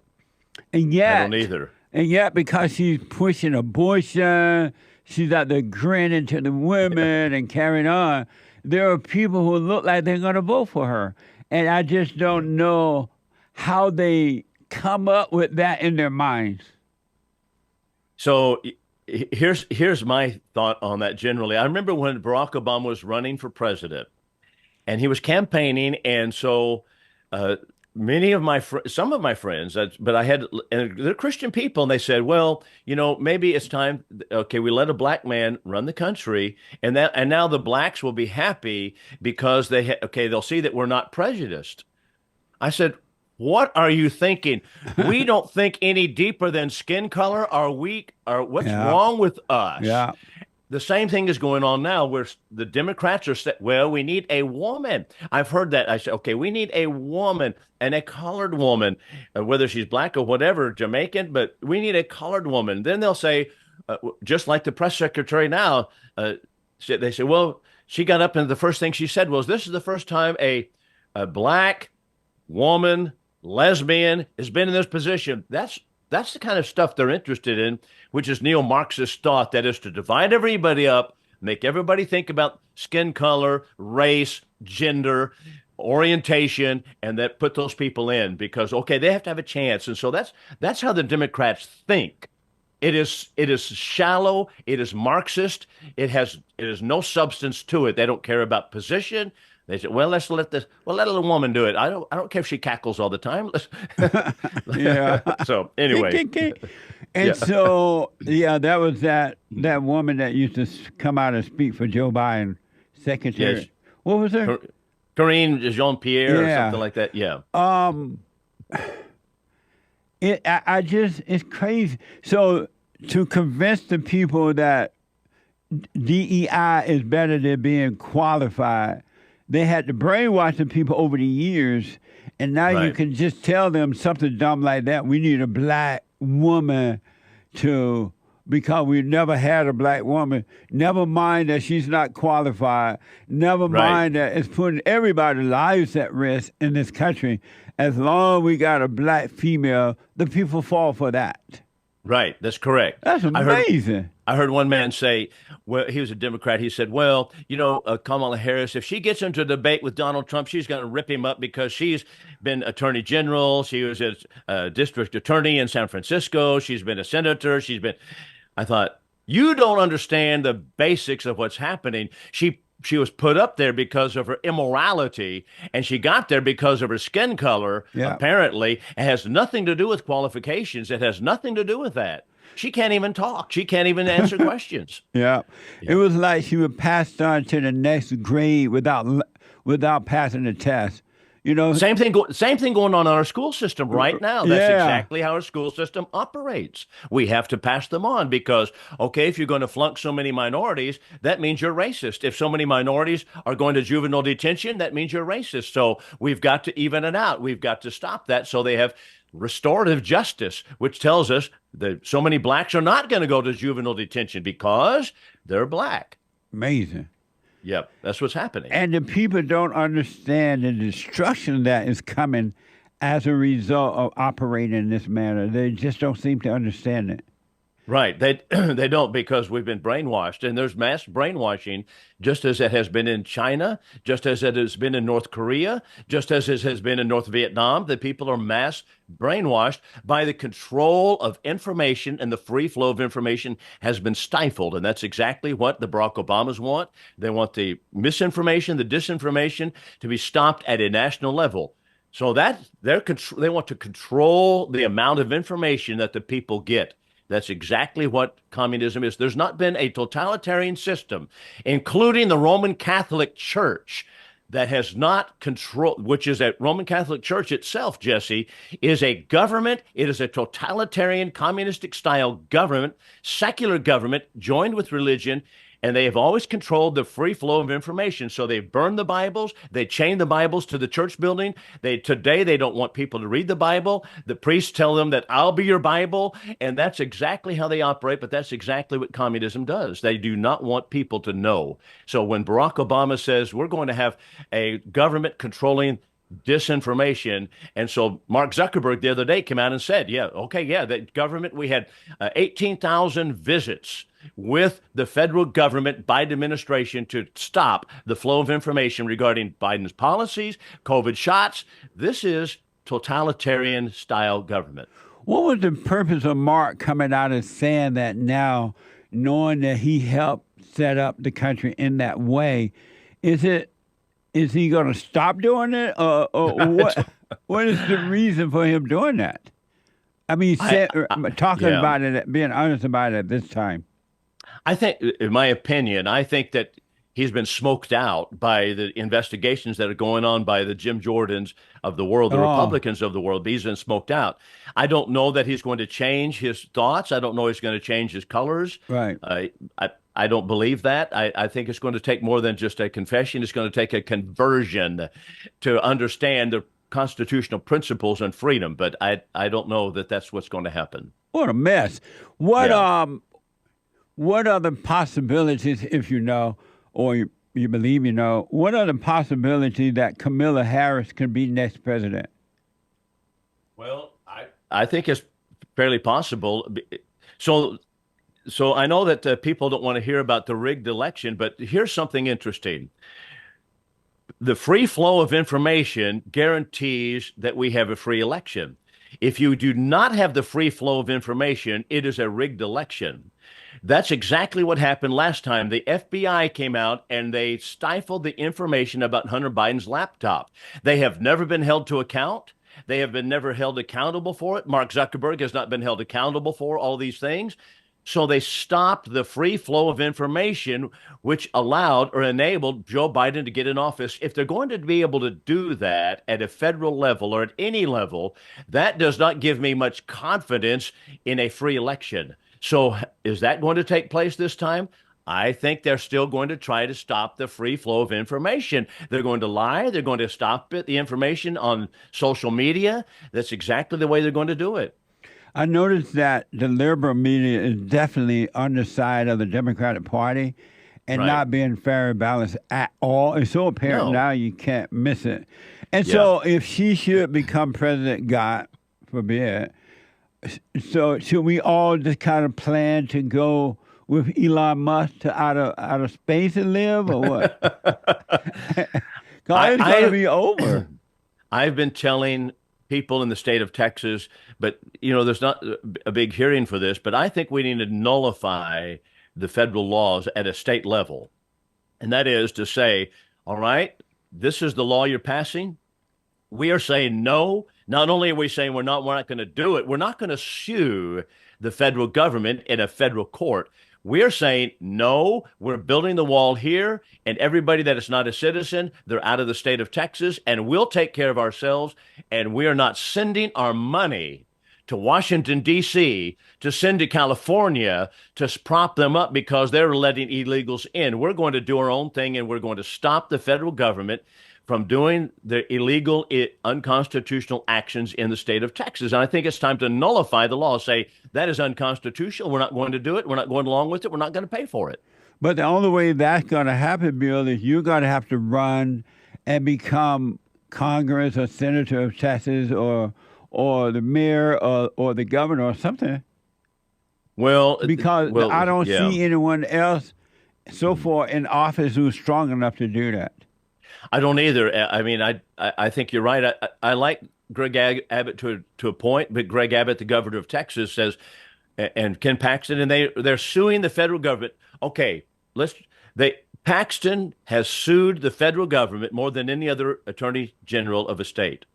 Speaker 2: And yet,
Speaker 13: I don't either.
Speaker 2: And yet, because she's pushing abortion, she's out there grinning to the women and carrying on, there are people who look like they're going to vote for her. And I just don't know how they come up with that in their minds.
Speaker 13: So here's my thought on that generally. I remember when Barack Obama was running for president and he was campaigning. And so some of my friends, but and they're Christian people, and they said, well, maybe it's time. Okay, we let a black man run the country, and now the blacks will be happy because they'll see that we're not prejudiced. I said, what are you thinking? We don't think any deeper than skin color. What's wrong with us?
Speaker 2: Yeah.
Speaker 13: The same thing is going on now where the Democrats are saying, well, we need a woman. I've heard that. I said, okay, we need a woman and a colored woman, whether she's black or whatever, Jamaican, but we need a colored woman. Then they'll say, just like the press secretary now, they say, well, she got up and the first thing she said was, this is the first time a black woman, lesbian, has been in this position. That's the kind of stuff they're interested in, which is neo-Marxist thought, that is to divide everybody up, make everybody think about skin color, race, gender, orientation, and that put those people in because, okay, they have to have a chance. And so that's how the Democrats think. It is shallow. It is Marxist. It is no substance to it. They don't care about position. They said, well, let a woman do it. I don't care if she cackles all the time.
Speaker 2: Yeah.
Speaker 13: So anyway.
Speaker 2: And so, that was that woman that used to come out and speak for Joe Biden, secretary.
Speaker 13: Yes.
Speaker 2: What was her?
Speaker 13: Karine Jean-Pierre or something like that. Yeah.
Speaker 2: It's crazy. So to convince the people that DEI is better than being qualified, they had to brainwash the people over the years, and now you can just tell them something dumb like that. We need a black woman because we never had a black woman. Never mind that she's not qualified. Never mind that it's putting everybody's lives at risk in this country. As long as we got a black female, the people fall for that.
Speaker 13: Right, that's correct.
Speaker 2: That's amazing.
Speaker 13: I heard one man say, well, he was a Democrat. He said, well, Kamala Harris, if she gets into a debate with Donald Trump, she's going to rip him up because she's been attorney general. She was a district attorney in San Francisco. She's been a senator. I thought, you don't understand the basics of what's happening. She was put up there because of her immorality, and she got there because of her skin color, apparently. It has nothing to do with qualifications. It has nothing to do with that. She can't even talk. She can't even answer questions.
Speaker 2: Yeah. It was like she was passed on to the next grade without passing the test.
Speaker 13: Same thing going on in our school system right now. That's exactly how our school system operates. We have to pass them on because, okay, if you're going to flunk so many minorities, that means you're racist. If so many minorities are going to juvenile detention, that means you're racist. So we've got to even it out. We've got to stop that so they have restorative justice, which tells us that so many blacks are not going to go to juvenile detention because they're black.
Speaker 2: Amazing.
Speaker 13: Yep, that's what's happening.
Speaker 2: And the people don't understand the destruction that is coming as a result of operating in this manner. They just don't seem to understand it.
Speaker 13: Right. They they don't, because we've been brainwashed, and there's mass brainwashing, just as it has been in China, just as it has been in North Korea, just as it has been in North Vietnam. The people are mass brainwashed by the control of information, and the free flow of information has been stifled. And that's exactly what the Barack Obamas want. They want the misinformation, the disinformation to be stopped at a national level. So that they want to control the amount of information that the people get. That's exactly what communism is. There's not been a totalitarian system, including the Roman Catholic Church, that has not controlled, which is a Roman Catholic Church itself, Jesse, is a government. It is a totalitarian, communistic style government, secular government joined with religion. And they have always controlled the free flow of information. So they burn the Bibles. They chain the Bibles to the church building. Today they don't want people to read the Bible. The priests tell them that I'll be your Bible. And that's exactly how they operate. But that's exactly what communism does. They do not want people to know. So when Barack Obama says we're going to have a government controlling disinformation. And so Mark Zuckerberg the other day came out and said, the government, we had 18,000 visits with the federal government, Biden administration, to stop the flow of information regarding Biden's policies, COVID shots. This is totalitarian style government.
Speaker 2: What was the purpose of Mark coming out and saying that now, knowing that he helped set up the country in that way? Is he going to stop doing it, or what? What is the reason for him doing that? I mean, talking about it, being honest about it at this time.
Speaker 13: I think, in my opinion, that he's been smoked out by the investigations that are going on by the Jim Jordans of the world, the Republicans of the world. He's been smoked out. I don't know that he's going to change his thoughts. I don't know he's going to change his colors.
Speaker 2: Right.
Speaker 13: I don't believe that. I think it's going to take more than just a confession. It's going to take a conversion to understand the constitutional principles and freedom. But I don't know that that's what's going to happen.
Speaker 2: What a mess. What are the possibilities, if you know, or you believe you know, what are the possibilities that Kamala Harris can be next president?
Speaker 13: Well, I think it's fairly possible. So I know that people don't want to hear about the rigged election, but here's something interesting. The free flow of information guarantees that we have a free election. If you do not have the free flow of information, it is a rigged election. That's exactly what happened last time. The FBI came out and they stifled the information about Hunter Biden's laptop. They have never been held to account. They have been never held accountable for it. Mark Zuckerberg has not been held accountable for all these things. So they stopped the free flow of information, which allowed or enabled Joe Biden to get in office. If they're going to be able to do that at a federal level or at any level, that does not give me much confidence in a free election. So is that going to take place this time? I think they're still going to try to stop the free flow of information. They're going to lie. They're going to stop the information on social media. That's exactly the way they're going to do it.
Speaker 2: I noticed that the liberal media is definitely on the side of the Democratic Party and not being fair and balanced at all. It's so apparent now you can't miss it. And so if she should become president, God forbid, so should we all just kind of plan to go with Elon Musk to outer space and live, or what? It's going to be over.
Speaker 13: I've been telling people in the state of Texas, but there's not a big hearing for this, but I think we need to nullify the federal laws at a state level. And that is to say, all right, this is the law you're passing. We are saying no. Not only are we saying we're not going to do it, we're not going to sue the federal government in a federal court. We're saying, no, we're building the wall here, and everybody that is not a citizen, they're out of the state of Texas, and we'll take care of ourselves, and we are not sending our money to Washington, D.C., to send to California to prop them up because they're letting illegals in. We're going to do our own thing, and we're going to stop the federal government from doing the illegal, unconstitutional actions in the state of Texas. And I think it's time to nullify the law, say that is unconstitutional. We're not going to do it. We're not going along with it. We're not going to pay for it.
Speaker 2: But the only way that's going to happen, Bill, is you're going to have to run and become Congress or senator of Texas or the mayor or the governor or something.
Speaker 13: Well,
Speaker 2: because
Speaker 13: well,
Speaker 2: I don't
Speaker 13: yeah.
Speaker 2: see anyone else so far in office who's strong enough to do that.
Speaker 13: I don't either. I mean, I think you're right. I like Greg Abbott to a point, but Greg Abbott, the governor of Texas, says, and Ken Paxton, and they're suing the federal government. Okay, Paxton has sued the federal government more than any other attorney general of a state.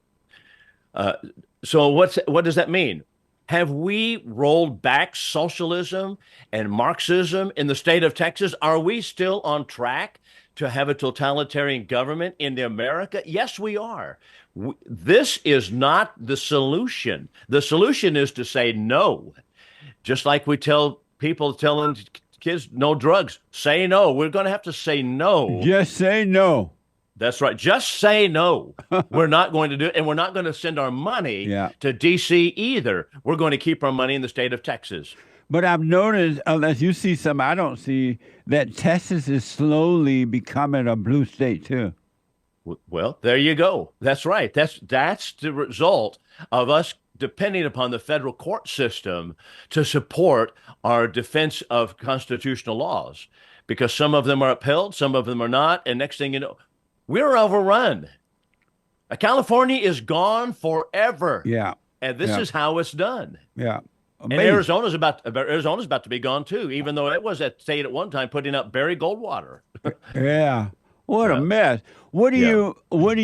Speaker 13: So what does that mean? Have we rolled back socialism and Marxism in the state of Texas? Are we still on track to have a totalitarian government in America? Yes, we are. This is not the solution. The solution is to say no. Just like we tell people, telling kids no drugs, say no. We're going to have to say no.
Speaker 2: Just say no.
Speaker 13: That's right. Just say no. We're not going to do it, and we're not going to send our money to D.C. either. We're going to keep our money in the state of Texas.
Speaker 2: But I've noticed, unless you see something I don't see, that Texas is slowly becoming a blue state too.
Speaker 13: Well, there you go. That's right. That's the result of us depending upon the federal court system to support our defense of constitutional laws, because some of them are upheld, some of them are not, and next thing you know, we're overrun. California is gone forever.
Speaker 2: Yeah.
Speaker 13: And this is how it's done.
Speaker 2: Yeah.
Speaker 13: Amazing. And Arizona's about to be gone too, even though it was at state at one time putting up buried Goldwater.
Speaker 2: Yeah. What a mess. Where were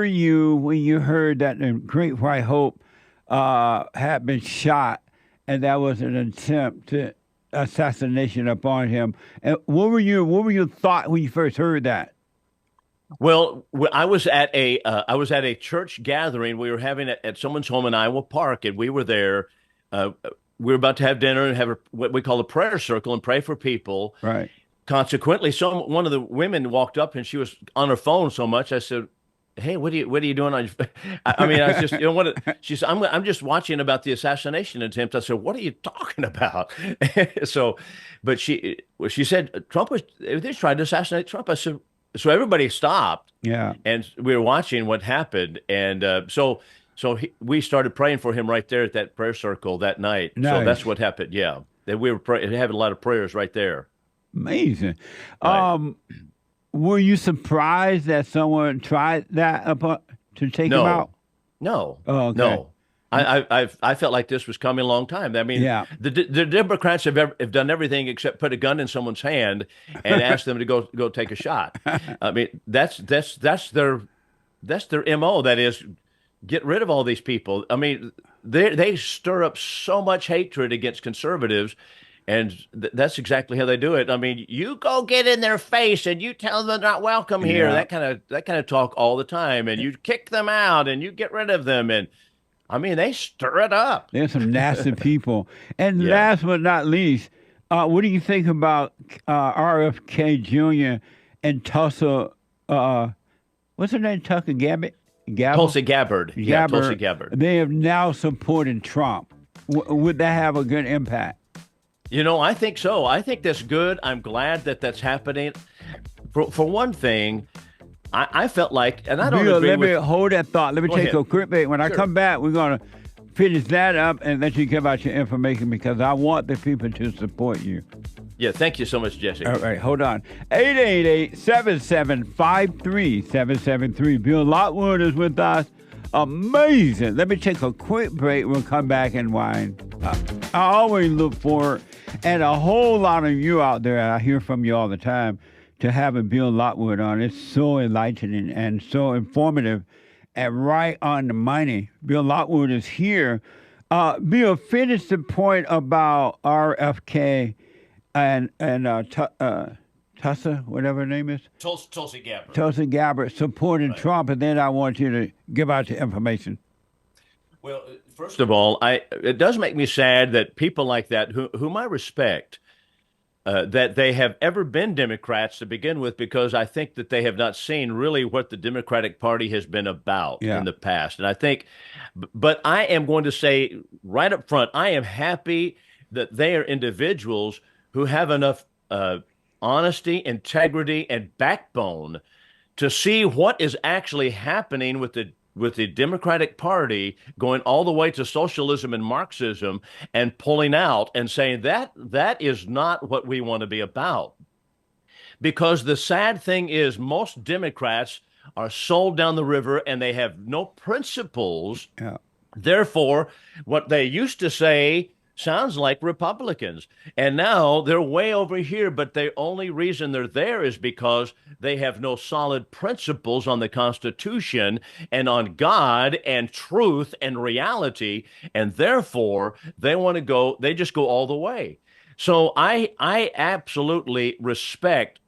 Speaker 2: you when you heard that the Great White Hope had been shot and that was an attempt to assassination upon him? And what were your thought when you first heard that?
Speaker 13: Well, I was at a church gathering we were having at someone's home in Iowa Park, and we were there. We were about to have dinner and have what we call a prayer circle and pray for people.
Speaker 2: Right.
Speaker 13: Consequently, one of the women walked up and she was on her phone so much. I said, "Hey, what are you doing on your?" I mean, I was just, she said, "I'm just watching about the assassination attempt." I said, "What are you talking about?" But she said they tried to assassinate Trump. I said, so everybody stopped.
Speaker 2: Yeah. And
Speaker 13: we were watching what happened, and we started praying for him right there at that prayer circle that night. Nice. So that's what happened. Yeah, that we were having a lot of prayers right there.
Speaker 2: Amazing. Right. Were you surprised that someone tried that to take him out?
Speaker 13: No.
Speaker 2: Oh, okay.
Speaker 13: No. I felt like this was coming a long time. I mean, the Democrats have done everything except put a gun in someone's hand and ask them to go take a shot. I mean, that's their MO. That is, get rid of all these people. I mean, they stir up so much hatred against conservatives. And that's exactly how they do it. I mean, you go get in their face and you tell them they're not welcome here. That kind of talk all the time. And you kick them out and you get rid of them. And I mean, they stir it up.
Speaker 2: There's some nasty people. And last but not least, what do you think about RFK Jr. and Tulsa? What's her name? Tulsi Gabbard.
Speaker 13: Tulsi Gabbard. Yeah, Tulsi Gabbard.
Speaker 2: They have now supported Trump. Would that have a good impact?
Speaker 13: I think so. I think that's good. I'm glad that that's happening. For one thing, I felt like, and I don't agree
Speaker 2: let me hold that thought. Let me take a quick break. When I come back, we're going to finish that up and let you give out your information because I want the people to support you.
Speaker 13: Yeah, thank you so much, Jesse.
Speaker 2: All right, hold on. 888-7753-773. Bill Lockwood is with us. Amazing. Let me take a quick break. We'll come back and wind up. I always look forward, and a whole lot of you out there, I hear from you all the time, to having Bill Lockwood on. It's so enlightening and so informative and right on the money. Bill Lockwood is here. Bill, finish the point about RFK and Tulsa, whatever her name is?
Speaker 13: Tulsi Gabbard.
Speaker 2: Tulsi Gabbard supporting Trump, and then I want you to give out your information.
Speaker 13: Well, first of all, it does make me sad that people like that, whom I respect, that they have ever been Democrats to begin with, because I think that they have not seen really what the Democratic Party has been about in the past. And I think, but I am going to say right up front, I am happy that they are individuals who have enough honesty, integrity, and backbone to see what is actually happening with the with the Democratic Party going all the way to socialism and Marxism and pulling out and saying that is not what we want to be about. Because the sad thing is most Democrats are sold down the river and they have no principles.
Speaker 2: Yeah.
Speaker 13: Therefore, what they used to say sounds like Republicans. And now they're way over here, but the only reason they're there is because they have no solid principles on the Constitution and on God and truth and reality. And therefore, they just go all the way. So I absolutely respect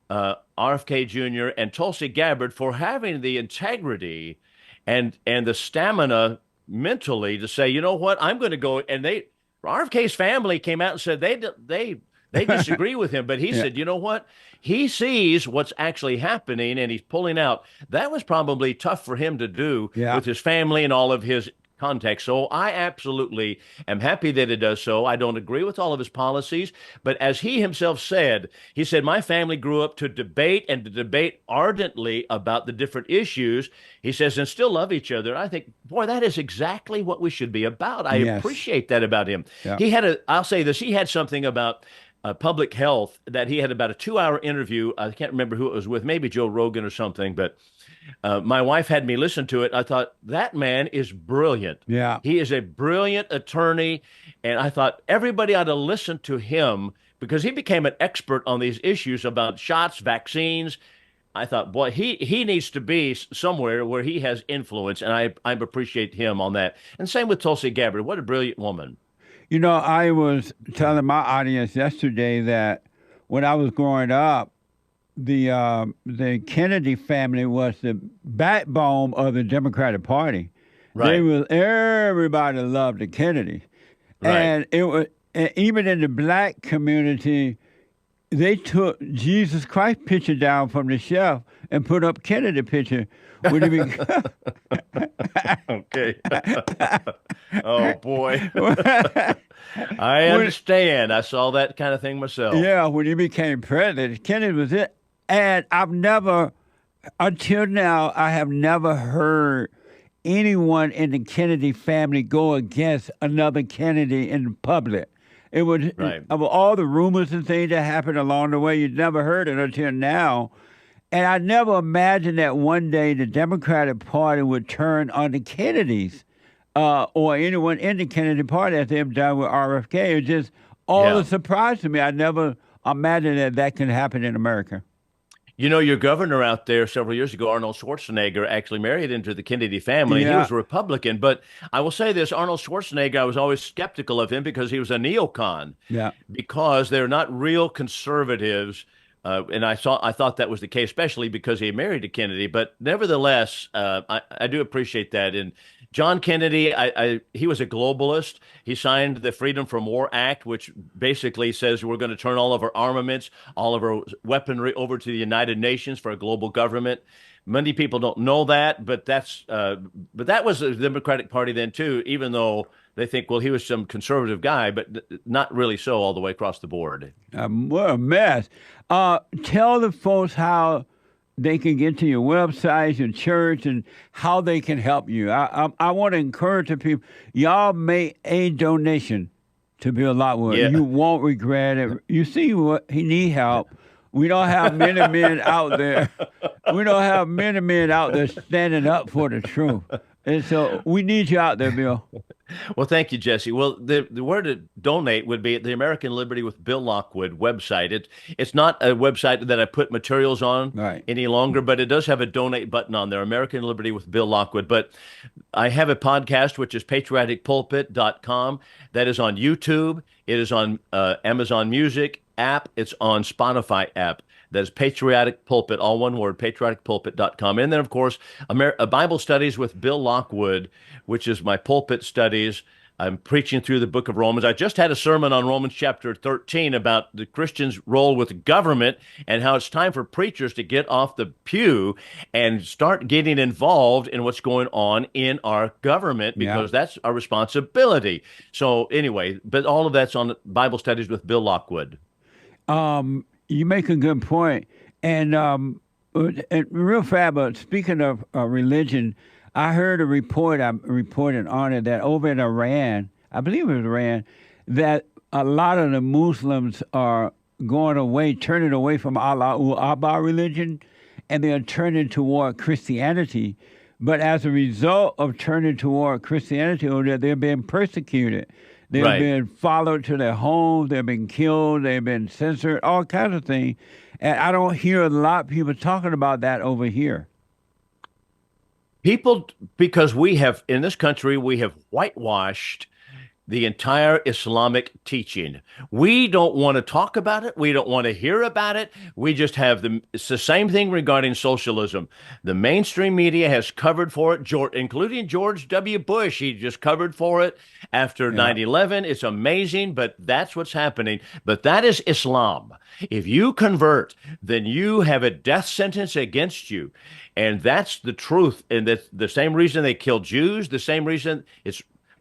Speaker 13: RFK Jr. and Tulsi Gabbard for having the integrity and the stamina mentally to say, you know what, I'm going to go. And RFK's family came out and said they disagree with him, but he said, you know what, he sees what's actually happening and he's pulling out. That was probably tough for him to do with his family and all of his context. So I absolutely am happy that it does so. I don't agree with all of his policies, but as he himself said, he said, my family grew up to debate and to debate ardently about the different issues. He says, and still love each other. I think, boy, that is exactly what we should be about. I appreciate that about him. Yeah. I'll say this, he had something about public health that he had about a 2-hour interview. I can't remember who it was with, maybe Joe Rogan or something, but my wife had me listen to it. I thought, that man is brilliant.
Speaker 2: Yeah.
Speaker 13: He is a brilliant attorney. And I thought everybody ought to listen to him because he became an expert on these issues about shots, vaccines. I thought, boy, he needs to be somewhere where he has influence. And I appreciate him on that. And same with Tulsi Gabbard. What a brilliant woman.
Speaker 2: You know, I was telling my audience yesterday that when I was growing up, the Kennedy family was the backbone of the Democratic Party.
Speaker 13: Right.
Speaker 2: Everybody loved the Kennedys.
Speaker 13: Right.
Speaker 2: And it was, and even in the black community, they took Jesus Christ picture down from the shelf and put up Kennedy picture. Would it be
Speaker 13: okay? Oh boy, I understand. I saw that kind of thing myself.
Speaker 2: Yeah, when he became president, Kennedy was it. And until now, I have never heard anyone in the Kennedy family go against another Kennedy in public. It was of all the rumors and things that happened along the way, you never heard it until now. And I never imagined that one day the Democratic Party would turn on the Kennedys or anyone in the Kennedy Party as they've done with RFK. It's just all a surprise to me. I never imagined that can happen in America.
Speaker 13: You know, your governor out there several years ago, Arnold Schwarzenegger, actually married into the Kennedy family.
Speaker 2: Yeah.
Speaker 13: He was a Republican. But I will say this, Arnold Schwarzenegger, I was always skeptical of him because he was a neocon.
Speaker 2: Yeah.
Speaker 13: Because they're not real conservatives. And I thought that was the case, especially because he married a Kennedy. But nevertheless, I do appreciate that. And John Kennedy, he was a globalist. He signed the Freedom from War Act, which basically says we're going to turn all of our armaments, all of our weaponry over to the United Nations for a global government. Many people don't know that, but that was the Democratic Party then too, even though they think, well, he was some conservative guy, but not really so all the way across the board.
Speaker 2: What a mess. Tell the folks how they can get to your website, your church, and how they can help you. I want to encourage the people, y'all make a donation to Bill Lockwood.
Speaker 13: Yeah.
Speaker 2: You won't regret it. You see what he need help. We don't have many men out there. We don't have many men out there standing up for the truth. And so we need you out there, Bill.
Speaker 13: Well, thank you, Jesse. Well, the where to donate would be at the American Liberty with Bill Lockwood website. It's not a website that I put materials on any longer, but it does have a donate button on there, American Liberty with Bill Lockwood. But I have a podcast, which is patrioticpulpit.com. That is on YouTube. It is on Amazon Music app. It's on Spotify app. That is Patriotic Pulpit, all one word, patrioticpulpit.com. And then, of course, Bible Studies with Bill Lockwood, which is my pulpit studies. I'm preaching through the book of Romans. I just had a sermon on Romans chapter 13 about the Christian's role with government and how it's time for preachers to get off the pew and start getting involved in what's going on in our government because that's our responsibility. So anyway, but all of that's on Bible Studies with Bill Lockwood.
Speaker 2: You make a good point. And real fast, but speaking of religion, I heard a report. I'm reporting on it that over in Iran, I believe it was Iran, that a lot of the Muslims are going away, turning away from Allah Abba religion, and they're turning toward Christianity. But as a result of turning toward Christianity, they're being persecuted. They've
Speaker 13: Right.
Speaker 2: been followed to their homes. They've been killed. They've been censored. All kinds of things. And I don't hear a lot of people talking about that over here.
Speaker 13: People, because we have, in this country, we have whitewashed the entire Islamic teaching. We don't want to talk about it. We don't want to hear about it. We just have it's the same thing regarding socialism. The mainstream media has covered for it, including George W. Bush. He just covered for it after 9/11. It's amazing, but that's what's happening. But that is Islam. If you convert, then you have a death sentence against you. And that's the truth. And that's the same reason they killed Jews, the same reason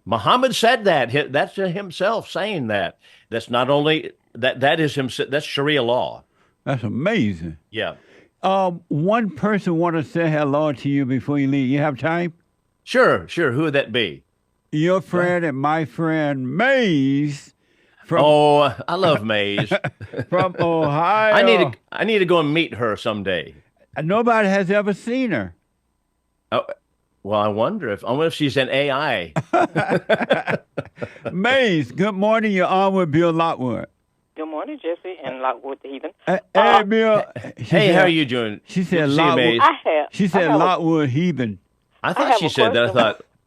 Speaker 13: Muhammad said that. That's himself saying that. That's not only that is himself. That's Sharia law.
Speaker 2: That's amazing.
Speaker 13: Yeah.
Speaker 2: One person want to say hello to you before you leave. You have time?
Speaker 13: Sure. Who would that be?
Speaker 2: Your friend and my friend Maze.
Speaker 13: I love Maze.
Speaker 2: From Ohio.
Speaker 13: I need to go and meet her someday.
Speaker 2: Nobody has ever seen her.
Speaker 13: Oh, well, I wonder if she's an AI.
Speaker 2: Maze, good morning. You're on with Bill Lockwood.
Speaker 14: Good morning, Jesse and Lockwood the Heathen.
Speaker 2: Hey, Bill.
Speaker 13: Hey, how are you doing?
Speaker 2: She said
Speaker 13: Lockwood.
Speaker 2: She said Lockwood Heathen.
Speaker 13: I thought she said that.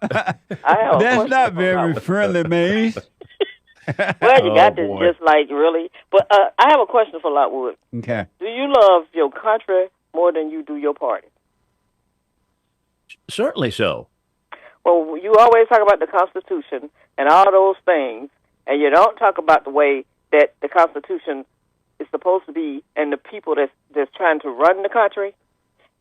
Speaker 13: I thought.
Speaker 2: That's not very friendly, Maze.
Speaker 14: Well, you got this just like really. But I have a question for Lockwood.
Speaker 2: Okay.
Speaker 14: Do you love your country more than you do your party?
Speaker 13: Certainly so.
Speaker 14: Well, you always talk about the Constitution and all those things, and you don't talk about the way that the Constitution is supposed to be, and the people that's trying to run the country,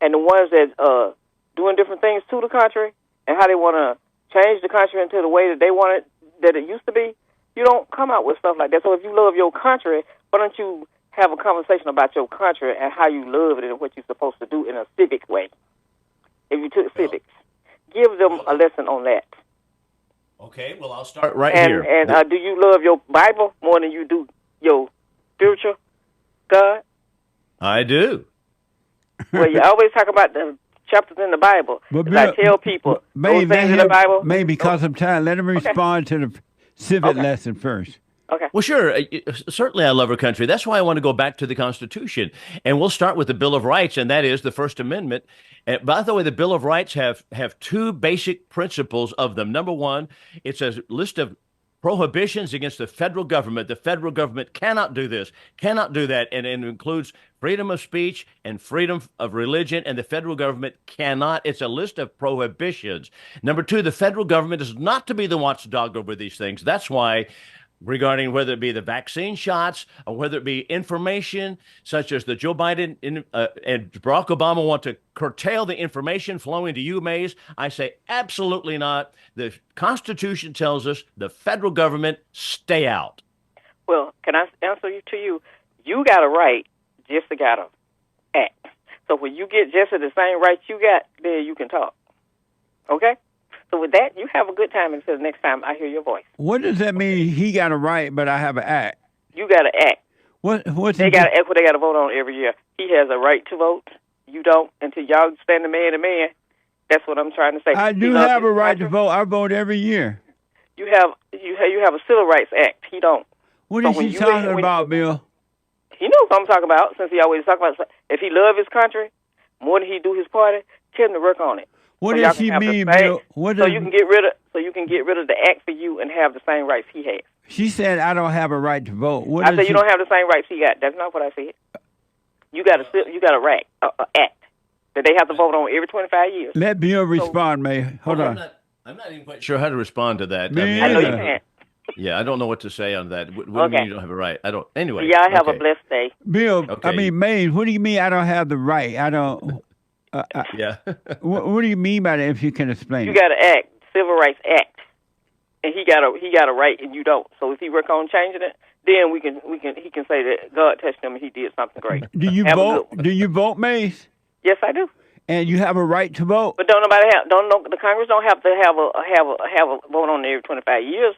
Speaker 14: and the ones that doing different things to the country, and how they want to change the country into the way that they want it, that it used to be. You don't come out with stuff like that. So if you love your country, why don't you have a conversation about your country and how you love it and what you're supposed to do in a civic way? If you took civics, give them a lesson on that.
Speaker 13: Okay, well, I'll start right
Speaker 14: and,
Speaker 13: here.
Speaker 14: And do you love your Bible more than you do your spiritual God?
Speaker 13: I do.
Speaker 14: Well, you always talk about the chapters in the Bible.
Speaker 2: But
Speaker 14: I tell people those things in the Bible.
Speaker 2: Maybe because of time. Let them respond to the civic lesson first.
Speaker 14: Okay.
Speaker 13: Well, sure. Certainly I love our country. That's why I want to go back to the Constitution. And we'll start with the Bill of Rights, and that is the First Amendment. And by the way, the Bill of Rights have two basic principles of them. Number one, it's a list of prohibitions against the federal government. The federal government cannot do this, cannot do that. And it includes freedom of speech and freedom of religion, and the federal government cannot. It's a list of prohibitions. Number two, the federal government is not to be the watchdog over these things. That's why, regarding whether it be the vaccine shots or whether it be information such as the Joe Biden and Barack Obama want to curtail the information flowing to you, Mays, I say absolutely not. The Constitution tells us the federal government stay out.
Speaker 14: Well, can I answer you? You got a right, Jesse got to act. So when you get Jesse the same rights you got, then you can talk. Okay? So with that, you have a good time until the next time I hear your voice.
Speaker 2: What does that mean? He got a right, but I have an act.
Speaker 14: You got to act.
Speaker 2: What's
Speaker 14: they got to act what they got to vote on every year. He has a right to vote. You don't until y'all stand the man to man. That's what I'm trying to say.
Speaker 2: I do have a right to vote. I vote every year.
Speaker 14: You have a Civil Rights Act. He don't.
Speaker 2: What is he talking about, Bill?
Speaker 14: He knows what I'm talking about. Since he always talk about if he love his country more than he do his party, tell him to work on it.
Speaker 2: What does he mean, Bill?
Speaker 14: So you can get rid of the act for you and have the same rights he has.
Speaker 2: She said I don't have a right to vote.
Speaker 14: I said you don't have the same rights he got. That's not what I said. You got a act that they have to vote on every 25 years.
Speaker 2: Let Bill respond, May. Hold on.
Speaker 13: I'm not even quite sure how to respond to that.
Speaker 14: I know you can't.
Speaker 13: Yeah, I don't know what to say on that. What do you mean you don't have a right? I don't. Anyway.
Speaker 14: Y'all have a blessed day.
Speaker 2: Bill, May, what do you mean I don't have the right? I don't.
Speaker 13: Yeah.
Speaker 2: What do you mean by that? If you can explain.
Speaker 14: You got to act, Civil Rights Act, and he got a right, and you don't. So if he work on changing it, then he can say that God touched him and he did something great.
Speaker 2: Do you vote? Do you vote, Mace?
Speaker 14: Yes, I do.
Speaker 2: and you have a right to vote.
Speaker 14: But the Congress don't have to have a vote on it every 25 years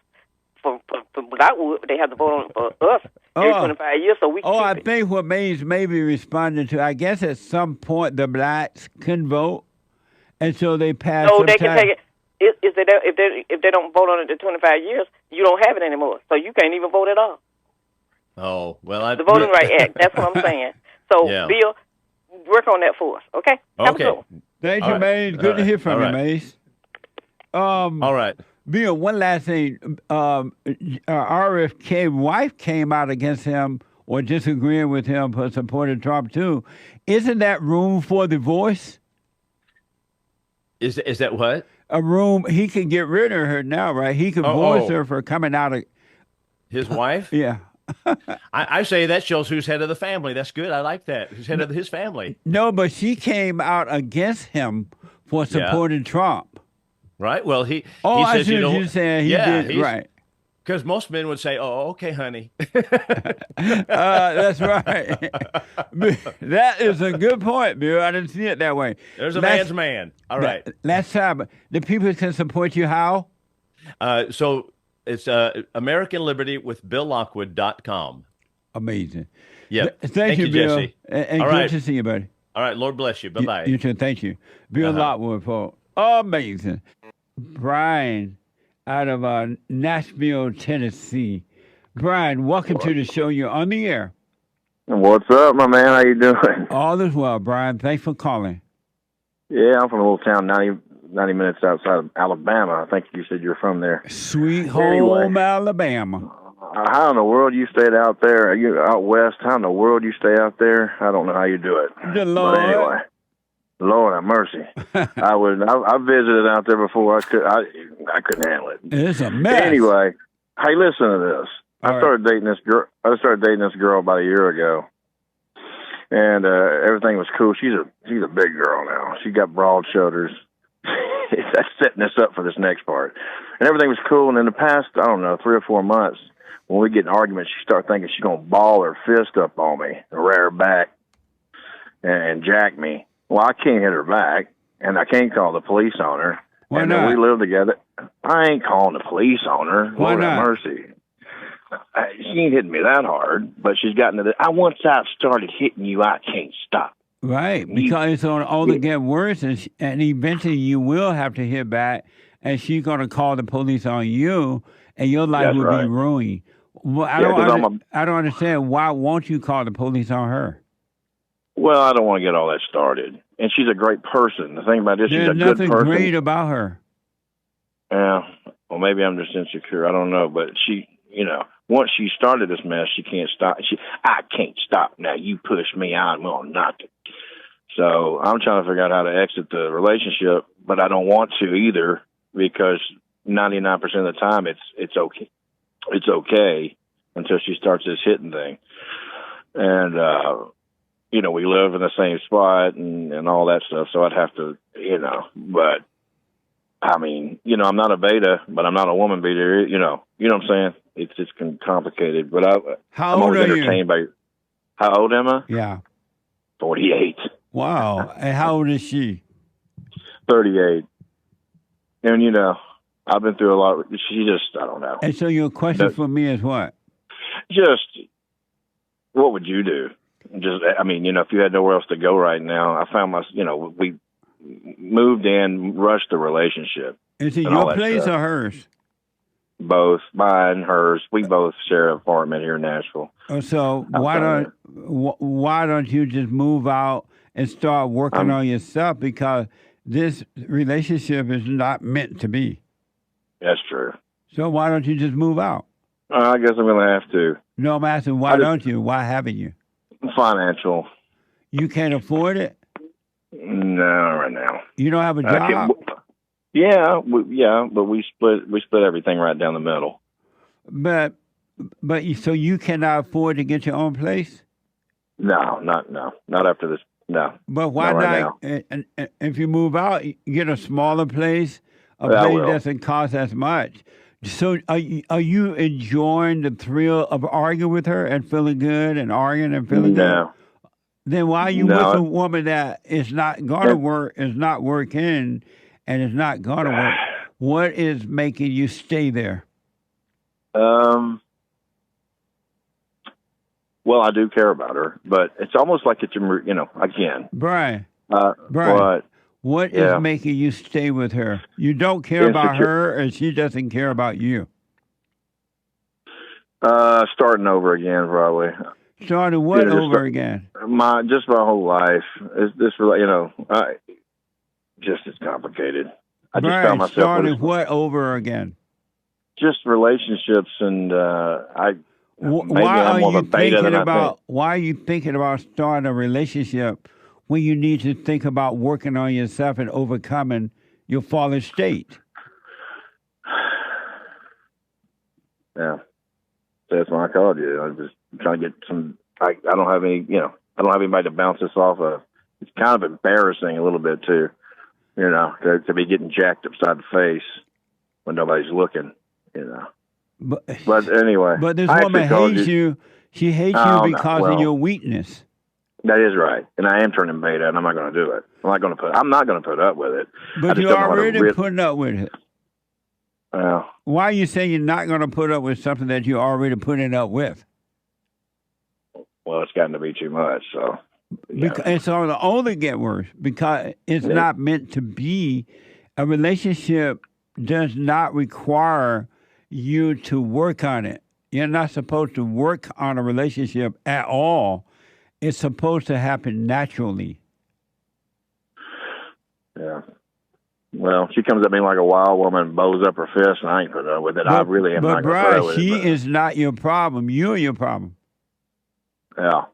Speaker 14: for Lockwood, but they have to vote on it for us every 25 years, so we can
Speaker 2: I think what Mays may be responding to, I guess at some point the blacks can vote, and so they pass.
Speaker 14: No, they can take it. If they don't vote on it in 25 years, you don't have it anymore, so you can't even vote at all.
Speaker 13: Oh, well,
Speaker 14: the Voting Rights Act. That's what I'm saying. So,
Speaker 13: Yeah.
Speaker 14: Bill, work on that for us, okay? Have a good one.
Speaker 2: Thank you, Mays. Good to hear from you, Mays.
Speaker 13: All right.
Speaker 2: Bill, one last thing. RFK's wife came out against him or disagreeing with him for supporting Trump, too. Isn't that room for the voice?
Speaker 13: Is that what?
Speaker 2: A room, he can get rid of her now, right? He could voice her for coming out of...
Speaker 13: His wife?
Speaker 2: Yeah.
Speaker 13: I say that shows who's head of the family. That's good. I like that. Who's head of his family.
Speaker 2: No, but she came out against him for supporting Trump.
Speaker 13: Right? Well, he
Speaker 2: I
Speaker 13: says,
Speaker 2: see what you're saying. He did, right.
Speaker 13: Because most men would say, "Oh, okay, honey."
Speaker 2: That's right. That is a good point, Bill. I didn't see it that way.
Speaker 13: There's a man's man. All right.
Speaker 2: Last time, the people can support you how?
Speaker 13: So it's American Liberty with BillLockwood.com.
Speaker 2: Amazing.
Speaker 13: Yeah.
Speaker 2: Thank you, Bill.
Speaker 13: Jesse.
Speaker 2: And
Speaker 13: All
Speaker 2: good
Speaker 13: right.
Speaker 2: to see you, buddy.
Speaker 13: All right. Lord bless you. Bye-bye.
Speaker 2: You too. Thank you. Bill Lockwood, folks. Amazing. Brian out of Nashville, Tennessee. Brian, welcome to the show. You're on the air.
Speaker 15: What's up, my man? How you doing?
Speaker 2: All is well, Brian. Thanks for calling.
Speaker 15: Yeah, I'm from a little town 90 minutes outside of Alabama. I think you said you're from there.
Speaker 2: Sweet home Alabama.
Speaker 15: How in the world you stayed out there? Are you out west? How in the world you stay out there? I don't know how you do it.
Speaker 2: The Lord.
Speaker 15: But anyway, Lord have mercy. I visited out there before. I couldn't handle it.
Speaker 2: It's a mess.
Speaker 15: Anyway, hey, listen to this. I started dating this girl about a year ago, and everything was cool. She's a big girl now. She got broad shoulders. That's setting us up for this next part. And everything was cool. And in the past, I don't know, 3 or 4 months, when we get in arguments, she started thinking she's gonna ball her fist up on me and rear her back and jack me. Well, I can't hit her back, and I can't call the police on her.
Speaker 2: Why
Speaker 15: and
Speaker 2: not?
Speaker 15: Then we live together. I ain't calling the police on her.
Speaker 2: Why
Speaker 15: Lord have
Speaker 2: not?
Speaker 15: mercy. She ain't hitting me that hard, but she's gotten to the. Once I've started hitting you, I can't stop.
Speaker 2: Right, because it's on all to get worse, and eventually you will have to hit back, and she's going to call the police on you, and your life
Speaker 15: That's
Speaker 2: will
Speaker 15: right.
Speaker 2: be ruined. Well, I don't understand. Why won't you call the police on her?
Speaker 15: Well, I don't want to get all that started. And she's a great person. The thing about this, she's
Speaker 2: There's
Speaker 15: a good
Speaker 2: nothing
Speaker 15: person.
Speaker 2: great about her.
Speaker 15: Yeah. Well, maybe I'm just insecure. I don't know. But she, once she started this mess, she can't stop. I can't stop. Now, you push me, I'm going to knock it. So I'm trying to figure out how to exit the relationship, but I don't want to either because 99% of the time it's okay. It's okay until she starts this hitting thing. And, we live in the same spot and all that stuff. So I'd have to, but I mean, I'm not a beta, but I'm not a woman beater. You know what I'm saying? It's just complicated, but
Speaker 2: How
Speaker 15: I'm
Speaker 2: old
Speaker 15: always
Speaker 2: are you?
Speaker 15: entertained by, how old am I?
Speaker 2: Yeah.
Speaker 15: 48.
Speaker 2: Wow. And how old is she?
Speaker 15: 38. And, I've been through a lot. She just, I don't know.
Speaker 2: And so your question for me is what?
Speaker 15: Just, what would you do? Just, if you had nowhere else to go right now, I found we moved in, rushed the relationship.
Speaker 2: Is it
Speaker 15: and all
Speaker 2: your
Speaker 15: that
Speaker 2: place
Speaker 15: stuff.
Speaker 2: or hers?
Speaker 15: Both, mine, hers. We both share an apartment here in Nashville.
Speaker 2: So why don't you just move out and start working on yourself, because this relationship is not meant to be.
Speaker 15: That's true.
Speaker 2: So why don't you just move out?
Speaker 15: I guess I'm going to have to.
Speaker 2: No, I'm asking, why don't you? Why haven't you?
Speaker 15: Financial.
Speaker 2: You can't afford it?
Speaker 15: No, right now.
Speaker 2: You don't have a job?
Speaker 15: But we split everything right down the middle.
Speaker 2: But so you cannot afford to get your own place?
Speaker 15: No, not after this. No.
Speaker 2: But why
Speaker 15: not? Right
Speaker 2: not? And if you move out, you get a smaller place, a
Speaker 15: I
Speaker 2: place
Speaker 15: will.
Speaker 2: doesn't cost as much. So are you enjoying the thrill of arguing with her and feeling good and arguing and feeling good? Then why are you with a woman that is not going to work, is not working, and is not going to work? What is making you stay there?
Speaker 15: Well, I do care about her, but it's almost like it's, again.
Speaker 2: Brian,
Speaker 15: Brian,
Speaker 2: what is making you stay with her? You don't care about her, and she doesn't care about you.
Speaker 15: Starting over again, probably.
Speaker 2: Starting what over again?
Speaker 15: My whole life is this. Just it's complicated. I just found myself
Speaker 2: starting what over again?
Speaker 15: Just relationships, and
Speaker 2: why are you thinking about starting a relationship when you need to think about working on yourself and overcoming your fallen state?
Speaker 15: Yeah, that's why I called you. I'm just trying to get some. I don't have any. I don't have anybody to bounce this off of. It's kind of embarrassing a little bit too. To be getting jacked upside the face when nobody's looking. But anyway.
Speaker 2: But this woman hates you. She hates you because of your weakness.
Speaker 15: That is right, and I am turning beta, and I'm not going to do it. I'm not going to put up with it.
Speaker 2: But you're already putting up with it.
Speaker 15: Well,
Speaker 2: why are you saying you're not going to put up with something that you're already putting up with?
Speaker 15: Well, it's gotten to be too much, so.
Speaker 2: It's going to only get worse because it's not meant to be. A relationship does not require you to work on it. You're not supposed to work on a relationship at all. It's supposed to happen naturally.
Speaker 15: Yeah. Well, she comes at me like a wild woman and bows up her fist, and I ain't putting up with it. I really am not going to put up with it.
Speaker 2: She is not your problem. You're your problem.
Speaker 15: Yeah.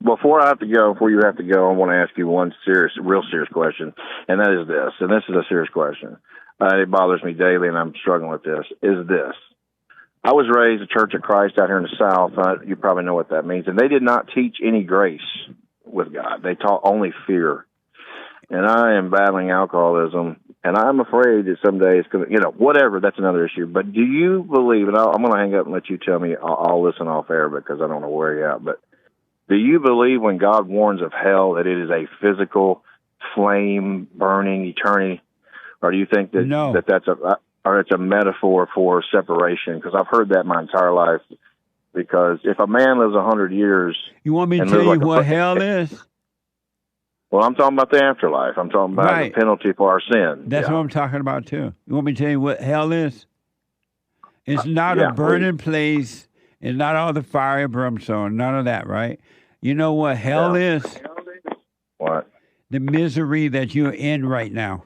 Speaker 15: Before you have to go, I want to ask you one real serious question, and that is this, and this is a serious question. It bothers me daily, and I'm struggling with this, is this. I was raised a Church of Christ out here in the South. You probably know what that means. And they did not teach any grace with God. They taught only fear. And I am battling alcoholism, and I'm afraid that someday it's going to, whatever, that's another issue. But do you believe, and I'm going to hang up and let you tell me, I'll listen off air because I don't want to wear you out, but do you believe when God warns of hell that it is a flame burning eternity? Or do you think that that's a metaphor for separation? Because I've heard that my entire life. Because if a man lives 100 years,
Speaker 2: you want me to tell you what hell is?
Speaker 15: Well, I'm talking about the afterlife. I'm talking about the penalty for our sin.
Speaker 2: That's what I'm talking about too. You want me to tell you what hell is? It's not a burning place. It's not all the fire and brimstone. None of that, right? You know what hell is?
Speaker 15: What?
Speaker 2: The misery that you're in right now.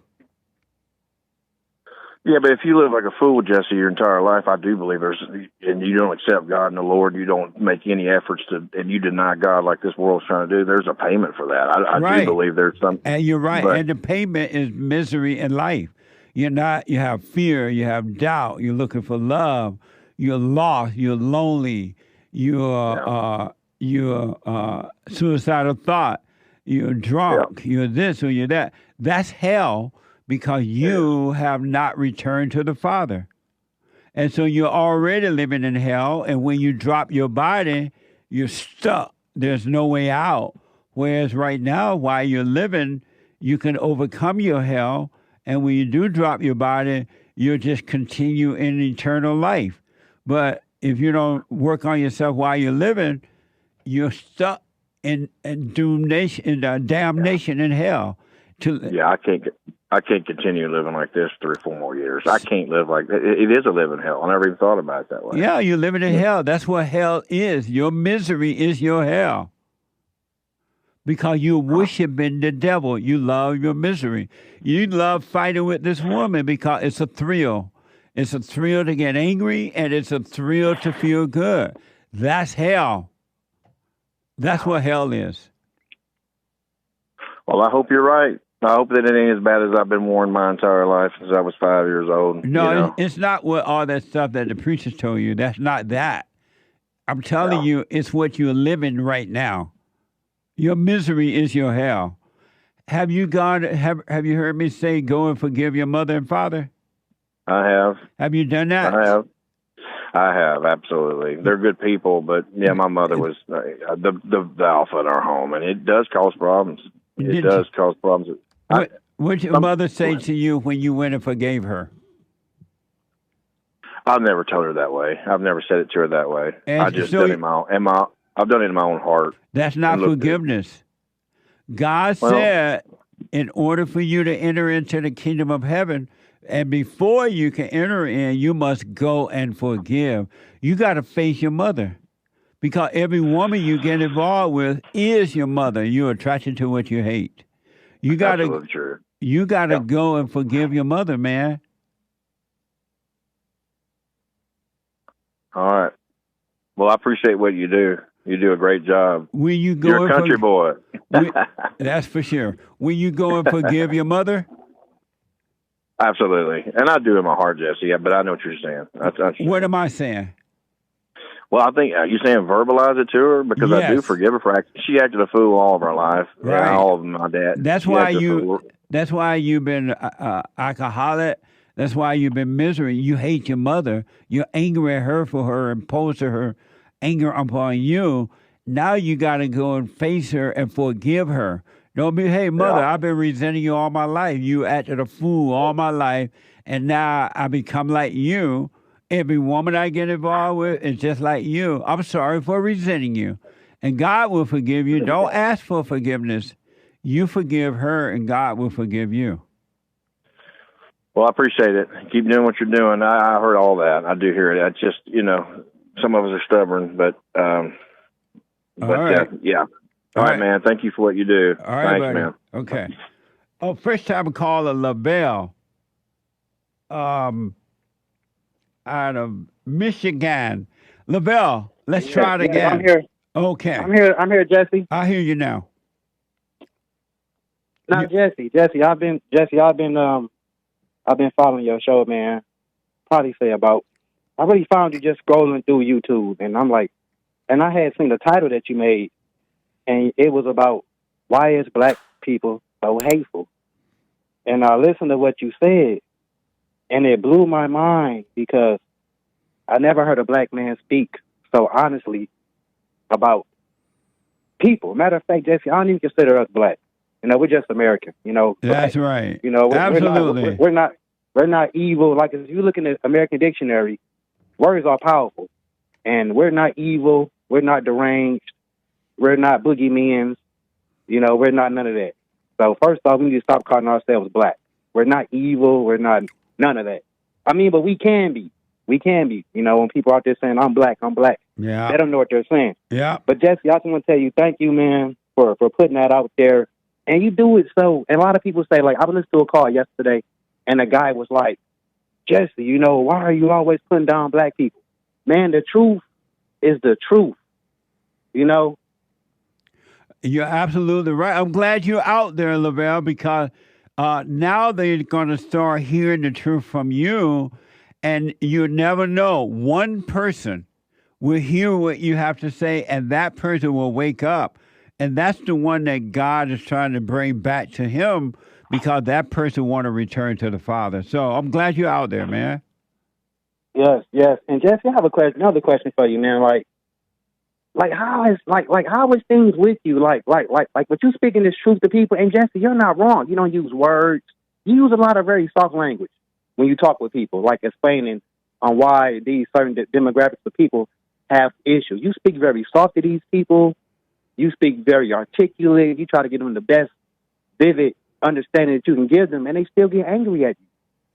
Speaker 15: Yeah, but if you live like a fool, Jesse, your entire life, I do believe and you don't accept God and the Lord, you don't make any efforts and you deny God like this world's trying to do, there's a payment for that. I do believe there's some.
Speaker 2: And you're right. And the payment is misery in life. You have fear, you have doubt, you're looking for love, you're lost, you're lonely, you're suicidal thought, you're drunk, you're this or you're that. That's hell. Because you have not returned to the Father. And so you're already living in hell, and when you drop your body, you're stuck. There's no way out. Whereas right now, while you're living, you can overcome your hell, and when you do drop your body, you'll just continue in eternal life. But if you don't work on yourself while you're living, you're stuck in damnation in hell.
Speaker 15: I can't continue living like this 3 or 4 more years. I can't live like that. It is a living hell. I never even thought about it that way.
Speaker 2: Yeah, you're living in hell. That's what hell is. Your misery is your hell. Because you're worshiping the devil. You love your misery. You love fighting with this woman because it's a thrill. It's a thrill to get angry, and it's a thrill to feel good. That's hell. That's what hell is.
Speaker 15: Well, I hope you're right. I hope that it ain't as bad as I've been warned my entire life since I was 5 years old.
Speaker 2: No, it's not what all that stuff that the preachers told you. That's not that. I'm telling you, it's what you're living right now. Your misery is your hell. Have you heard me say, go and forgive your mother and father?
Speaker 15: I have.
Speaker 2: Have you done that?
Speaker 15: I have. I have, absolutely. They're good people, but yeah, my mother was the alpha in our home, and it does cause problems. It does cause problems.
Speaker 2: What did your mother say to you when you went and forgave her?
Speaker 15: I've never told her that way. I've never said it to her that way.
Speaker 2: And
Speaker 15: I just done it in my own, I've done it in my own heart.
Speaker 2: That's not forgiveness. God said, in order for you to enter into the kingdom of heaven, and before you can enter in, you must go and forgive. You got to face your mother, because every woman you get involved with is your mother. You're attracted to what you hate. You got to. You got to go and forgive your mother, man.
Speaker 15: All right. Well, I appreciate what you do. You do a great job.
Speaker 2: Will you go?
Speaker 15: You're a country boy.
Speaker 2: That's for sure. Will you go and forgive your mother?
Speaker 15: Absolutely. And I do in my heart, Jesse, but I know what you're saying.
Speaker 2: What am I saying?
Speaker 15: Well, I think you're saying verbalize it to her, because I do forgive her for she acted a fool all of her life.
Speaker 2: Right.
Speaker 15: Yeah, all of my dad.
Speaker 2: That's why you've been alcoholic. That's why you've been miserable. You hate your mother. You're angry at her for her imposing her anger upon you. Now you got to go and face her and forgive her. Don't be, hey, mother, I've been resenting you all my life. You acted a fool all my life, and now I become like you. Every woman I get involved with is just like you. I'm sorry for resenting you. And God will forgive you. Don't ask for forgiveness. You forgive her, and God will forgive you.
Speaker 15: Well, I appreciate it. Keep doing what you're doing. I heard all that. I do hear it. I just, some of us are stubborn, but
Speaker 2: right.
Speaker 15: Yeah. All right, man. Thank you for what you do.
Speaker 2: All right,
Speaker 15: thanks,
Speaker 2: buddy.
Speaker 15: man.
Speaker 2: Okay. Oh, first time caller, LaBelle, out of Michigan. LaBelle, let's try it again.
Speaker 16: I'm here.
Speaker 2: Okay.
Speaker 16: I'm here, Jesse.
Speaker 2: I hear you now.
Speaker 16: Now, Jesse, I've been following your show, man. Probably say I really found you just scrolling through YouTube, and I'm like, and I had seen the title that you made, and it was about why is black people so hateful. And I listened to what you said, and it blew my mind, because I never heard a black man speak so honestly about people. Matter of fact, Jesse, I don't even consider us black. We're just American.
Speaker 2: That's right.
Speaker 16: Absolutely. We're not evil. Like, if you look in the American dictionary, words are powerful, and we're not evil. We're not deranged. We're not boogeymen. We're not none of that. So first off, we need to stop calling ourselves black. We're not evil. We're not none of that. I mean, but we can be. We can be. When people out there saying, I'm black.
Speaker 2: Yeah.
Speaker 16: They don't know what they're saying.
Speaker 2: Yeah.
Speaker 16: But Jesse, I just want to tell you, thank you, man, for putting that out there. And you do it so, and a lot of people say, like, I listened to a call yesterday, and a guy was like, Jesse, why are you always putting down black people? Man, the truth is the truth, You're
Speaker 2: absolutely right. I'm glad you're out there, LaBelle, because now they're going to start hearing the truth from you, and you never know. One person will hear what you have to say, and that person will wake up. And that's the one that God is trying to bring back to him, because that person want to return to the Father. So I'm glad you're out there, man.
Speaker 16: Yes. And Jesse, I have another question for you, man. Like how is things with you? Like, but you speaking this truth to people, and Jesse, you're not wrong. You don't use words. You use a lot of very soft language when you talk with people, like explaining on why these certain demographics of people have issues. You speak very soft to these people. You speak very articulate. You try to give them the best, vivid understanding that you can give them, and they still get angry at you.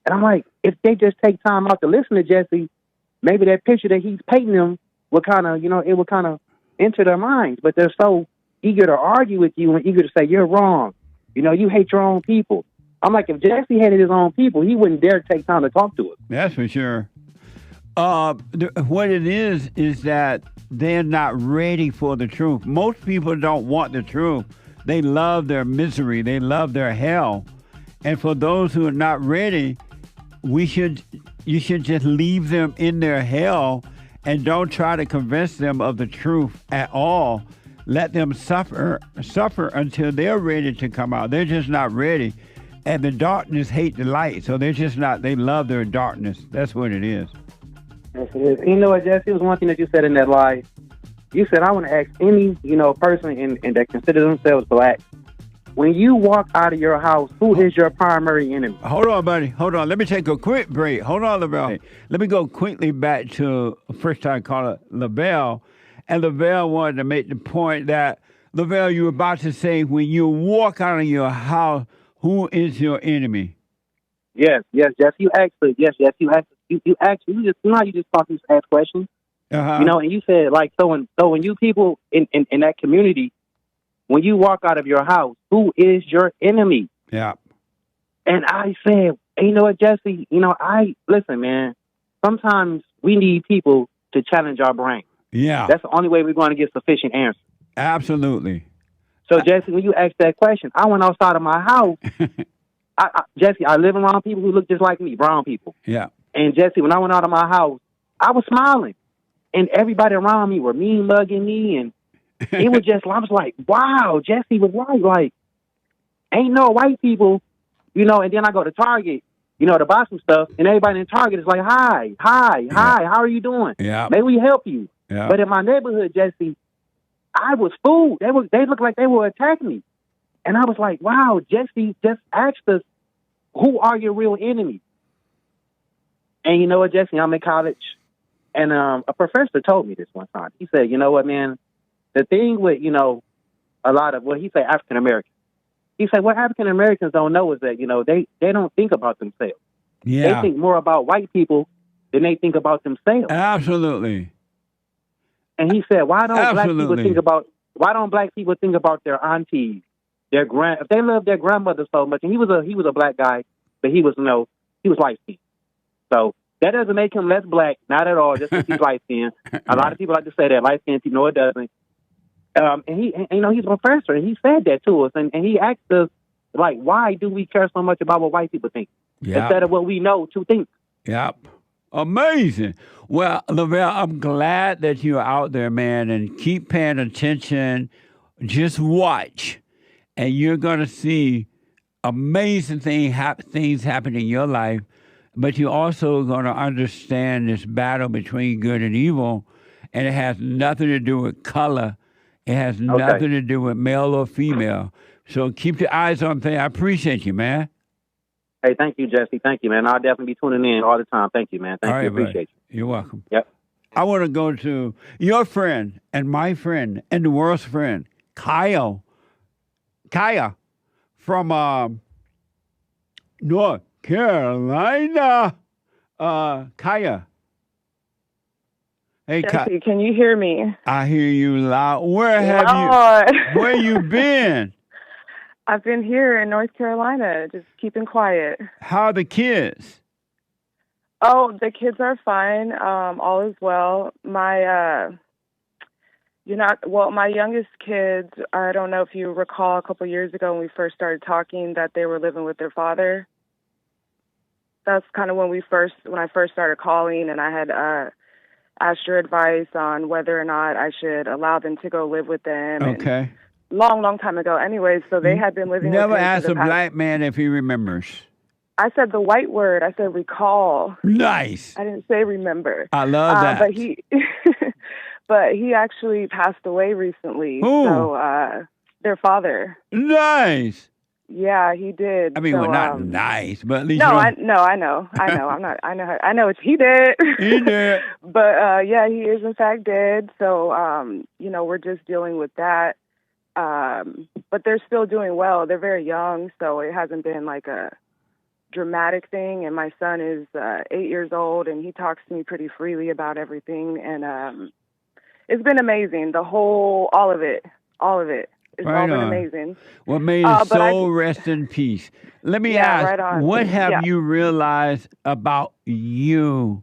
Speaker 16: And I'm like, if they just take time out to listen to Jesse, maybe that picture that he's painting them will kind of, it will kind of enter their minds. But they're so eager to argue with you and eager to say, you're wrong. You hate your own people. I'm like, if Jesse hated his own people, he wouldn't dare take time to talk to us.
Speaker 2: That's for sure. What it is that they're not ready for the truth. Most people don't want the truth. They love their misery. They love their hell. And for those who are not ready, you should just leave them in their hell and don't try to convince them of the truth at all. Let them suffer until they're ready to come out. They're just not ready. And the darkness hate the light. So they're just not, they love their darkness. That's what it is.
Speaker 16: Yes, it is. You know what, Jesse? It was one thing that you said in that lie. You said, I want to ask any, person in that considers themselves black. When you walk out of your house, who is your primary enemy?
Speaker 2: Hold on, buddy. Hold on. Let me take a quick break. Hold on, LaBelle. Let me go quickly back to first time caller LaBelle. And LaBelle wanted to make the point that, LaBelle, you were about to say, when you walk out of your house, who is your enemy?
Speaker 16: Yes, Jesse. You asked it. Yes, you asked. You asked. You know how you just talk, you just ask questions. And you said when you people in that community, when you walk out of your house, who is your enemy?
Speaker 2: Yeah.
Speaker 16: And I said, you know what, Jesse? Listen, man. Sometimes we need people to challenge our brain.
Speaker 2: Yeah.
Speaker 16: That's the only way we're going to get sufficient answers.
Speaker 2: Absolutely.
Speaker 16: So, Jesse, when you asked that question, I went outside of my house. Jesse, I live around people who look just like me, brown people.
Speaker 2: Yeah.
Speaker 16: And Jesse, when I went out of my house, I was smiling. And everybody around me were mean mugging me. And it was just, I was like, wow, Jesse was right. Like, ain't no white people, and then I go to Target, to buy some stuff. And everybody in Target is like, hi, how are you doing?
Speaker 2: Yeah.
Speaker 16: May we help you?
Speaker 2: Yeah.
Speaker 16: But in my neighborhood, Jesse, I was fooled. They looked like they were attacking me. And I was like, wow, Jesse just asked us, who are your real enemies? And you know what, Jesse, I'm in college. And a professor told me this one time. He said, you know what, man, the thing with, a lot of, he said African Americans. He said what African Americans don't know is that, they don't think about themselves.
Speaker 2: Yeah.
Speaker 16: They think more about white people than they think about themselves.
Speaker 2: Absolutely.
Speaker 16: And he said, why don't black people think about their aunties, if they love their grandmother so much? And he was a black guy, but he was light skinned. So that doesn't make him less black, not at all, just because he's light skinned. A lot of people like to say that light skinned people, no, it doesn't. And he's a professor, and he said that to us, and he asked us, like, why do we care so much about what white people think instead of what we know to think?
Speaker 2: Yep. Amazing. Well, LaBelle, I'm glad that you're out there, man, and keep paying attention. Just watch, and you're going to see amazing things happen in your life, but you're also going to understand this battle between good and evil, and it has nothing to do with color. It has nothing to do with male or female. So keep your eyes on things. I appreciate you, man.
Speaker 16: Hey, thank you, Jesse. Thank you, man. I'll definitely be tuning in all the time. Thank you, man. Thank
Speaker 2: All
Speaker 16: you.
Speaker 2: right,
Speaker 16: Appreciate
Speaker 2: you. You're welcome.
Speaker 16: Yep.
Speaker 2: I want to go to your friend and my friend and the world's friend, Kaya from North Carolina. Kaya. Hey,
Speaker 17: Jesse, can you hear me?
Speaker 2: I hear you loud. Where you been?
Speaker 17: I've been here in North Carolina, just keeping quiet.
Speaker 2: How are the kids?
Speaker 17: Oh, the kids are fine. All is well. My youngest kids, I don't know if you recall a couple years ago when we first started talking that they were living with their father. That's kind of when I first started calling, and I had asked your advice on whether or not I should allow them to go live with them.
Speaker 2: Okay.
Speaker 17: Long time ago. Anyways, so they had been living
Speaker 2: Never
Speaker 17: with him.
Speaker 2: asked a black man if he remembers.
Speaker 17: I said the white word. I said recall.
Speaker 2: Nice.
Speaker 17: I didn't say remember.
Speaker 2: I love that.
Speaker 17: But he actually passed away recently.
Speaker 2: Who?
Speaker 17: So their father.
Speaker 2: Nice.
Speaker 17: Yeah, he did.
Speaker 2: I mean,
Speaker 17: so,
Speaker 2: well, not nice, but at least
Speaker 17: I know. I know what he did.
Speaker 2: He did.
Speaker 17: But yeah, he is in fact dead. So we're just dealing with that. But they're still doing well. They're very young, so it hasn't been like a dramatic thing. And my son is 8 years old, and he talks to me pretty freely about everything. And it's been amazing. All of it. It's all been amazing.
Speaker 2: Well, may his soul rest in peace. Let me ask,
Speaker 17: right on.
Speaker 2: What have you realized about you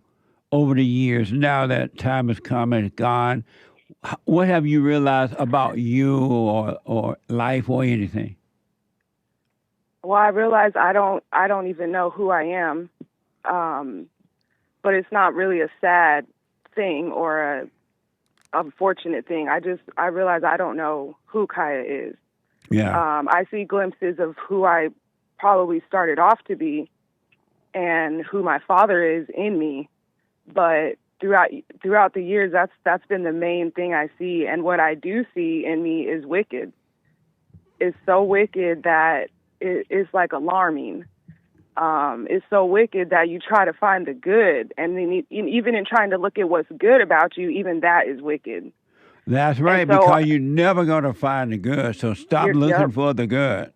Speaker 2: over the years, now that time has come and gone? What have you realized about you or life or anything?
Speaker 17: Well, I realized I don't even know who I am. But it's not really a sad thing or a unfortunate thing. I realize I don't know who Kaya is.
Speaker 2: Yeah.
Speaker 17: I see glimpses of who I probably started off to be and who my father is in me, but throughout the years, that's been the main thing I see. And what I do see in me is wicked. It's so wicked that it's like alarming. It's so wicked that you try to find the good, and then even in trying to look at what's good about you, even that is wicked.
Speaker 2: That's right,
Speaker 17: so,
Speaker 2: because you're never going to find the good, so stop looking for the good.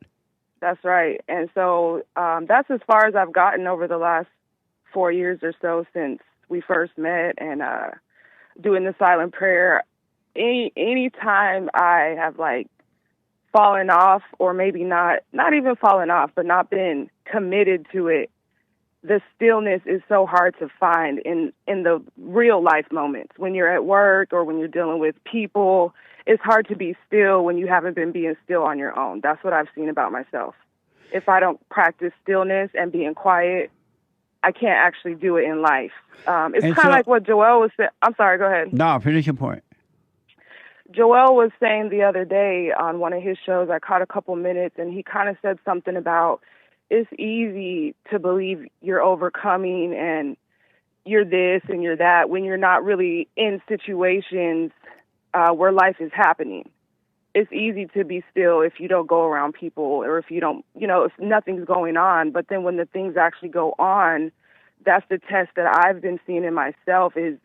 Speaker 17: That's right. And so that's as far as I've gotten over the last 4 years or so since we first met and doing the silent prayer. Any time I have like fallen off, or maybe not even fallen off, but not been committed to it, the stillness is so hard to find in the real life moments. When you're at work or when you're dealing with people, it's hard to be still when you haven't been being still on your own. That's what I've seen about myself. If I don't practice stillness and being quiet, I can't actually do it in life. It's kind of like what Joel was saying. I'm sorry, go ahead.
Speaker 2: No, finish your point.
Speaker 17: Joel was saying the other day on one of his shows, I caught a couple minutes, and he kind of said something about it's easy to believe you're overcoming and you're this and you're that when you're not really in situations where life is happening. It's easy to be still if you don't go around people, or if you don't, if nothing's going on. But then when the things actually go on, that's the test that I've been seeing in myself is,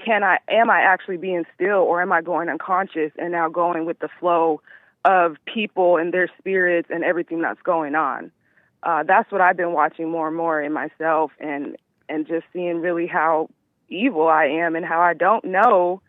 Speaker 17: am I actually being still, or am I going unconscious and now going with the flow of people and their spirits and everything that's going on? That's what I've been watching more and more in myself, and just seeing really how evil I am and how I don't know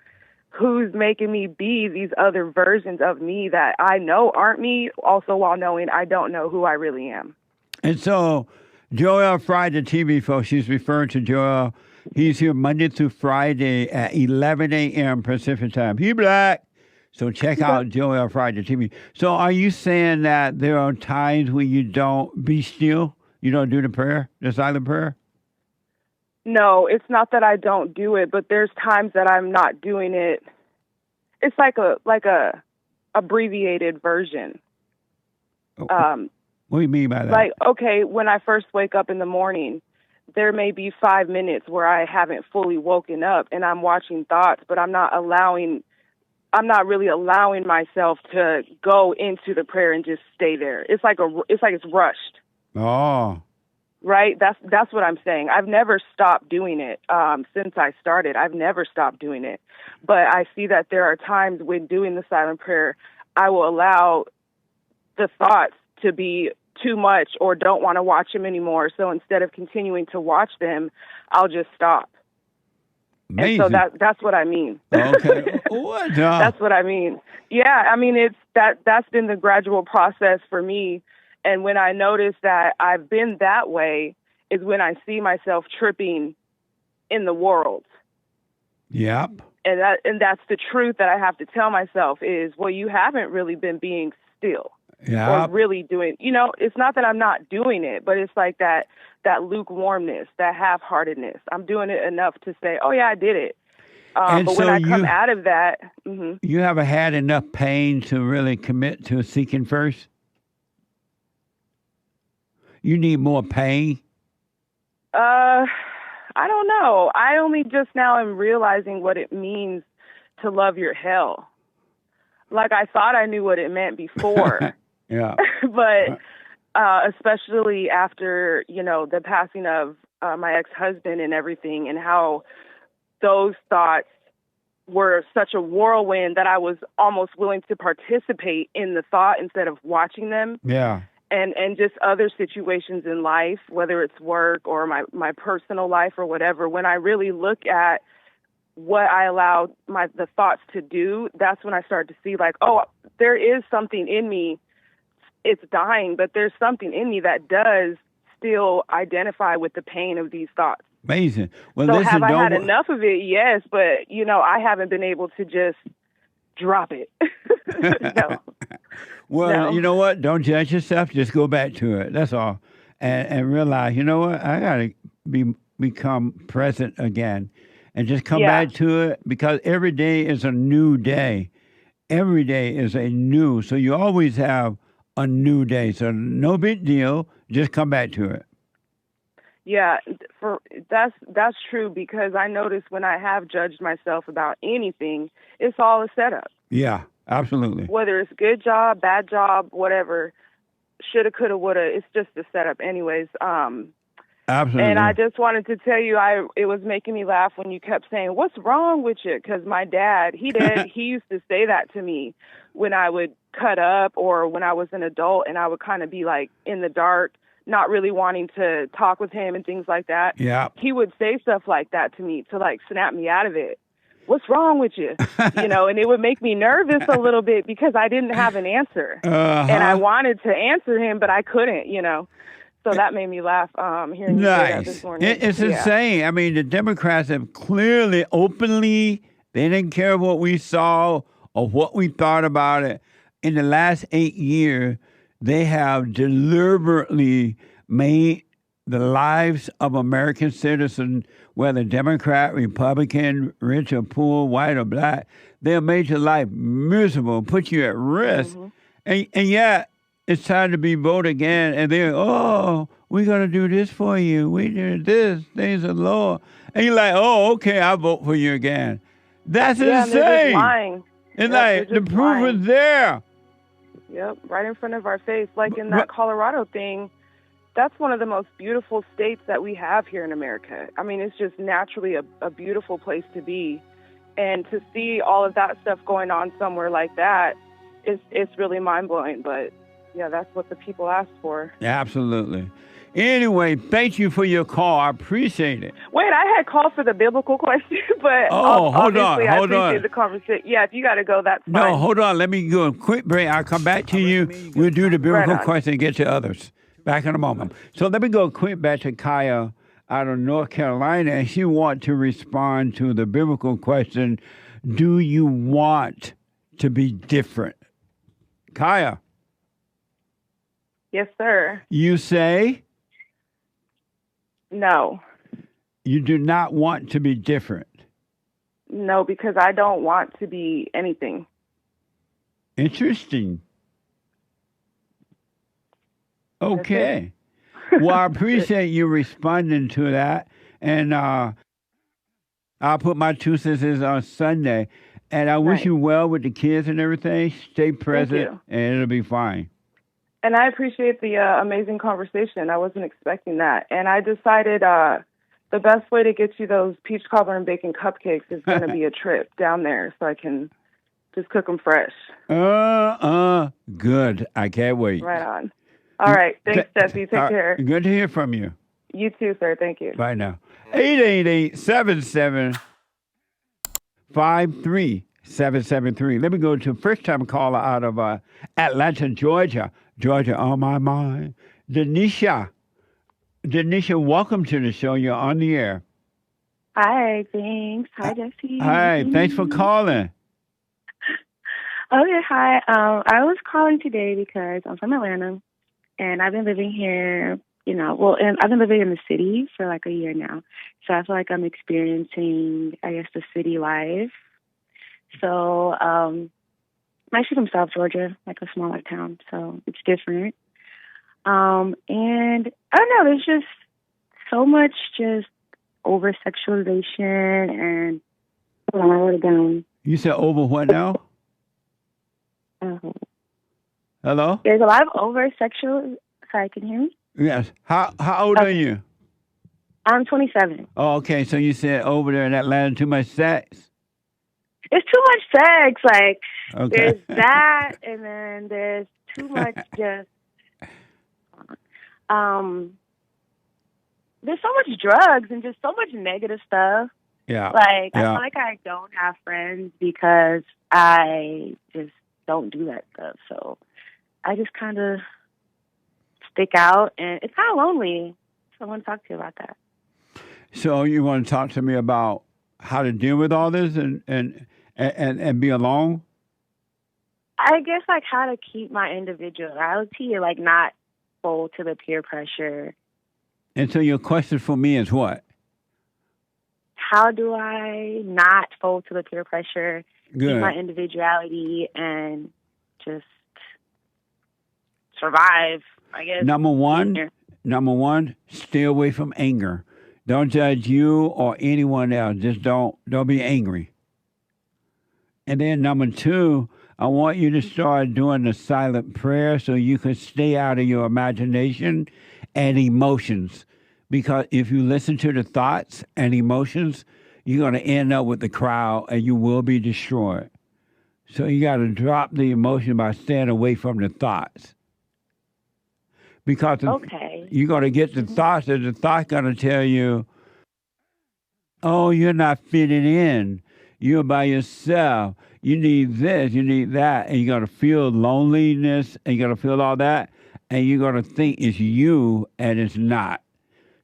Speaker 17: who's making me be these other versions of me that I know aren't me, also while knowing I don't know who I really am.
Speaker 2: And so Joel Fried, the TV folks, she's referring to Joel. He's here Monday through Friday at 11 a.m. Pacific time. He black. So check out Joel Fried, the TV. So are you saying that there are times when you don't be still? You don't do the prayer, the silent prayer?
Speaker 17: No, it's not that I don't do it, but there's times that I'm not doing it. It's like a abbreviated version.
Speaker 2: What do you mean by that?
Speaker 17: Like, okay, when I first wake up in the morning, there may be 5 minutes where I haven't fully woken up and I'm watching thoughts, but I'm not really allowing myself to go into the prayer and just stay there. It's like it's rushed.
Speaker 2: Oh.
Speaker 17: Right? That's what I'm saying. I've never stopped doing it since I started. I've never stopped doing it. But I see that there are times when doing the silent prayer, I will allow the thoughts to be too much or don't want to watch them anymore. So instead of continuing to watch them, I'll just stop.
Speaker 2: Amazing.
Speaker 17: And so that's what I mean.
Speaker 2: Okay. What?
Speaker 17: That's what I mean. Yeah, I mean, that's been the gradual process for me. And when I notice that I've been that way is when I see myself tripping in the world.
Speaker 2: Yep.
Speaker 17: And that's the truth that I have to tell myself is, well, you haven't really been being still.
Speaker 2: Yeah.
Speaker 17: Or really doing, it's not that I'm not doing it, but it's like that lukewarmness, that half-heartedness. I'm doing it enough to say, oh, yeah, I did it. But so when I come out of that... Mm-hmm.
Speaker 2: You haven't had enough pain to really commit to seeking first? You need more pain?
Speaker 17: I don't know. I only just now am realizing what it means to love your hell. Like, I thought I knew what it meant before.
Speaker 2: Yeah.
Speaker 17: But especially after, the passing of my ex-husband and everything, and how those thoughts were such a whirlwind that I was almost willing to participate in the thought instead of watching them.
Speaker 2: Yeah.
Speaker 17: And just other situations in life, whether it's work or my personal life or whatever, when I really look at what I allowed the thoughts to do, that's when I start to see like, oh, there is something in me. It's dying, but there's something in me that does still identify with the pain of these thoughts.
Speaker 2: Amazing. Well,
Speaker 17: so have I had enough of it? Yes, but, I haven't been able to just drop it. No.
Speaker 2: Well,
Speaker 17: No.
Speaker 2: You know what? Don't judge yourself. Just go back to it. That's all. And realize, you know what? I got to become present again and just come back to it, because every day is a new day. Every day is a new. So you always have a new day. So no big deal. Just come back to it.
Speaker 17: Yeah, that's true, because I notice when I have judged myself about anything, it's all a setup.
Speaker 2: Yeah, absolutely.
Speaker 17: Whether it's good job, bad job, whatever, shoulda, coulda, woulda, it's just a setup anyways.
Speaker 2: Absolutely.
Speaker 17: And I just wanted to tell you, it was making me laugh when you kept saying, "What's wrong with you?" Because my dad, he used to say that to me when I would cut up or when I was an adult and I would kind of be like in the dark, not really wanting to talk with him and things like that.
Speaker 2: Yeah.
Speaker 17: He would say stuff like that to me to like snap me out of it. What's wrong with you? And it would make me nervous a little bit because I didn't have an answer. And I wanted to answer him, but I couldn't, So that made me laugh hearing you say that this morning.
Speaker 2: It's insane. I mean, the Democrats have clearly, openly, they didn't care what we saw or what we thought about it. In the last 8 years, they have deliberately made the lives of American citizens, whether Democrat, Republican, rich or poor, white or black, they have made your life miserable, put you at risk. And yet, it's time to be voted again, and they're, we're going to do this for you. We did this, things are lower. And you're like, okay, I'll vote for you again. That's insane.
Speaker 17: They're just lying.
Speaker 2: And the proof is there.
Speaker 17: Yep, right in front of our face. Like in that Colorado thing, that's one of the most beautiful states that we have here in America. I mean, it's just naturally a beautiful place to be. And to see all of that stuff going on somewhere like that, it's really mind-blowing. But, yeah, that's what the people asked for.
Speaker 2: Absolutely. Anyway, thank you for your call. I appreciate it.
Speaker 17: Wait, I had called for the biblical question, but
Speaker 2: hold on.
Speaker 17: I appreciate the conversation. Yeah, if you got to go, that's fine.
Speaker 2: No, hold on. Let me go a quick break. I'll come back to you. We'll do the biblical question and get to others. Back in a moment. So let me go quick back to Kaya out of North Carolina, and she wants to respond to the biblical question, do you want to be different? Kaya.
Speaker 17: Yes, sir.
Speaker 2: You say?
Speaker 17: No.
Speaker 2: You do not want to be different?
Speaker 17: No, because I don't want to be anything.
Speaker 2: Interesting. Okay. Well, I appreciate you responding to that. And I'll put my 2 cents on Sunday. And I wish you well with the kids and everything. Stay present, and it'll be fine.
Speaker 17: And I appreciate the amazing conversation. I wasn't expecting that. And I decided the best way to get you those peach cobbler and bacon cupcakes is going to be a trip down there so I can just cook them fresh.
Speaker 2: Good. I can't wait.
Speaker 17: Right on. All right. Thanks, Jesse. Take care.
Speaker 2: Good to hear from you.
Speaker 17: You too, sir. Thank you.
Speaker 2: Bye now. 888-77-53773. Let me go to first-time caller out of Atlanta, Georgia. Georgia on my mind. DENESHA. DENESHA, welcome to the show. You're on the air.
Speaker 18: Hi, thanks. Hi, Jesse.
Speaker 2: Hi, thanks for calling.
Speaker 18: Okay, hi. I was calling today because I'm from Atlanta, and I've been living here, and I've been living in the city for like a year now. So I feel like I'm experiencing, I guess, the city life. So I'm actually from South Georgia, like a smaller town, so it's different. And I don't know, there's just so much just over-sexualization and, hold on, I wrote it down.
Speaker 2: You said over what now? Hello?
Speaker 18: There's a lot of over-sexual, sorry, can you hear me?
Speaker 2: Yes. How old are you?
Speaker 18: I'm 27.
Speaker 2: Oh, okay, so you said over there in Atlanta, too much sex?
Speaker 18: There's too much sex, like,
Speaker 2: Okay.
Speaker 18: there's that, and then there's too much just, there's so much drugs and just so much negative stuff.
Speaker 2: Yeah.
Speaker 18: Like, I feel like I don't have friends because I just don't do that stuff. So I just kind of stick out, and it's kind of lonely. So I want to talk to you about that.
Speaker 2: So you want to talk to me about how to deal with all this and be alone?
Speaker 18: I guess, like, how to keep my individuality and, like, not fold to the peer pressure.
Speaker 2: And so your question for me is what?
Speaker 18: How do I not fold to the peer pressure,
Speaker 2: Good.
Speaker 18: keep my individuality, and just survive, I guess?
Speaker 2: Number one, Number one, stay away from anger. Don't judge you or anyone else. Just don't be angry. And then number two, I want you to start doing the silent prayer so you can stay out of your imagination and emotions. Because if you listen to the thoughts and emotions, you're going to end up with the crowd and you will be destroyed. So you got to drop the emotion by staying away from the thoughts. Because you're going to get the thoughts, and the thought going to tell you, oh, you're not fitting in. You're by yourself. You need this, you need that. And you're going to feel loneliness, and you're going to feel all that. And you're going to think it's you, and it's not.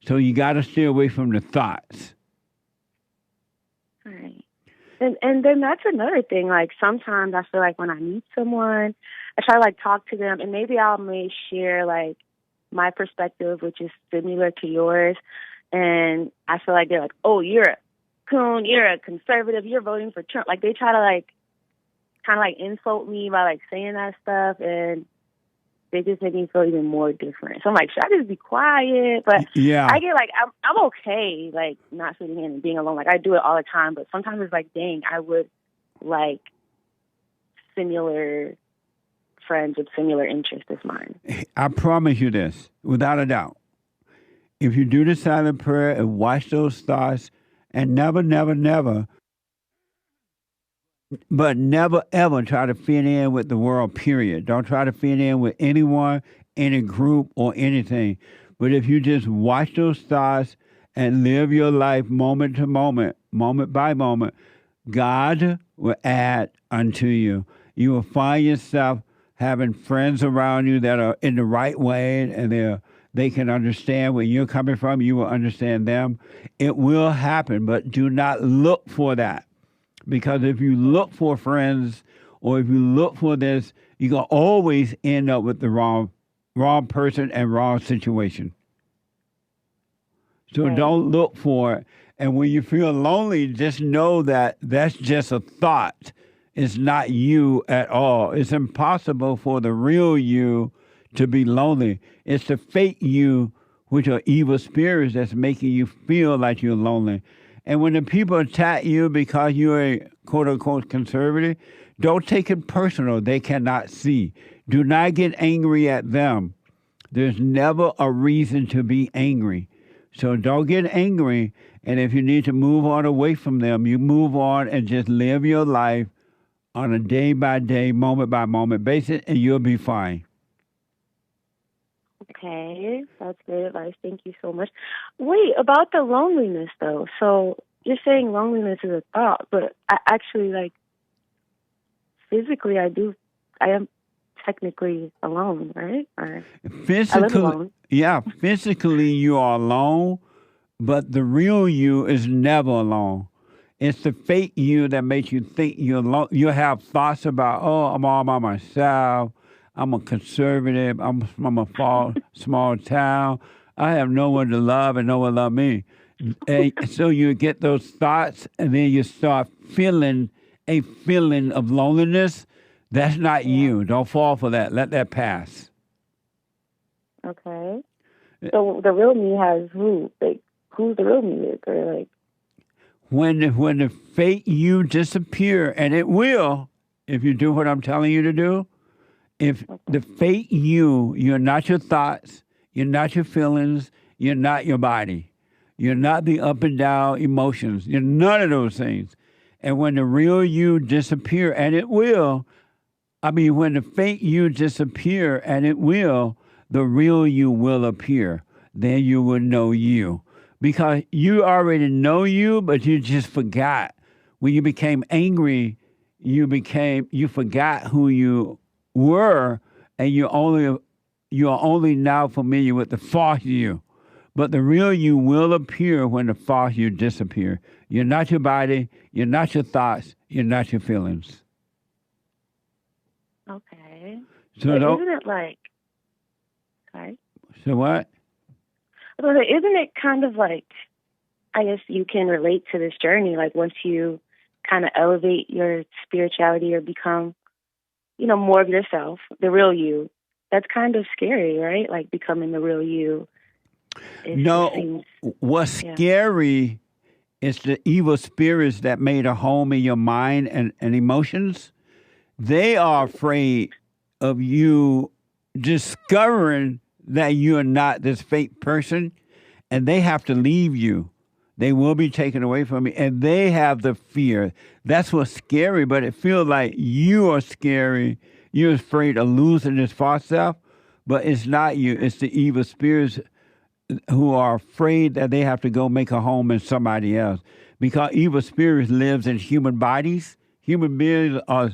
Speaker 2: So you got to stay away from the thoughts.
Speaker 18: Right. And then that's another thing. Like, sometimes I feel like when I meet someone, I try to, like, talk to them, and maybe I may share, like, my perspective, which is similar to yours. And I feel like they're like, oh, you're a coon, you're a conservative, you're voting for Trump. Like, they try to, like, kind of, like, insult me by, like, saying that stuff, and they just make me feel even more different. So I'm like, should I just be quiet? But
Speaker 2: yeah.
Speaker 18: I get, like, I'm okay, like, not sitting in and being alone. Like, I do it all the time, but sometimes it's like, dang, I would like similar friends with similar interests as mine.
Speaker 2: I promise you this, without a doubt. If you do the silent prayer and watch those thoughts, and never, but never, ever try to fit in with the world, period. Don't try to fit in with anyone, any group, or anything. But if you just watch those thoughts and live your life moment to moment, moment by moment, God will add unto you. You will find yourself having friends around you that are in the right way, and they can understand where you're coming from. You will understand them. It will happen, but do not look for that. Because if you look for friends, or if you look for this, you're going to always end up with the wrong person and wrong situation. So don't look for it. And when you feel lonely, just know that that's just a thought. It's not you at all. It's impossible for the real you to be lonely. It's the fake you, which are evil spirits, that's making you feel like you're lonely. And when the people attack you because you're a quote-unquote conservative, don't take it personal. They cannot see. Do not get angry at them. There's never a reason to be angry. So don't get angry. And if you need to move on away from them, you move on and just live your life on a day-by-day, moment-by-moment basis, and you'll be fine.
Speaker 18: Okay, that's great advice. Thank you so much. Wait, about the loneliness, though. So you're saying loneliness is a thought, but I actually, like, physically, I am technically alone, right? Or I live alone.
Speaker 2: Yeah, physically you are alone, but the real you is never alone. It's the fake you that makes you think you're alone. You have thoughts about, oh, I'm all by myself. I'm a conservative. I'm from a small town. I have no one to love and no one love me. And so you get those thoughts, and then you start feeling a feeling of loneliness. That's not you. Don't fall for that. Let that pass.
Speaker 18: Okay. So the real me has who? Like, who's the real me? Or like,
Speaker 2: when the fake you disappear, and it will, if you do what I'm telling you to do. If the fake you're not your thoughts, you're not your feelings, you're not your body. You're not the up and down emotions. You're none of those things. And when the real you disappear, and it will, when the fake you disappear, and it will, the real you will appear. Then you will know you. Because you already know you, but you just forgot. When you became angry, you forgot who you were, and you're only now familiar with the false you. But the real you will appear when the false you disappear. You're not your body, you're not your thoughts, you're not your feelings.
Speaker 18: okay.
Speaker 2: So
Speaker 18: isn't it like, sorry?
Speaker 2: So what?
Speaker 18: Isn't it kind of like, I guess you can relate to this journey, like once you kind of elevate your spirituality or become, more of yourself, the real you, that's kind of scary, right? Like becoming the real you
Speaker 2: No, what's scary is the evil spirits that made a home in your mind and emotions. They are afraid of you discovering that you're not this fake person, and they have to leave you. They will be taken away from you, and they have the fear. That's what's scary, but it feels like you are scary. You're afraid of losing this false self, but it's not you. It's the evil spirits who are afraid that they have to go make a home in somebody else. Because evil spirits lives in human bodies. Human beings are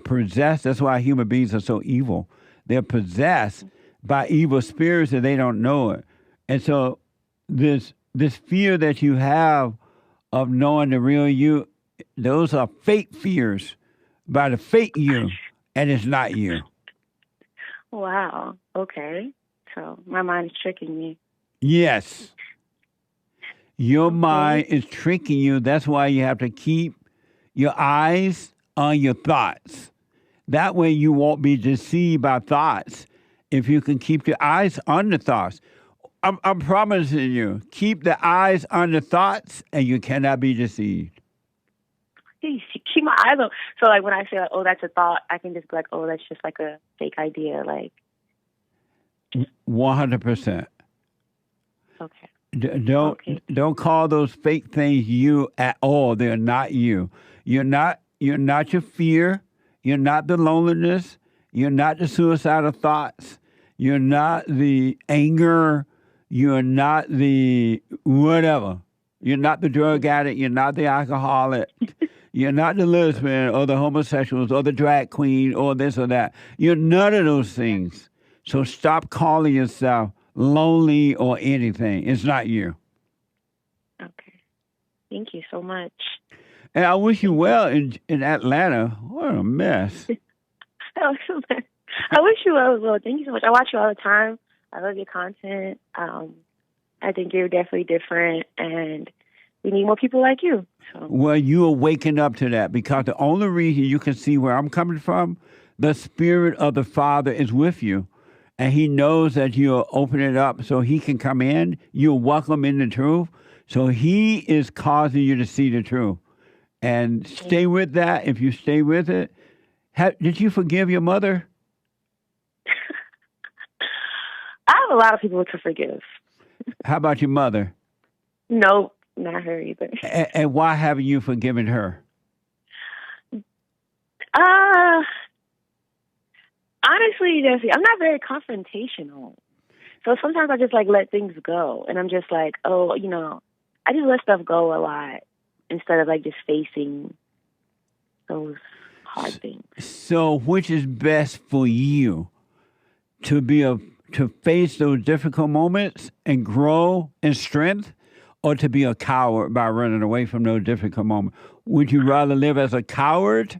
Speaker 2: possessed. That's why human beings are so evil. They're possessed by evil spirits and they don't know it. And so this fear that you have of knowing the real you, those are fake fears by the fake you, and it's not you.
Speaker 18: Wow. Okay. So my mind is tricking me.
Speaker 2: Yes. Your mind is tricking you. That's why you have to keep your eyes on your thoughts. That way you won't be deceived by thoughts. If you can keep your eyes on the thoughts. I'm promising you, keep the eyes on the thoughts and you cannot be deceived.
Speaker 18: Keep my eyes on. So like when I say, like, oh, that's a thought, I can just be like, oh, that's just like a fake idea. Like
Speaker 2: 100%.
Speaker 18: Okay.
Speaker 2: Don't call those fake things you at all. They're not you. You're not your fear. You're not the loneliness. You're not the suicidal thoughts. You're not the anger. You're not the whatever. You're not the drug addict. You're not the alcoholic. You're not the lesbian or the homosexuals or the drag queen or this or that. You're none of those things. So stop calling yourself lonely or anything. It's not you.
Speaker 18: Okay. Thank you so much.
Speaker 2: And I wish you well in Atlanta. What a mess.
Speaker 18: I wish you well as well. Thank you so much. I watch you all the time. I love your content. I think you're definitely different, and we need more people like you. So.
Speaker 2: Well, you are waking up to that because the only reason you can see where I'm coming from, the Spirit of the Father is with you. And he knows that you'll open it up so he can come in. You'll welcome in the truth. So he is causing you to see the truth. And stay with that. If you stay with it. Did you forgive your mother?
Speaker 18: I have a lot of people to forgive.
Speaker 2: How about your mother?
Speaker 18: No, not her either.
Speaker 2: And why haven't you forgiven her?
Speaker 18: Honestly, Jesse, I'm not very confrontational. So sometimes I just like let things go. And I'm just like, oh, I just let stuff go a lot instead of like just facing those hard things.
Speaker 2: So which is best for you? To face those difficult moments and grow in strength, or to be a coward by running away from those difficult moments? Would you rather live as a coward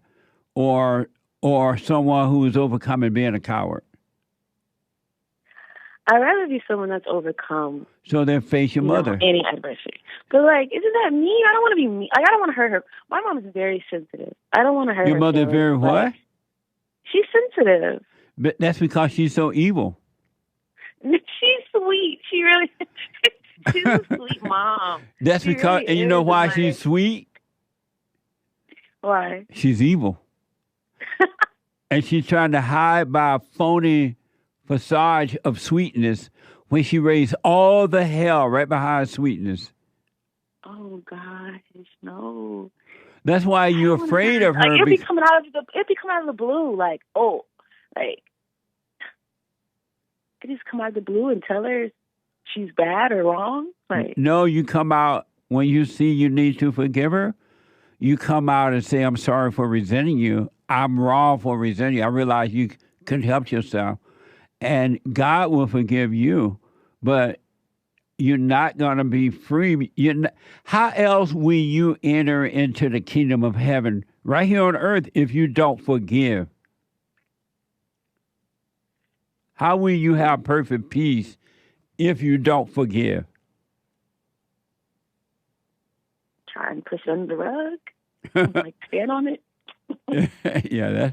Speaker 2: or someone who is overcoming being a coward?
Speaker 18: I'd rather be someone that's overcome.
Speaker 2: So then face your mother.
Speaker 18: Any adversity. Because, like, isn't that mean? I don't want to be mean. Like, I don't want to hurt her. My mom is very sensitive. I don't want to hurt her.
Speaker 2: Your mother is very what?
Speaker 18: She's sensitive.
Speaker 2: But that's because she's so evil.
Speaker 18: She's sweet. She really she's a sweet mom.
Speaker 2: That's because, and you know why she's sweet?
Speaker 18: Why?
Speaker 2: She's evil. And she's trying to hide by a phony facade of sweetness when she raised all the hell right behind sweetness.
Speaker 18: Oh gosh, no.
Speaker 2: That's why you're afraid of her.
Speaker 18: Like, it'd be coming out of the blue. Like, oh, like I just come out of the blue and tell her she's bad or wrong. Like,
Speaker 2: no, you come out when you see you need to forgive her. You come out and say, "I'm sorry for resenting you. I'm wrong for resenting you. I realize you couldn't help yourself." And God will forgive you, but you're not going to be free. How else will you enter into the kingdom of heaven right here on earth if you don't forgive? How will you have perfect peace if you don't forgive?
Speaker 18: Try and push it under the rug, like stand on it.
Speaker 2: Yeah,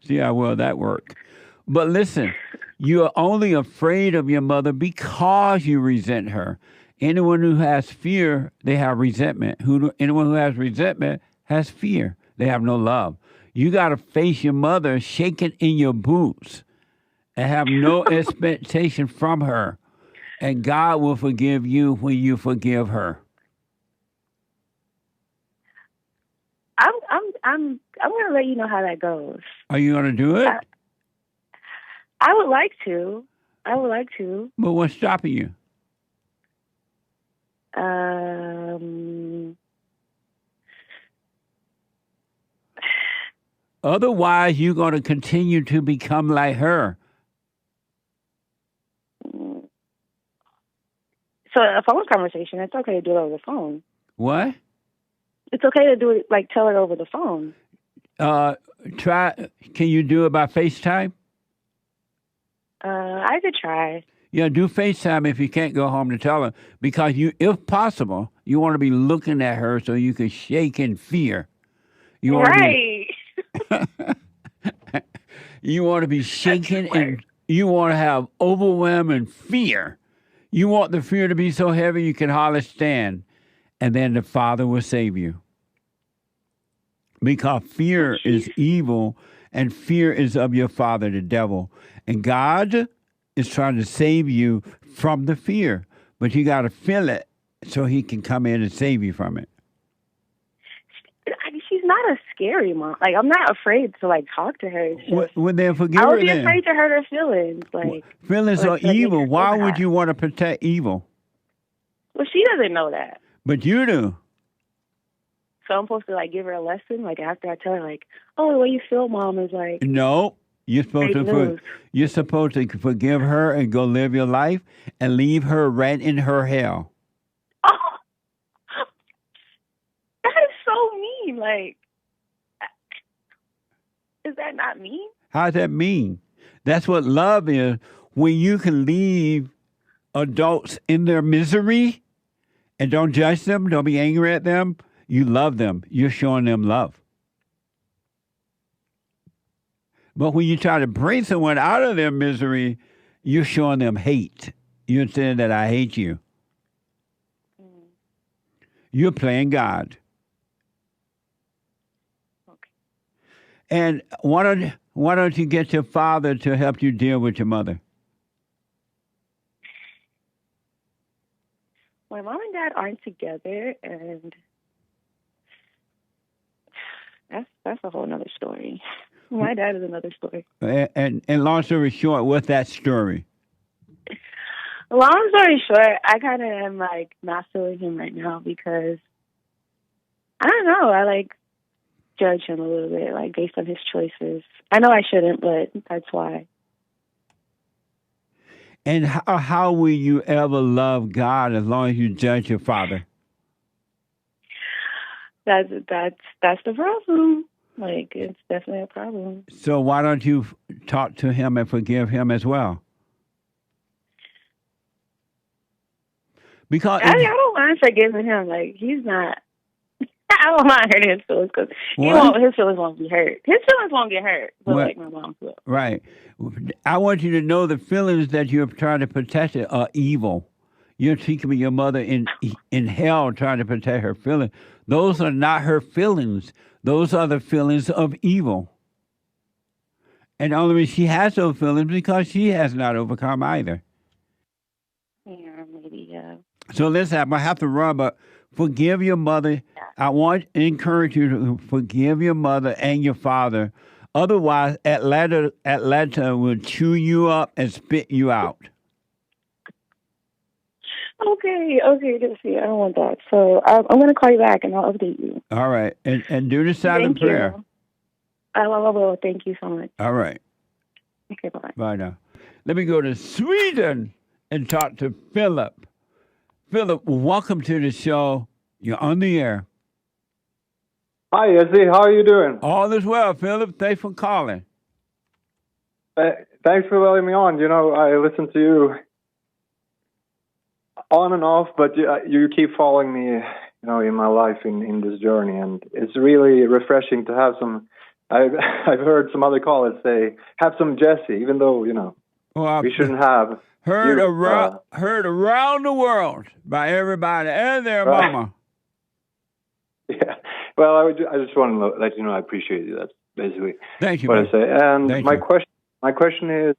Speaker 2: see how well that worked. But listen, you're only afraid of your mother because you resent her. Anyone who has fear, they have resentment. Anyone who has resentment has fear. They have no love. You got to face your mother shaking in your boots and have no expectation from her. And God will forgive you when you forgive her.
Speaker 18: I'm gonna let you know how that goes.
Speaker 2: Are you going to do it?
Speaker 18: I would like to. I would like to.
Speaker 2: But what's stopping you? Otherwise, you're going to continue to become like her.
Speaker 18: So a phone conversation, it's okay to do it over the phone.
Speaker 2: What?
Speaker 18: It's okay to do it, like tell it over the phone.
Speaker 2: Can you do it by FaceTime?
Speaker 18: I could try.
Speaker 2: Yeah, do FaceTime if you can't go home to tell her. Because if possible, you want to be looking at her so you can shake in fear. You want
Speaker 18: right.
Speaker 2: You want to be shaking and you want to have overwhelming fear. You want the fear to be so heavy you can hardly stand. And then the Father will save you. Because fear is evil and fear is of your father, the devil. And God is trying to save you from the fear. But you got to feel it so he can come in and save you from it.
Speaker 18: She's not a scary mom. Like, I'm not afraid to, like, talk to her.
Speaker 2: Well, then forgive her.
Speaker 18: I would be
Speaker 2: then.
Speaker 18: afraid to hurt her feelings. Like,
Speaker 2: feelings are evil. Why would you want to protect evil?
Speaker 18: Well, she doesn't know that.
Speaker 2: But you do.
Speaker 18: So I'm supposed to, like, give her a lesson? Like, after I tell her, like, oh, the way you feel, Mom, is like...
Speaker 2: No. You're supposed to forgive her and go live your life and leave her right in her hell.
Speaker 18: Oh, that is so mean. Like, is that not mean?
Speaker 2: How's that mean? That's what love is. When you can leave adults in their misery and don't judge them, don't be angry at them, you love them. You're showing them love. But when you try to bring someone out of their misery, you're showing them hate. You're saying that I hate you. You're playing God.
Speaker 18: Okay.
Speaker 2: And why don't you get your father to help you deal with your mother?
Speaker 18: My mom and dad aren't together, and that's a whole nother story. My dad is another story.
Speaker 2: And long story short, what's that story?
Speaker 18: Long story short, I kind of am, like, not feeling him right now because, I don't know, I, like, judge him a little bit, like, based on his choices. I know I shouldn't, but that's why.
Speaker 2: And how will you ever love God as long as you judge your father?
Speaker 18: That's the problem. Like, it's definitely a problem.
Speaker 2: So why don't you talk to him and forgive him as well? Because
Speaker 18: I don't mind forgiving him. Like, he's not. I don't mind hurting his feelings because his feelings won't be hurt. His feelings won't get hurt, but like my mom's will.
Speaker 2: Right. I want you to know the feelings that you're trying to protect are evil. You're keeping your mother in hell trying to protect her feelings. Those are not her feelings. Those are the feelings of evil. And the only reason she has those feelings because she has not overcome either.
Speaker 18: Yeah, maybe, yeah.
Speaker 2: So listen, I'm going to have to run, but forgive your mother. I want to encourage you to forgive your mother and your father. Otherwise, Atlanta will chew you up and spit you out.
Speaker 18: Okay, see, I don't want that. So I'm going to call you back and I'll update you.
Speaker 2: All right. And do the silent prayer.
Speaker 18: I will. Thank you so much.
Speaker 2: All right.
Speaker 18: Okay, bye-bye.
Speaker 2: Bye now. Let me go to Sweden and talk to Philip. Philip, welcome to the show. You're on the air.
Speaker 19: Hi, Izzy. How are you doing?
Speaker 2: All is well, Philip. Thanks for calling.
Speaker 19: Thanks for letting me on. You know, I listen to you on and off, but you keep following me, you know, in my life in this journey, and it's really refreshing to have some I've heard some other callers say, have some Jesse, even though,
Speaker 2: Well,
Speaker 19: we shouldn't have.
Speaker 2: Heard around the world by everybody and their mama.
Speaker 19: Yeah. Well, I just want to let you know I appreciate you. That's basically
Speaker 2: Thank you,
Speaker 19: what
Speaker 2: man.
Speaker 19: I say. And
Speaker 2: Thank
Speaker 19: my
Speaker 2: you.
Speaker 19: question is,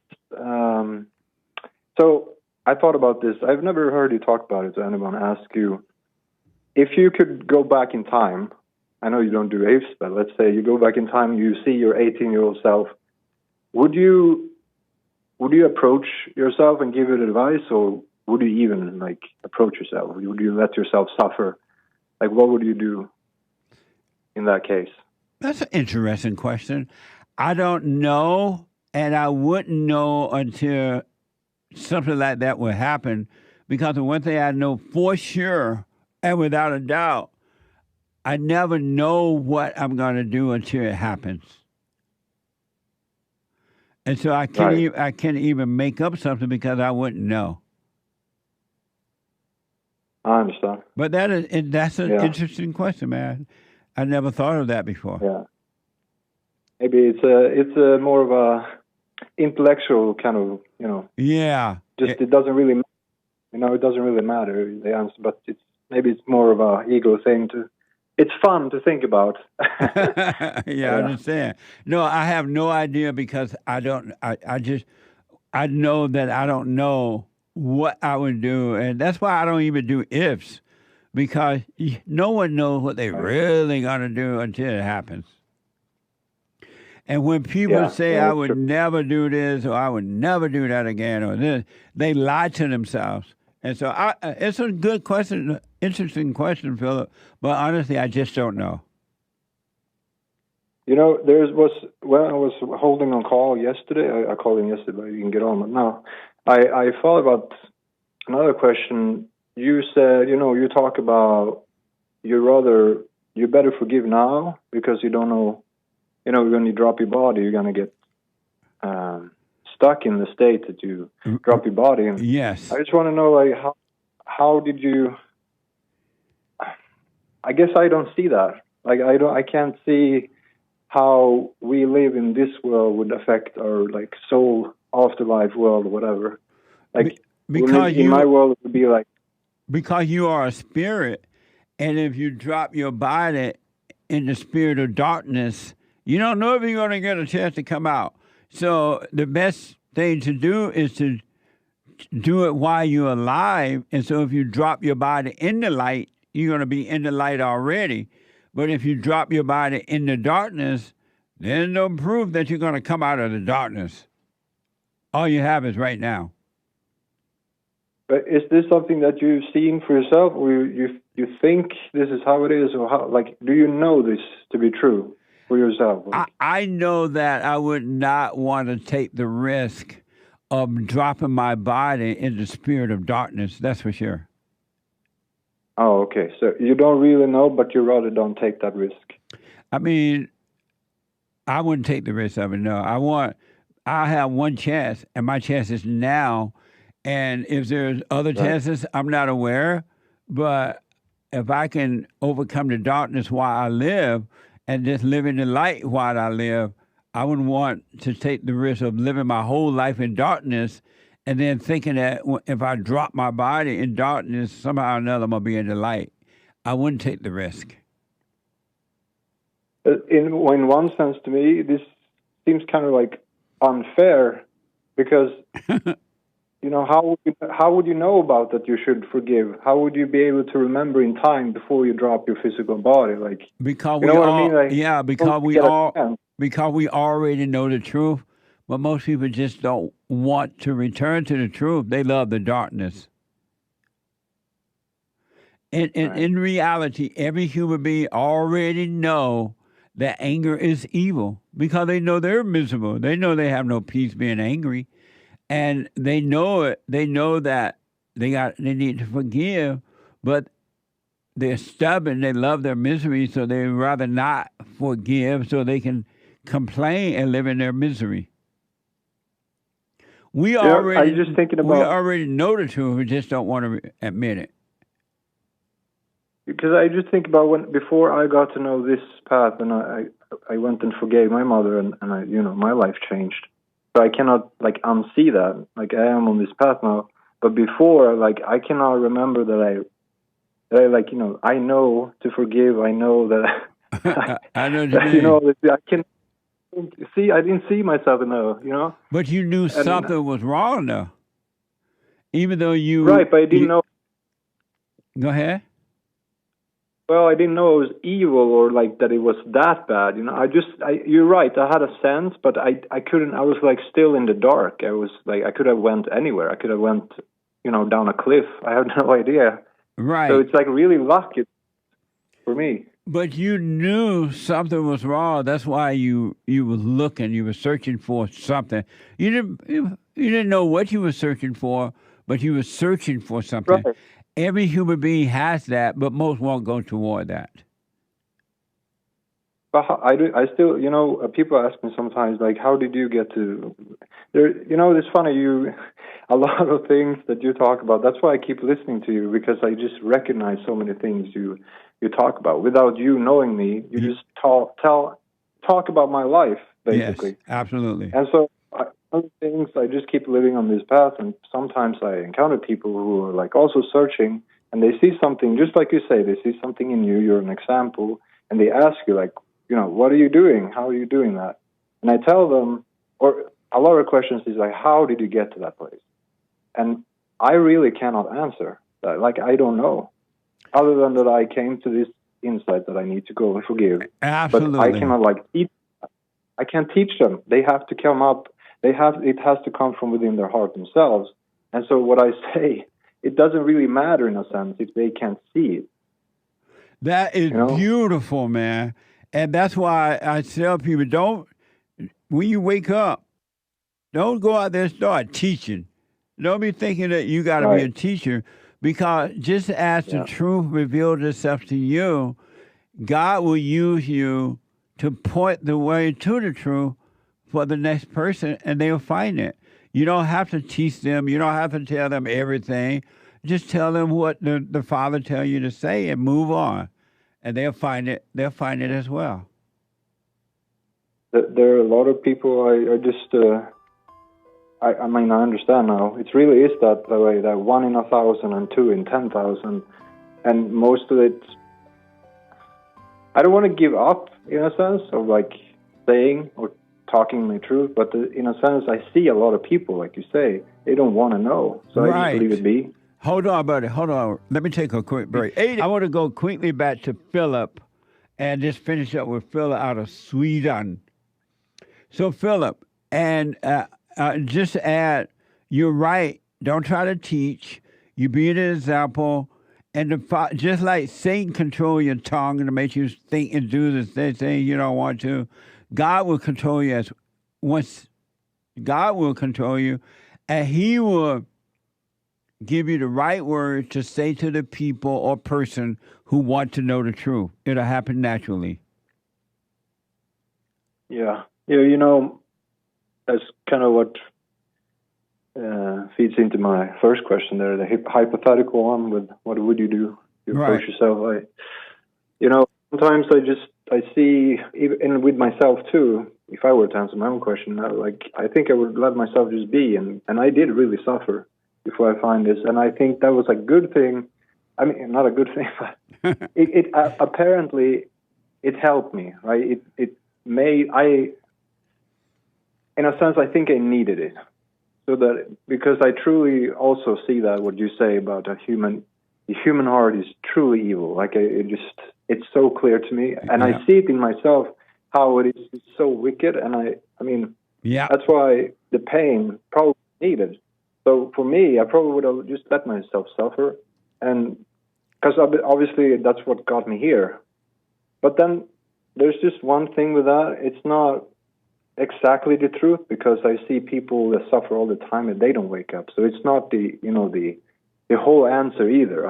Speaker 19: so I thought about this. I've never heard you talk about it. So anyone ask you, if you could go back in time, I know you don't do apes, but let's say you go back in time, you see your 18-year-old self. Would you approach yourself and give it advice, or would you even approach yourself? Would you let yourself suffer? What would you do in that case?
Speaker 2: That's an interesting question. I don't know, and I wouldn't know until something like that would happen, because the one thing I know for sure and without a doubt, I never know what I'm going to do until it happens. And so I can't even make up something because I wouldn't know.
Speaker 19: I understand.
Speaker 2: But that's an interesting question, man. I never thought of that before.
Speaker 19: Yeah. Maybe it's a more of a intellectual kind of,
Speaker 2: Yeah.
Speaker 19: Just it doesn't really, it doesn't really matter the answer, but maybe it's more of a ego thing to. It's fun to think about.
Speaker 2: I understand. No, I have no idea because I know that I don't know what I would do. And that's why I don't even do ifs, because no one knows what they're really going to do until it happens. And when people say I would never do this or I would never do that again or this, they lie to themselves. And so it's a good question, interesting question, Philip, but honestly, I just don't know.
Speaker 19: When I was holding on call yesterday, I called in yesterday, but you can get on. But now, I thought about another question. You said, you talk about you better forgive now because you don't know, when you drop your body, you're going to get stuck in the state that you drop your body in.
Speaker 2: Yes.
Speaker 19: I just want to know, how did you? I guess I don't see that. I can't see how we live in this world would affect our soul afterlife world or whatever.
Speaker 2: Because
Speaker 19: in my world, it would be
Speaker 2: because you are a spirit, and if you drop your body in the spirit of darkness, you don't know if you're going to get a chance to come out. So the best thing to do is to do it while you're alive. And so if you drop your body in the light, you're going to be in the light already. But if you drop your body in the darkness, there's no proof that you're going to come out of the darkness. All you have is right now.
Speaker 19: But is this something that you've seen for yourself, or you think this is how it is, or how? Do you know this to be true for yourself?
Speaker 2: I know that I would not want to take the risk of dropping my body in the spirit of darkness. That's for sure.
Speaker 19: Oh, okay. So you don't really know, but you rather don't take that risk.
Speaker 2: I mean, I wouldn't take the risk of it. No, I have one chance, and my chance is now. And if there's other chances, I'm not aware. But if I can overcome the darkness while I live and just live in the light while I live, I wouldn't want to take the risk of living my whole life in darkness and then thinking that if I drop my body in darkness, somehow or another I'm going to be in the light. I wouldn't take the risk.
Speaker 19: In one sense, to me, this seems kind of unfair because... how would you know about that you should forgive? How would you be able to remember in time before you drop your physical body?
Speaker 2: Because we already know the truth, but most people just don't want to return to the truth. They love the darkness. In reality, every human being already know that anger is evil because they know they're miserable. They know they have no peace being angry. And they know it. They know that they need to forgive, but they're stubborn. They love their misery, so they rather not forgive, so they can complain and live in their misery. We already know the truth. We just don't want to admit it.
Speaker 19: because I just think about before I got to know this path, and I went and forgave my mother, and I, my life changed. So I cannot like unsee that. Like I am on this path now, but before, like I cannot remember that I like I know to forgive. I know that
Speaker 2: I know what you mean.
Speaker 19: I can see. I didn't see myself enough.
Speaker 2: But you knew something was wrong though, even though you
Speaker 19: right. But I didn't know.
Speaker 2: Go ahead.
Speaker 19: Well, I didn't know it was evil or like that it was that bad. You're right. I had a sense, but I couldn't. I was like still in the dark. I was like I could have went anywhere. I could have went, down a cliff. I have no idea.
Speaker 2: Right.
Speaker 19: So it's like really lucky for me.
Speaker 2: But you knew something was wrong. That's why you were looking. You were searching for something. You didn't know what you were searching for, but you were searching for something.
Speaker 19: Right.
Speaker 2: Every human being has that, but most won't go toward that.
Speaker 19: But I still, people ask me sometimes, like, how did you get to there? It's funny, a lot of things that you talk about. That's why I keep listening to you, because I just recognize so many things you talk about. Without you knowing me, you just talk about my life, basically.
Speaker 2: Yes, absolutely.
Speaker 19: And so other things, I just keep living on this path, and sometimes I encounter people who are like also searching, and they see something, just like you say, they see something in you, you're an example, and they ask you like, what are you doing? How are you doing that? And I tell them, or a lot of questions is like, how did you get to that place? And I really cannot answer that. Like, I don't know, other than that I came to this insight that I need to go and forgive.
Speaker 2: Absolutely.
Speaker 19: But I cannot I can't teach them. They have to come up. It has to come from within their heart themselves. And so what I say, it doesn't really matter in a sense if they can't see it.
Speaker 2: That is beautiful, man. And that's why I tell people, when you wake up, don't go out there and start teaching. Don't be thinking that you got to be a teacher, because just as the truth reveals itself to you, God will use you to point the way to the truth for the next person, and they'll find it. You don't have to teach them. You don't have to tell them everything. Just tell them what the Father tells you to say and move on, and they'll find it. They'll find it as well.
Speaker 19: There are a lot of people. I just. I mean, I understand now. It really is that way. That 1 in 1,000 and 2 in 10,000, and most of it. I don't want to give up in a sense of like saying or talking my truth, but in a sense, I see a lot of people, like you say, they don't want to know, so I just leave it be.
Speaker 2: Hold on, buddy. Hold on. Let me take a quick break. I want to go quickly back to Philip and just finish up with Philip out of Sweden. So, Philip, and just to add, you're right. Don't try to teach. You be an example. And just like Satan control your tongue and to make you think and do the thing you don't want to, God will control you. God will control you, and He will give you the right words to say to the people or person who want to know the truth. It'll happen naturally.
Speaker 19: Yeah. That's kind of what feeds into my first question there, the hypothetical one with what would you do to approach yourself. Sometimes I see, even with myself too, if I were to answer my own question, I think I would let myself just be, and I did really suffer before I find this, and I think that was a good thing. I mean, not a good thing, but it apparently it helped me, right? In a sense, I think I needed it. So that, because I truly also see that what you say about the human heart is truly evil. Like it's so clear to me, and I see it in myself how it is so wicked. And I mean, that's why the pain probably needed. So for me, I probably would have just let myself suffer, and because obviously that's what got me here. But then there's just one thing with that. It's not exactly the truth, because I see people that suffer all the time and they don't wake up. So it's not the whole answer either.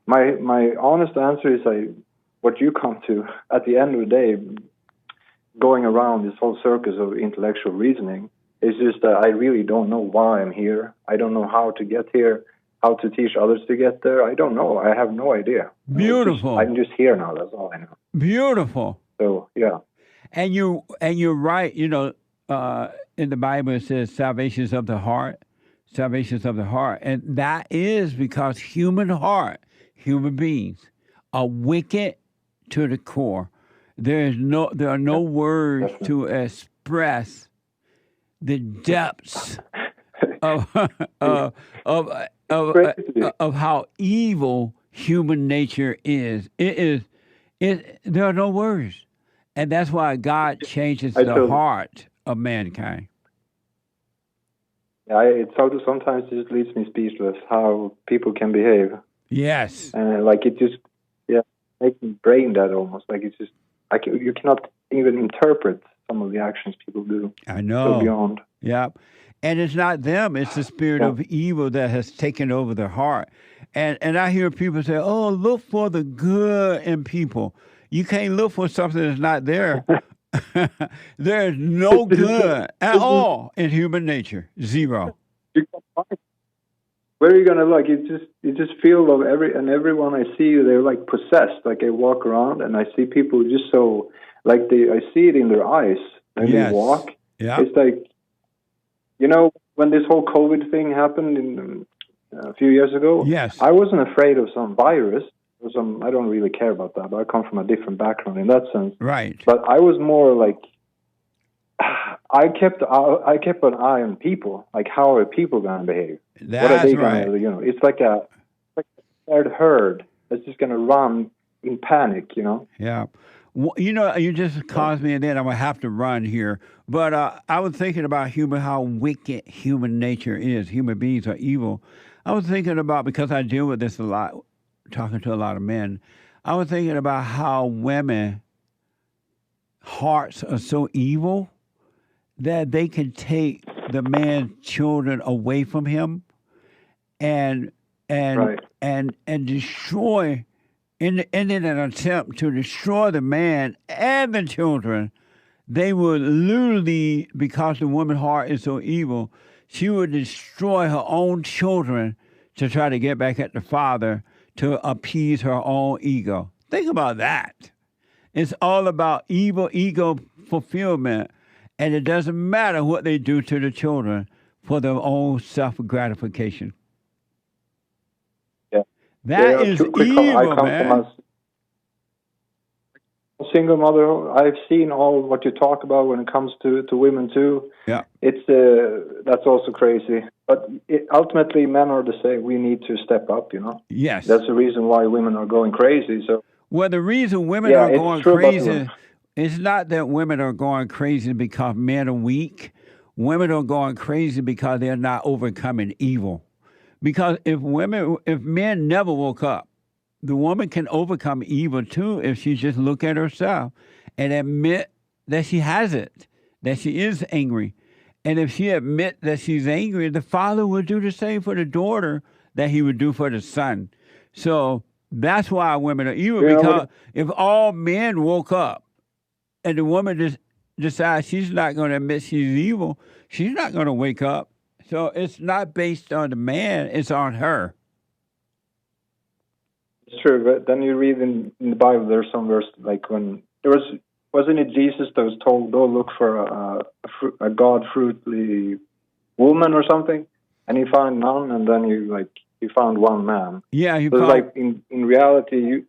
Speaker 19: My honest answer is what you come to at the end of the day, going around this whole circus of intellectual reasoning, is just that I really don't know why I'm here. I don't know how to get here. how to teach others to get there. I don't know. I have no idea.
Speaker 2: Beautiful.
Speaker 19: I'm just here now. That's all I know.
Speaker 2: Beautiful.
Speaker 19: So yeah.
Speaker 2: And you're right. You know, in the Bible it says salvation is of the heart. Salvation is of the heart, and that is because human beings are wicked to the core. There are no words to express the depths of how evil human nature is. There are no words, and that's why God changes the heart of mankind.
Speaker 19: Yeah, sometimes it just leaves me speechless how people can behave.
Speaker 2: Yes.
Speaker 19: And like it just makes me brain dead almost. Like it's just you cannot even interpret some of the actions people do.
Speaker 2: I know.
Speaker 19: So beyond.
Speaker 2: Yeah. And it's not them, it's the spirit of evil that has taken over their heart. And I hear people say, "Oh, look for the good in people." You can't look for something that's not there. There's no good at all in human nature. Zero.
Speaker 19: Where are you gonna look? You just feel of everyone I see, they're like possessed. Like I walk around and I see people just so like I see it in their eyes when they walk.
Speaker 2: Yeah.
Speaker 19: It's like, you know, when this whole COVID thing happened a few years ago.
Speaker 2: Yes.
Speaker 19: I wasn't afraid of some virus. I don't really care about that. But I come from a different background in that sense.
Speaker 2: Right.
Speaker 19: But I was more like, I kept an eye on people. Like, how are people going to behave?
Speaker 2: That's
Speaker 19: what are they
Speaker 2: right.
Speaker 19: going to, you know? It's like a scared herd that's just going to run in panic, you know?
Speaker 2: Yeah. Well, you know, you just caused me, and then I'm going to have to run here. But I was thinking about how wicked human nature is. Human beings are evil. I was thinking about, because I deal with this a lot, talking to a lot of men, I was thinking about how women hearts are so evil that they can take the man's children away from him and destroy in an attempt to destroy the man and the children. They would literally, because the woman's heart is so evil, she would destroy her own children to try to get back at the father to appease her own ego. Think about that. It's all about ego fulfillment, and it doesn't matter what they do to the children for their own self-gratification.
Speaker 19: Yeah.
Speaker 2: That is evil, man.
Speaker 19: Single mother, I've seen all what you talk about when it comes to women too.
Speaker 2: Yeah,
Speaker 19: it's that's also crazy. But ultimately, men are the same. We need to step up. You know.
Speaker 2: Yes,
Speaker 19: that's the reason why women are going crazy. So.
Speaker 2: Well, the reason women are going crazy, it's not that women are going crazy because men are weak. Women are going crazy because they're not overcoming evil. Because if men never woke up, the woman can overcome evil too if she just look at herself and admit that she has it, that she is angry. And if she admit that she's angry, the father will do the same for the daughter that he would do for the son. So that's why women are evil, because if all men woke up and the woman just decides she's not going to admit she's evil, she's not going to wake up. So it's not based on the man, it's on her.
Speaker 19: It's true, but then you read in the Bible, there's some verse like when there wasn't it Jesus that was told, go look for a God-fruitly woman or something, and he found none, and then you found one man.
Speaker 2: Yeah,
Speaker 19: so it's like in reality,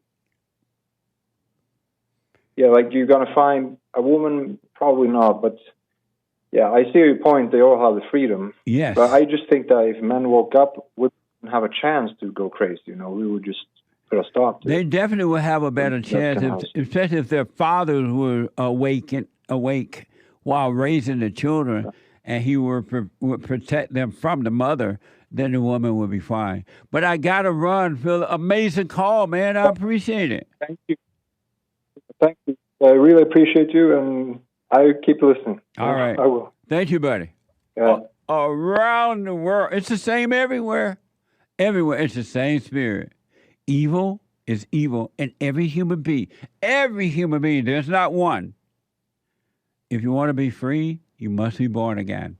Speaker 19: you're gonna find a woman, probably not, but yeah, I see your point. They all have the freedom.
Speaker 2: Yes,
Speaker 19: but I just think that if men woke up, we wouldn't have a chance to go crazy. You know, we would just put a stop to
Speaker 2: They
Speaker 19: it.
Speaker 2: definitely will have a better chance, especially if their fathers were awake while raising the children, and he would protect them from the mother. Then the woman would be fine. But I gotta run, Phil. Amazing call, man. I appreciate it.
Speaker 19: Thank you. Thank you. I really appreciate you, and I keep listening.
Speaker 2: All right.
Speaker 19: I will.
Speaker 2: Thank you, buddy.
Speaker 19: Yeah.
Speaker 2: Around the world, it's the same everywhere. Everywhere, it's the same spirit. Evil is evil in every human being. Every human being. There's not one. If you want to be free, you must be born again.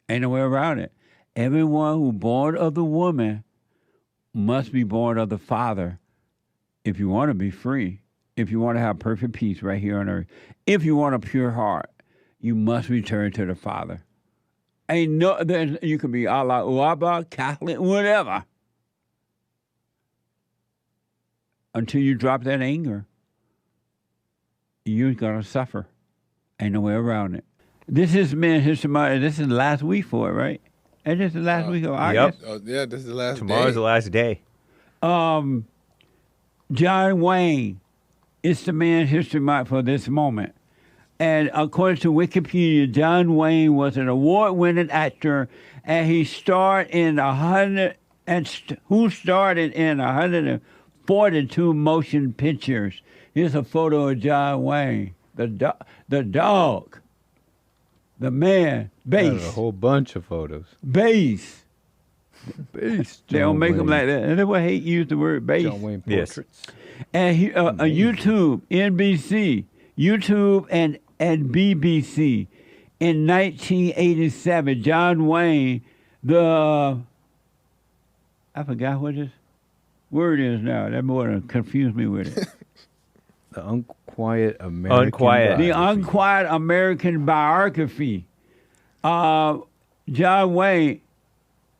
Speaker 2: Ain't no way around it. Everyone who born of the woman must be born of the Father if you want to be free, if you want to have perfect peace right here on earth. If you want a pure heart, you must return to the Father. Ain't no, you can be Allah, Uaba, Catholic, whatever, until you drop that anger. You're going to suffer. Ain't no way around it. This is Men History Month. This is the last week for it, right? And this is the last week of August.
Speaker 11: Oh, yeah, this is the last
Speaker 12: Tomorrow's
Speaker 11: day.
Speaker 12: the last day.
Speaker 2: John Wayne is the Man History Month for this moment. And according to Wikipedia, John Wayne was an award-winning actor, and he starred in 142 motion pictures. Here's a photo of John Wayne, the dog, the man, Bass.
Speaker 8: A whole bunch of photos.
Speaker 2: Bass.
Speaker 8: Bass.
Speaker 2: They don't make them like that. And that's why he used the word bass.
Speaker 8: John Wayne portraits.
Speaker 2: And he, YouTube, NBC, YouTube and BBC in 1987. John Wayne, I forgot what his word is now. That more confused me with it.
Speaker 8: The Unquiet American
Speaker 2: The Unquiet American Biography. John Wayne,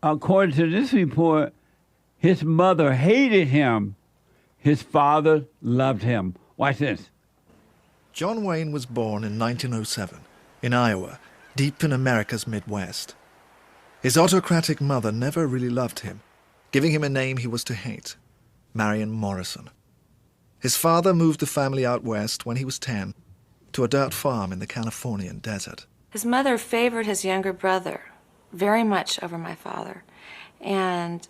Speaker 2: according to this report, his mother hated him. His father loved him. Watch this.
Speaker 20: John Wayne was born in 1907 in Iowa, deep in America's Midwest. His autocratic mother never really loved him, giving him a name he was to hate, Marion Morrison. His father moved the family out west when he was 10 to a dirt farm in the Californian desert.
Speaker 21: His mother favored his younger brother very much over my father. And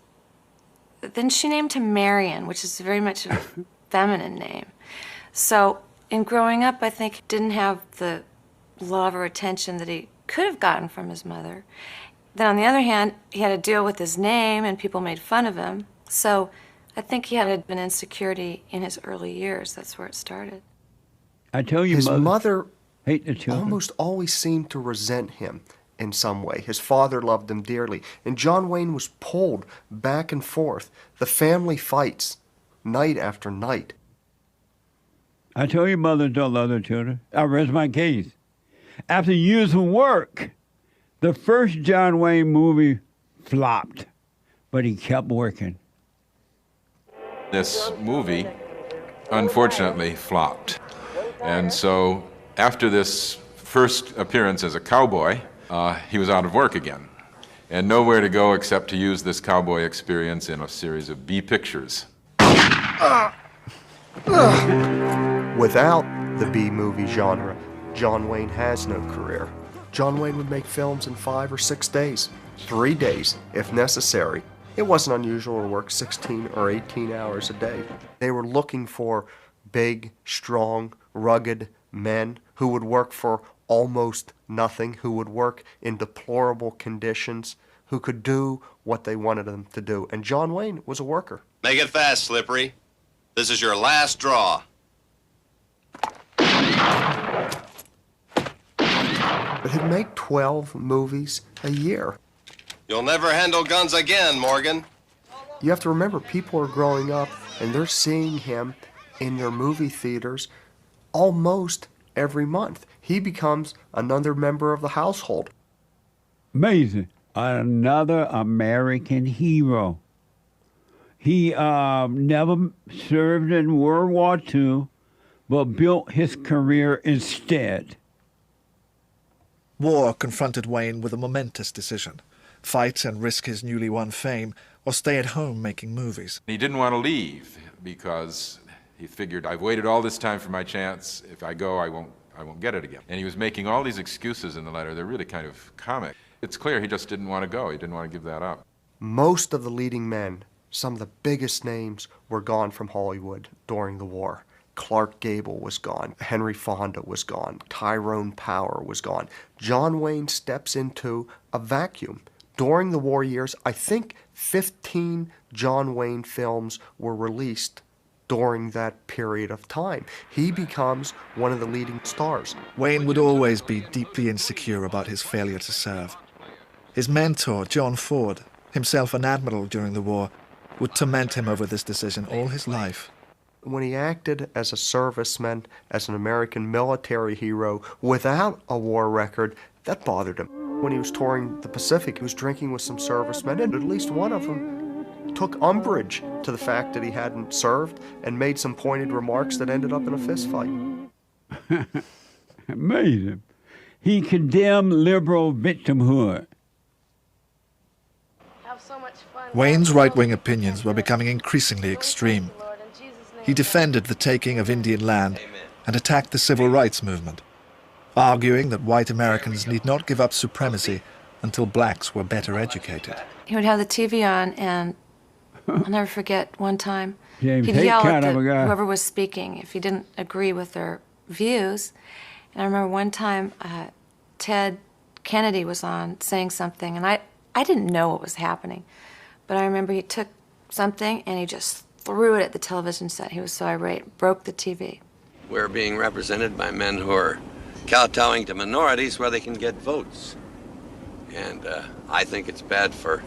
Speaker 21: then she named him Marion, which is very much a feminine name. So in growing up, I think he didn't have the love or attention that he could have gotten from his mother. Then on the other hand, he had to deal with his name and people made fun of him. So I think he had an insecurity in his early years. That's where it started.
Speaker 2: I tell you,
Speaker 22: his mother
Speaker 2: hate the children.
Speaker 22: Almost always seemed to resent him in some way. His father loved him dearly. And John Wayne was pulled back and forth. The family fights night after night.
Speaker 2: I tell you, mothers don't love their children. I rest my case. After years of work, the first John Wayne movie flopped, but he kept working.
Speaker 23: This movie, unfortunately, flopped. And so after this first appearance as a cowboy, he was out of work again. And nowhere to go except to use this cowboy experience in a series of B pictures.
Speaker 22: Without the B-movie genre, John Wayne has no career. John Wayne would make films in 5 or 6 days, 3 days if necessary. It wasn't unusual to work 16 or 18 hours a day. They were looking for big, strong, rugged men who would work for almost nothing, who would work in deplorable conditions, who could do what they wanted them to do. And John Wayne was a worker.
Speaker 24: Make it fast, Slippery. This is your last draw.
Speaker 22: But he'd make 12 movies a year.
Speaker 24: You'll never handle guns again, Morgan.
Speaker 22: You have to remember, people are growing up and they're seeing him in their movie theaters almost every month. He becomes another member of the household.
Speaker 2: Amazing. Another American hero. He never served in World War II, but built his career instead.
Speaker 20: War confronted Wayne with a momentous decision: fight and risk his newly won fame, or stay at home making movies.
Speaker 23: He didn't want to leave because he figured, I've waited all this time for my chance. If I go, I won't get it again. And he was making all these excuses in the letter. They're really kind of comic. It's clear he just didn't want to go. He didn't want to give that up.
Speaker 22: Most of the leading men, some of the biggest names, were gone from Hollywood during the war. Clark Gable was gone. Henry Fonda was gone. Tyrone Power was gone. John Wayne steps into a vacuum. During the war years, I think 15 John Wayne films were released during that period of time. He becomes one of the leading stars.
Speaker 20: Wayne would always be deeply insecure about his failure to serve. His mentor, John Ford, himself an admiral during the war, would torment him over this decision all his life.
Speaker 22: When he acted as a serviceman, as an American military hero, without a war record, that bothered him. When he was touring the Pacific, he was drinking with some servicemen, and at least one of them took umbrage to the fact that he hadn't served and made some pointed remarks that ended up in a fistfight.
Speaker 2: Amazing. He condemned liberal victimhood.
Speaker 20: Wayne's right-wing opinions were becoming increasingly extreme. He defended the taking of Indian land and attacked the civil rights movement, arguing that white Americans need not give up supremacy until blacks were better educated.
Speaker 21: He would have the TV on, and I'll never forget one time,
Speaker 2: James
Speaker 21: he'd
Speaker 2: Haight
Speaker 21: yell
Speaker 2: kind
Speaker 21: at
Speaker 2: of a guy.
Speaker 21: whoever was speaking if he didn't agree with their views. And I remember one time Ted Kennedy was on saying something, and I didn't know what was happening. But I remember he took something and he just threw it at the television set. He was so irate, broke the TV.
Speaker 24: We're being represented by men who are kowtowing to minorities where they can get votes. And I think it's bad for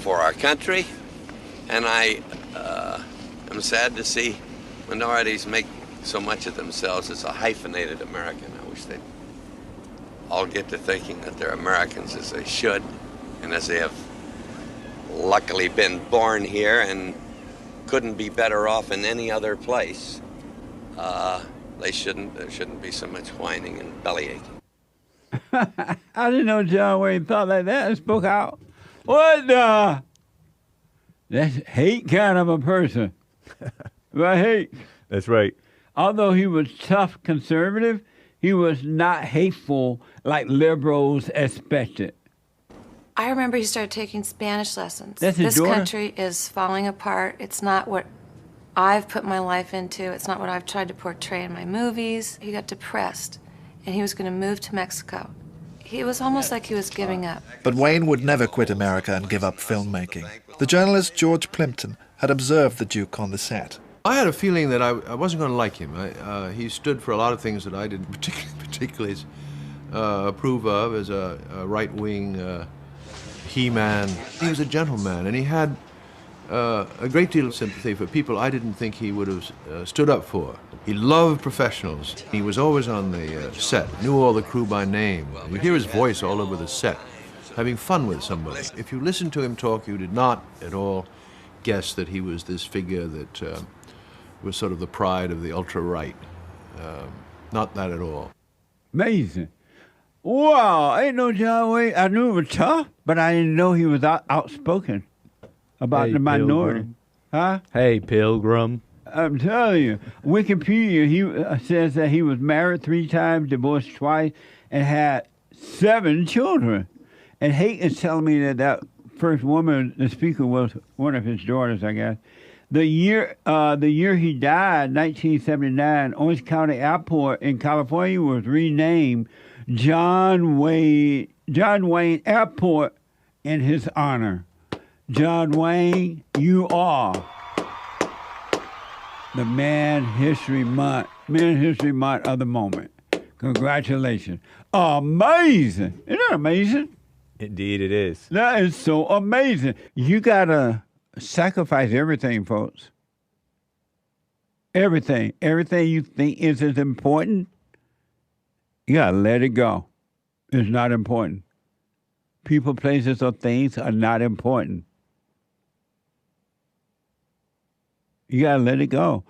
Speaker 24: our country. And I am sad to see minorities make so much of themselves as a hyphenated American. I wish they'd all get to thinking that they're Americans as they should, and as they have luckily been born here and couldn't be better off in any other place. There shouldn't be so much whining and bellyaching.
Speaker 2: I didn't know John Wayne thought like that and spoke out. What the? That's hate kind of a person. Right, hate.
Speaker 12: That's right.
Speaker 2: Although he was tough conservative, he was not hateful like liberals expected.
Speaker 21: I remember he started taking Spanish lessons.
Speaker 2: That's his
Speaker 21: This
Speaker 2: daughter?
Speaker 21: country is falling apart. It's not what I've put my life into. It's not what I've tried to portray in my movies. He got depressed, and he was going to move to Mexico. He was almost like he was giving up.
Speaker 20: But Wayne would never quit America and give up filmmaking. The journalist George Plimpton had observed the Duke on the set.
Speaker 1: I had a feeling that I wasn't going to like him. He stood for a lot of things that I didn't particularly approve of as a right-wing he-man. He was a gentleman, and he had a great deal of sympathy for people I didn't think he would have stood up for. He loved professionals. He was always on the set, knew all the crew by name. You hear his voice all over the set, having fun with somebody. If you listened to him talk, you did not at all guess that he was this figure that was sort of the pride of the ultra-right. Not that at all.
Speaker 2: Amazing. Wow, I didn't know John Wayne. I knew he was tough, but I didn't know he was outspoken about the minority.
Speaker 8: Pilgrim.
Speaker 2: Huh?
Speaker 8: Hey, Pilgrim.
Speaker 2: I'm telling you, Wikipedia, he says that he was married 3 times, divorced twice, and had 7 children. And Haight is telling me that first woman, the speaker, was one of his daughters, I guess. The year he died, 1979, Orange County Airport in California was renamed John Wayne Airport in his honor. John Wayne, you are the Man History Month of the moment. Congratulations. Amazing. Isn't that amazing?
Speaker 12: Indeed it is.
Speaker 2: That is so amazing. You got to sacrifice everything, folks. Everything. Everything you think is as important, you got to let it go. It's not important. People, places, or things are not important. You got to let it go.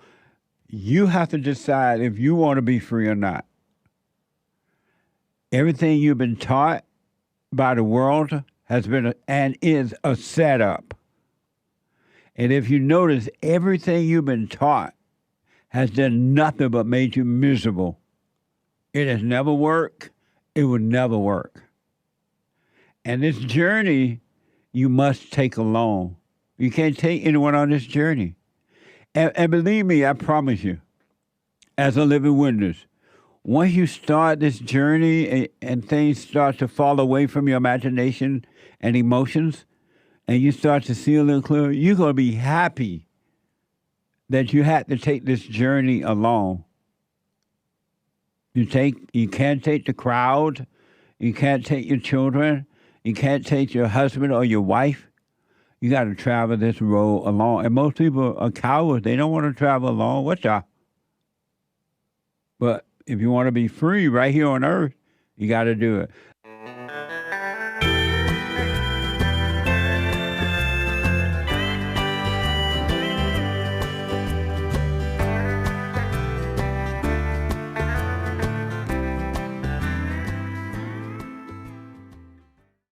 Speaker 2: You have to decide if you want to be free or not. Everything you've been taught by the world has been and is a setup. And if you notice, everything you've been taught has done nothing but made you miserable. It has never worked. It will never work. And this journey, you must take alone. You can't take anyone on this journey. And believe me, I promise you, as a living witness, once you start this journey and things start to fall away from your imagination and emotions, and you start to see a little clearer, you're going to be happy that you had to take this journey alone. You can't take the crowd. You can't take your children. You can't take your husband or your wife. You got to travel this road alone. And most people are cowards. They don't want to travel alone. What y'all? But if you want to be free right here on earth, you got to do it.